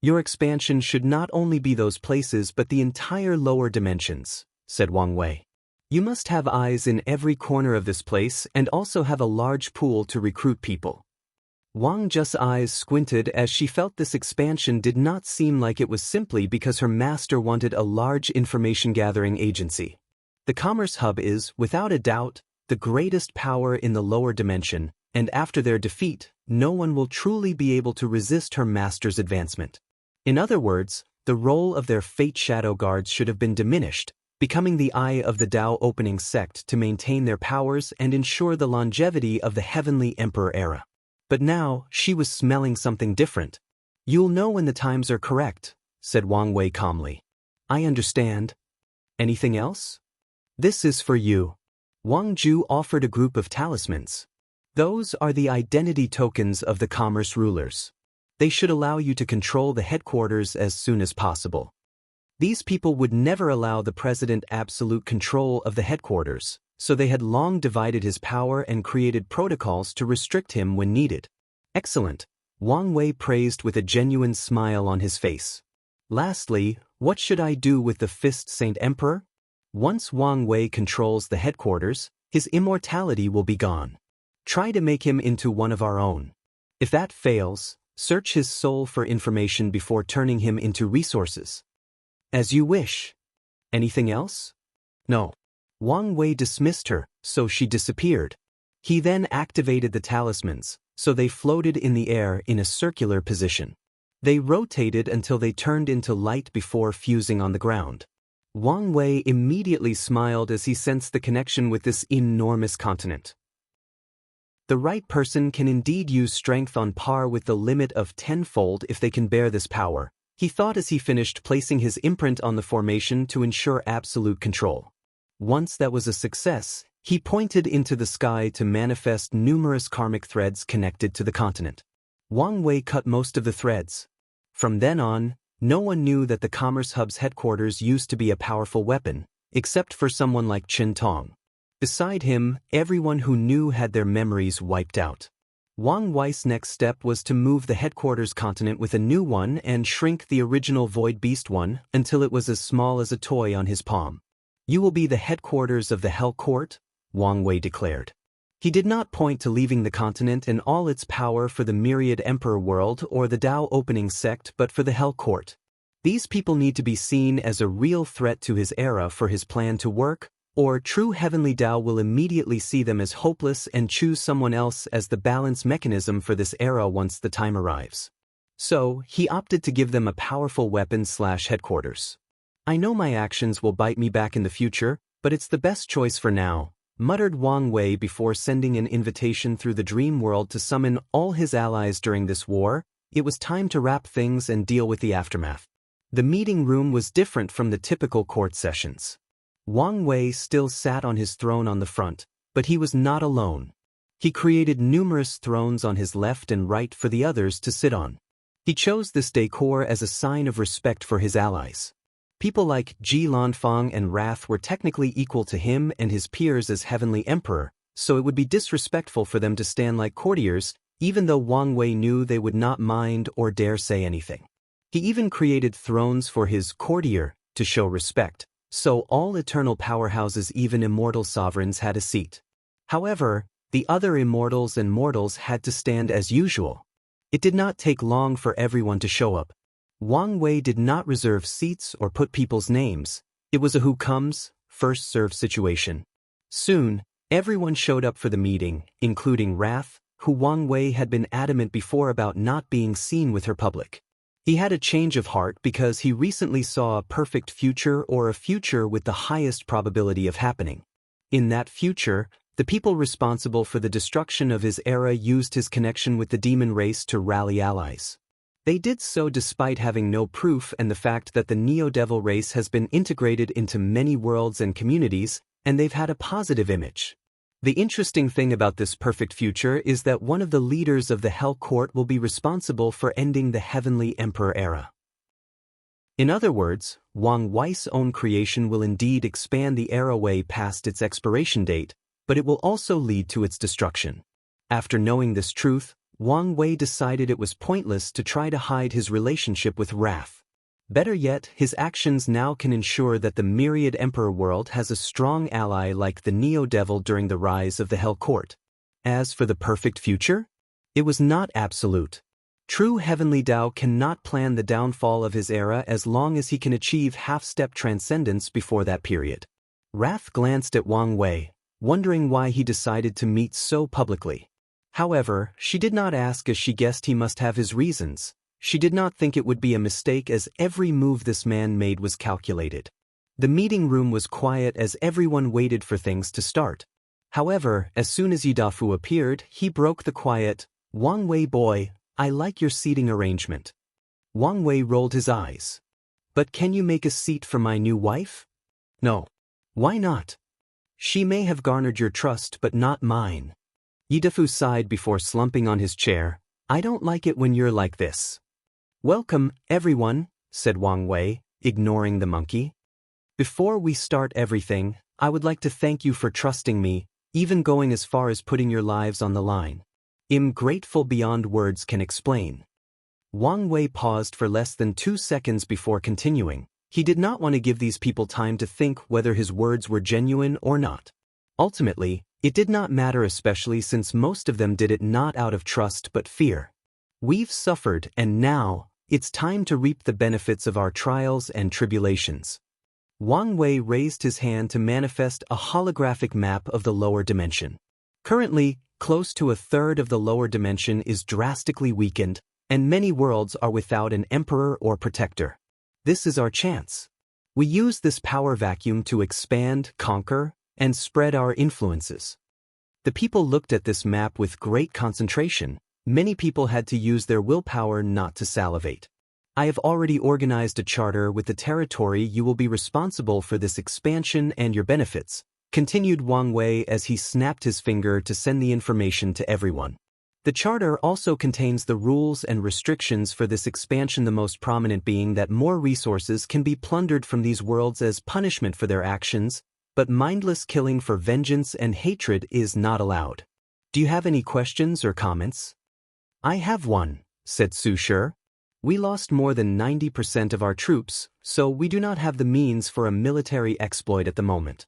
[SPEAKER 1] Your expansion should not only be those places but the entire lower dimensions, said Wang Wei. You must have eyes in every corner of this place and also have a large pool to recruit people. Wang Ju's eyes squinted as she felt this expansion did not seem like it was simply because her master wanted a large information-gathering agency. The Commerce Hub is, without a doubt, the greatest power in the lower dimension, and after their defeat, no one will truly be able to resist her master's advancement. In other words, the role of their Fate Shadow Guards should have been diminished, becoming the eye of the Dao opening sect to maintain their powers and ensure the longevity of the Heavenly Emperor era. But now, she was smelling something different. You'll know when the times are correct, said Wang Wei calmly. I understand. Anything else? This is for you. Wang Ju offered a group of talismans. Those are the identity tokens of the commerce rulers. They should allow you to control the headquarters as soon as possible. These people would never allow the president absolute control of the headquarters, so they had long divided his power and created protocols to restrict him when needed. Excellent, Wang Wei praised with a genuine smile on his face. Lastly, what should I do with the Fist Saint Emperor? Once Wang Wei controls the headquarters, his immortality will be gone. Try to make him into one of our own. If that fails, search his soul for information before turning him into resources. As you wish. Anything else? No. Wang Wei dismissed her, so she disappeared. He then activated the talismans, so they floated in the air in a circular position. They rotated until they turned into light before fusing on the ground. Wang Wei immediately smiled as he sensed the connection with this enormous continent. The right person can indeed use strength on par with the limit of tenfold if they can bear this power, he thought as he finished placing his imprint on the formation to ensure absolute control. Once that was a success, he pointed into the sky to manifest numerous karmic threads connected to the continent. Wang Wei cut most of the threads. From then on, no one knew that the Commerce Hub's headquarters used to be a powerful weapon, except for someone like Chen Tong. Beside him, everyone who knew had their memories wiped out. Wang Wei's next step was to move the headquarters continent with a new one and shrink the original Void Beast one until it was as small as a toy on his palm. You will be the headquarters of the Hell Court, Wang Wei declared. He did not point to leaving the continent and all its power for the Myriad Emperor world or the Dao opening sect but for the Hell Court. These people need to be seen as a real threat to his era for his plan to work, or true Heavenly Dao will immediately see them as hopeless and choose someone else as the balance mechanism for this era once the time arrives. So, he opted to give them a powerful weapon/headquarters. I know my actions will bite me back in the future, but it's the best choice for now, muttered Wang Wei before sending an invitation through the dream world to summon all his allies during this war. It was time to wrap things and deal with the aftermath. The meeting room was different from the typical court sessions. Wang Wei still sat on his throne on the front, but he was not alone. He created numerous thrones on his left and right for the others to sit on. He chose this decor as a sign of respect for his allies. People like Ji Lanfang and Wrath were technically equal to him and his peers as Heavenly Emperor, so it would be disrespectful for them to stand like courtiers, even though Wang Wei knew they would not mind or dare say anything. He even created thrones for his courtier to show respect, so all eternal powerhouses, even immortal sovereigns, had a seat. However, the other immortals and mortals had to stand as usual. It did not take long for everyone to show up. Wang Wei did not reserve seats or put people's names. It was a who comes, first served situation. Soon, everyone showed up for the meeting, including Wrath, who Wang Wei had been adamant before about not being seen with her public. He had a change of heart because he recently saw a perfect future or a future with the highest probability of happening. In that future, The people responsible for the destruction of his era used his connection with the demon race to rally allies. They did so despite having no proof and the fact that the Neo-Devil race has been integrated into many worlds and communities, and they've had a positive image. The interesting thing about this perfect future is that one of the leaders of the Hell Court will be responsible for ending the Heavenly Emperor era. In other words, Wang Wei's own creation will indeed expand the era way past its expiration date, but it will also lead to its destruction. After knowing this truth, Wang Wei decided it was pointless to try to hide his relationship with Wrath. Better yet, his actions now can ensure that the myriad Emperor world has a strong ally like the Neo-Devil during the rise of the Hell Court. As for the perfect future, it was not absolute. True Heavenly Dao cannot plan the downfall of his era as long as he can achieve half-step transcendence before that period. Wrath glanced at Wang Wei, wondering why he decided to meet so publicly. However, she did not ask as she guessed he must have his reasons. She did not think it would be a mistake as every move this man made was calculated. The meeting room was quiet as everyone waited for things to start. However, as soon as Yidafu appeared, he broke the quiet. "Wang Wei boy, I like your seating arrangement." Wang Wei rolled his eyes. "But can you make a seat for my new wife?" "No." "Why not?" "She may have garnered your trust but not mine." Yidafu sighed before slumping on his chair. "I don't like it when you're like this." "Welcome, everyone," said Wang Wei, ignoring the monkey. "Before we start everything, I would like to thank you for trusting me, even going as far as putting your lives on the line. I'm grateful beyond words can explain." Wang Wei paused for less than 2 seconds before continuing. He did not want to give these people time to think whether his words were genuine or not. Ultimately, it did not matter, especially since most of them did it not out of trust but fear. "We've suffered, and now, it's time to reap the benefits of our trials and tribulations." Wang Wei raised his hand to manifest a holographic map of the lower dimension. Currently, close to a third of the lower dimension is drastically weakened, and many worlds are without an emperor or protector. This is our chance. We use this power vacuum to expand, conquer, and spread our influences. The people looked at this map with great concentration. Many people had to use their willpower not to salivate. "I have already organized a charter with the territory. You will be responsible for this expansion and your benefits," continued Wang Wei as he snapped his finger to send the information to everyone. The charter also contains the rules and restrictions for this expansion, the most prominent being that more resources can be plundered from these worlds as punishment for their actions, but mindless killing for vengeance and hatred is not allowed. Do you have any questions or comments? "I have one," said Su Shi. "We lost more than 90% of our troops, so we do not have the means for a military exploit at the moment."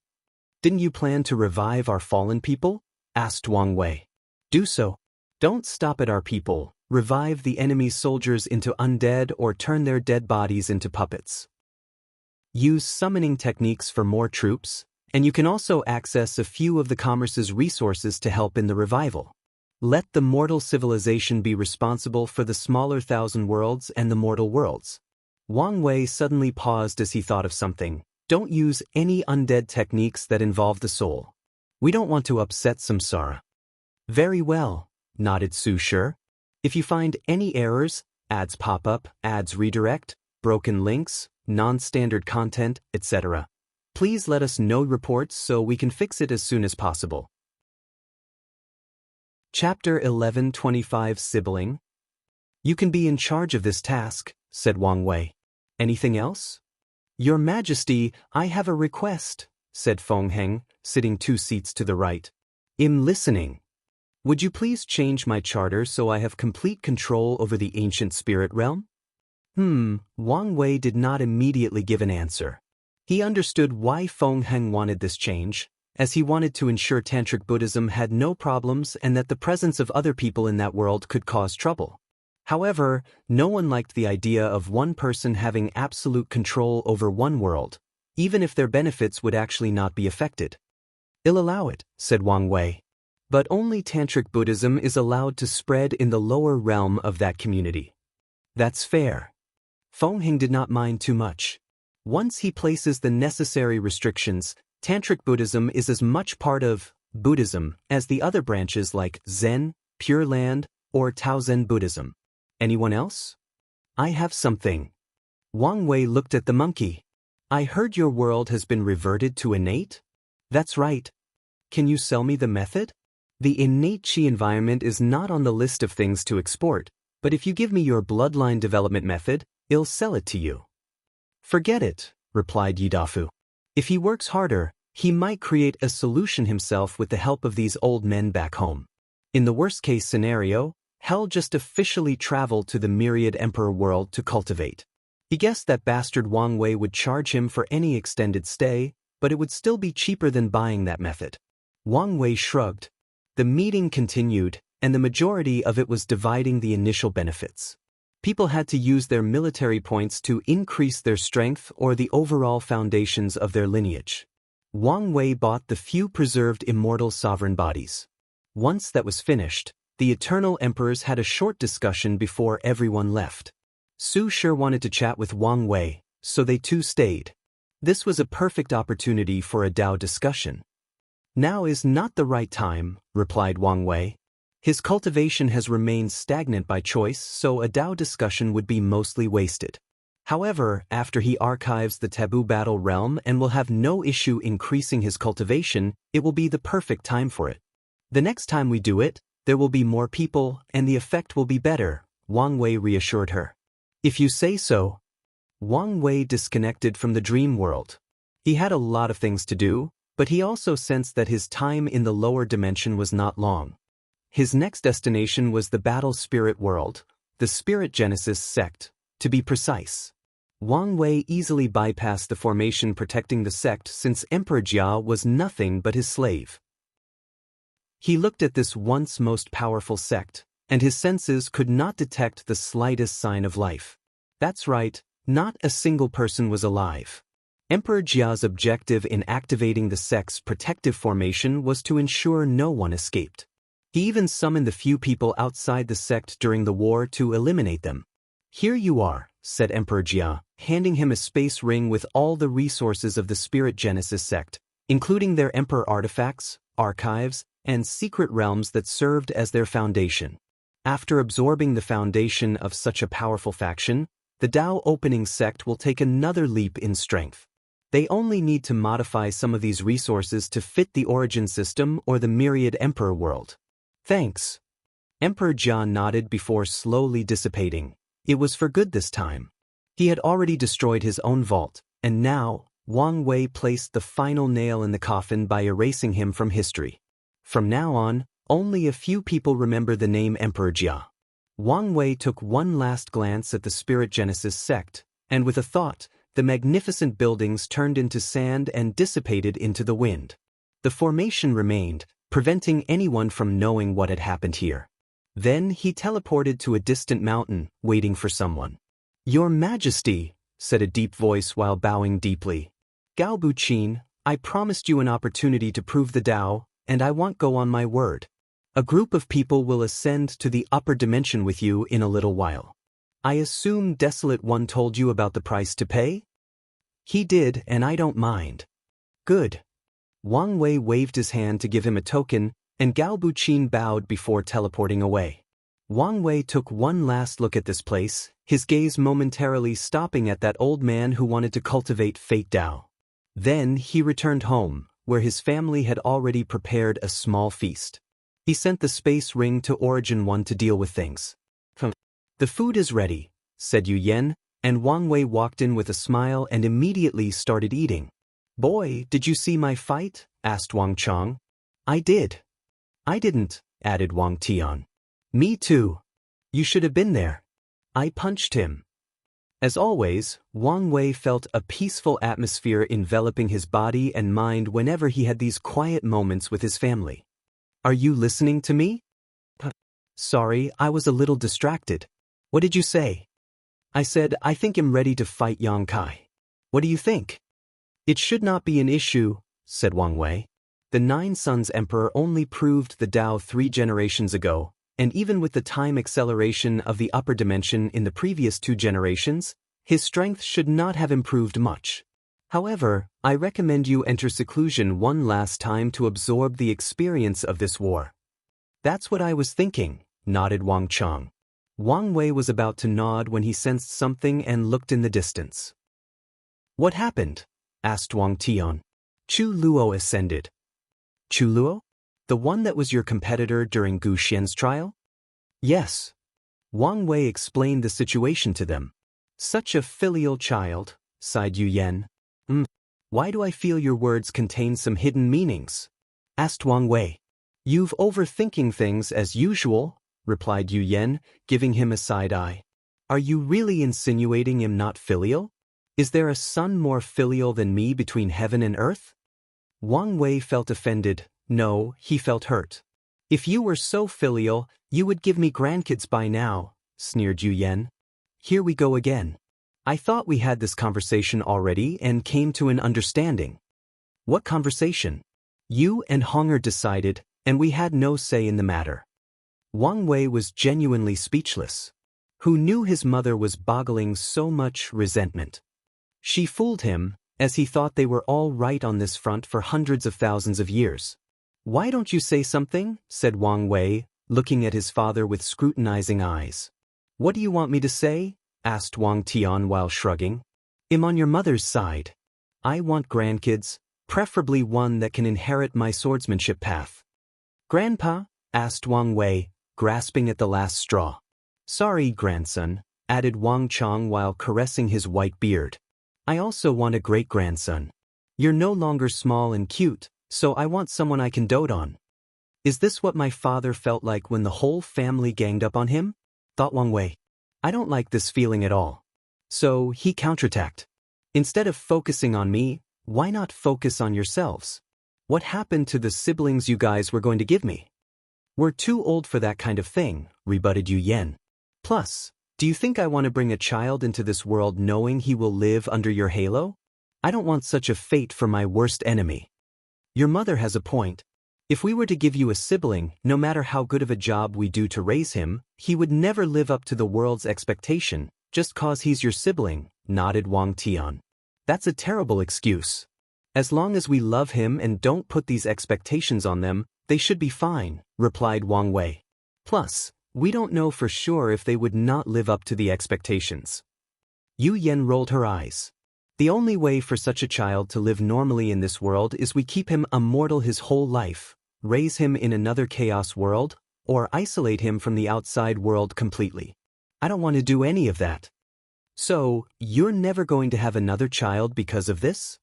[SPEAKER 1] "Didn't you plan to revive our fallen people?" asked Wang Wei. "Do so. Don't stop at our people. Revive the enemy's soldiers into undead or turn their dead bodies into puppets. Use summoning techniques for more troops, and you can also access a few of the commerce's resources to help in the revival. Let the mortal civilization be responsible for the smaller thousand worlds and the mortal worlds." Wang Wei suddenly paused as he thought of something. "Don't use any undead techniques that involve the soul. We don't want to upset Samsara." "Very well," nodded Su Shi. "If you find any errors, ads pop up, ads redirect, broken links, non-standard content, etc., please let us know reports so we can fix it as soon as possible." Chapter 11:25 Sibling. "You can be in charge of this task," said Wang Wei. "Anything else?" "Your Majesty, I have a request," said Feng Heng, sitting 2 seats to the right. "I'm listening." "Would you please change my charter so I have complete control over the ancient spirit realm?" Wang Wei did not immediately give an answer. He understood why Feng Heng wanted this change, as he wanted to ensure Tantric Buddhism had no problems and that the presence of other people in that world could cause trouble. However, no one liked the idea of one person having absolute control over one world, even if their benefits would actually not be affected. "I'll allow it," said Wang Wei. "But only Tantric Buddhism is allowed to spread in the lower realm of that community." "That's fair." Feng Heng did not mind too much. Once he places the necessary restrictions, Tantric Buddhism is as much part of Buddhism, as the other branches like Zen, Pure Land, or Taozen Buddhism. Anyone else? I have something. Wang Wei looked at the monkey. I heard your world has been reverted to innate? That's right. Can you sell me the method? The innate qi environment is not on the list of things to export, but if you give me your bloodline development method, I'll sell it to you. Forget it, replied Yidafu. If he works harder, he might create a solution himself with the help of these old men back home. In the worst-case scenario, Hell just officially traveled to the myriad emperor world to cultivate. He guessed that bastard Wang Wei would charge him for any extended stay, but it would still be cheaper than buying that method. Wang Wei shrugged. The meeting continued, and the majority of it was dividing the initial benefits. People had to use their military points to increase their strength or the overall foundations of their lineage. Wang Wei bought the few preserved immortal sovereign bodies. Once that was finished, the eternal emperors had a short discussion before everyone left. Su sure wanted to chat with Wang Wei, so they too stayed. This was a perfect opportunity for a Dao discussion. Now is not the right time, replied Wang Wei. His cultivation has remained stagnant by choice, so a Dao discussion would be mostly wasted. However, after he archives the taboo battle realm and will have no issue increasing his cultivation, it will be the perfect time for it. The next time we do it, there will be more people and the effect will be better, Wang Wei reassured her. If you say so. Wang Wei disconnected from the dream world. He had a lot of things to do, but he also sensed that his time in the lower dimension was not long. His next destination was the battle spirit world, the Spirit Genesis sect, to be precise. Wang Wei easily bypassed the formation protecting the sect since Emperor Jia was nothing but his slave. He looked at this once most powerful sect, and his senses could not detect the slightest sign of life. That's right, not a single person was alive. Emperor Jia's objective in activating the sect's protective formation was to ensure no one escaped. He even summoned the few people outside the sect during the war to eliminate them. Here you are, said Emperor Jia, handing him a space ring with all the resources of the Spirit Genesis sect, including their emperor artifacts, archives, and secret realms that served as their foundation. After absorbing the foundation of such a powerful faction, the Dao opening sect will take another leap in strength. They only need to modify some of these resources to fit the origin system or the myriad emperor world. Thanks. Emperor Jia nodded before slowly dissipating. It was for good this time. He had already destroyed his own vault, and now, Wang Wei placed the final nail in the coffin by erasing him from history. From now on, only a few people remember the name Emperor Jia. Wang Wei took one last glance at the Spirit Genesis sect, and with a thought, the magnificent buildings turned into sand and dissipated into the wind. The formation remained, preventing anyone from knowing what had happened here. Then he teleported to a distant mountain, waiting for someone. Your Majesty, said a deep voice while bowing deeply. Gao Buqin, I promised you an opportunity to prove the Dao, and I won't go on my word. A group of people will ascend to the upper dimension with you in a little while. I assume Desolate One told you about the price to pay? He did, and I don't mind. Good. Wang Wei waved his hand to give him a token, and Gao Buqin bowed before teleporting away. Wang Wei took one last look at this place, his gaze momentarily stopping at that old man who wanted to cultivate Fate Dao. Then he returned home, where his family had already prepared a small feast. He sent the space ring to Origin 1 to deal with things. The food is ready, said Yu Yen, and Wang Wei walked in with a smile and immediately started eating. Boy, did you see my fight? Asked Wang Chong. I did. I didn't, added Wang Tian. Me too. You should have been there. I punched him. As always, Wang Wei felt a peaceful atmosphere enveloping his body and mind whenever he had these quiet moments with his family. Are you listening to me? Sorry, I was a little distracted. What did you say? I said, I think I'm ready to fight Yang Kai. What do you think? It should not be an issue, said Wang Wei. The Nine Sons Emperor only proved the Dao 3 generations ago, and even with the time acceleration of the upper dimension in the previous 2 generations, his strength should not have improved much. However, I recommend you enter seclusion one last time to absorb the experience of this war. That's what I was thinking, nodded Wang Chang. Wang Wei was about to nod when he sensed something and looked in the distance. What happened? Asked Wang Tian. Chu Luo ascended. Chu Luo? The one that was your competitor during Gu Xian's trial? Yes. Wang Wei explained the situation to them. Such a filial child, sighed Yu Yan. Why do I feel your words contain some hidden meanings? Asked Wang Wei. You've overthinking things as usual, replied Yu Yan, giving him a side eye. Are you really insinuating I'm not filial? Is there a son more filial than me between heaven and earth? Wang Wei felt offended. No, he felt hurt. If you were so filial, you would give me grandkids by now, sneered Yu Yan. Here we go again. I thought we had this conversation already and came to an understanding. What conversation? You and Honger decided, and we had no say in the matter. Wang Wei was genuinely speechless. Who knew his mother was boggling so much resentment? She fooled him, as he thought they were all right on this front for hundreds of thousands of years. Why don't you say something? Said Wang Wei, looking at his father with scrutinizing eyes. What do you want me to say? Asked Wang Tian while shrugging. I'm on your mother's side. I want grandkids, preferably one that can inherit my swordsmanship path. Grandpa? Asked Wang Wei, grasping at the last straw. Sorry, grandson, added Wang Chang while caressing his white beard. I also want a great-grandson. You're no longer small and cute, so I want someone I can dote on. Is this what my father felt like when the whole family ganged up on him? Thought Wang Wei. I don't like this feeling at all. So he counterattacked. Instead of focusing on me, why not focus on yourselves? What happened to the siblings you guys were going to give me? We're too old for that kind of thing, rebutted Yu Yan. Plus, do you think I want to bring a child into this world knowing he will live under your halo? I don't want such a fate for my worst enemy. Your mother has a point. If we were to give you a sibling, no matter how good of a job we do to raise him, he would never live up to the world's expectation, just cause he's your sibling, nodded Wang Tian. That's a terrible excuse. As long as we love him and don't put these expectations on them, they should be fine, replied Wang Wei. Plus, we don't know for sure if they would not live up to the expectations. Yu Yan rolled her eyes. The only way for such a child to live normally in this world is we keep him immortal his whole life, raise him in another chaos world, or isolate him from the outside world completely. I don't want to do any of that. So, you're never going to have another child because of this?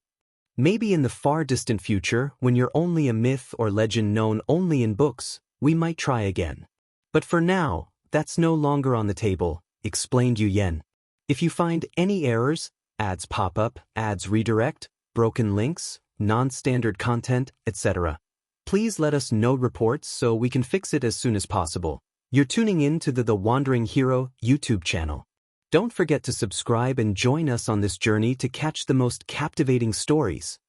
[SPEAKER 1] Maybe in the far distant future, when you're only a myth or legend known only in books, we might try again. But for now, that's no longer on the table, explained Yu Yan. If you find any errors, ads pop up, ads redirect, broken links, non-standard content, etc. Please let us know reports so we can fix it as soon as possible. You're tuning in to the Wandering Hero YouTube channel. Don't forget to subscribe and join us on this journey to catch the most captivating stories.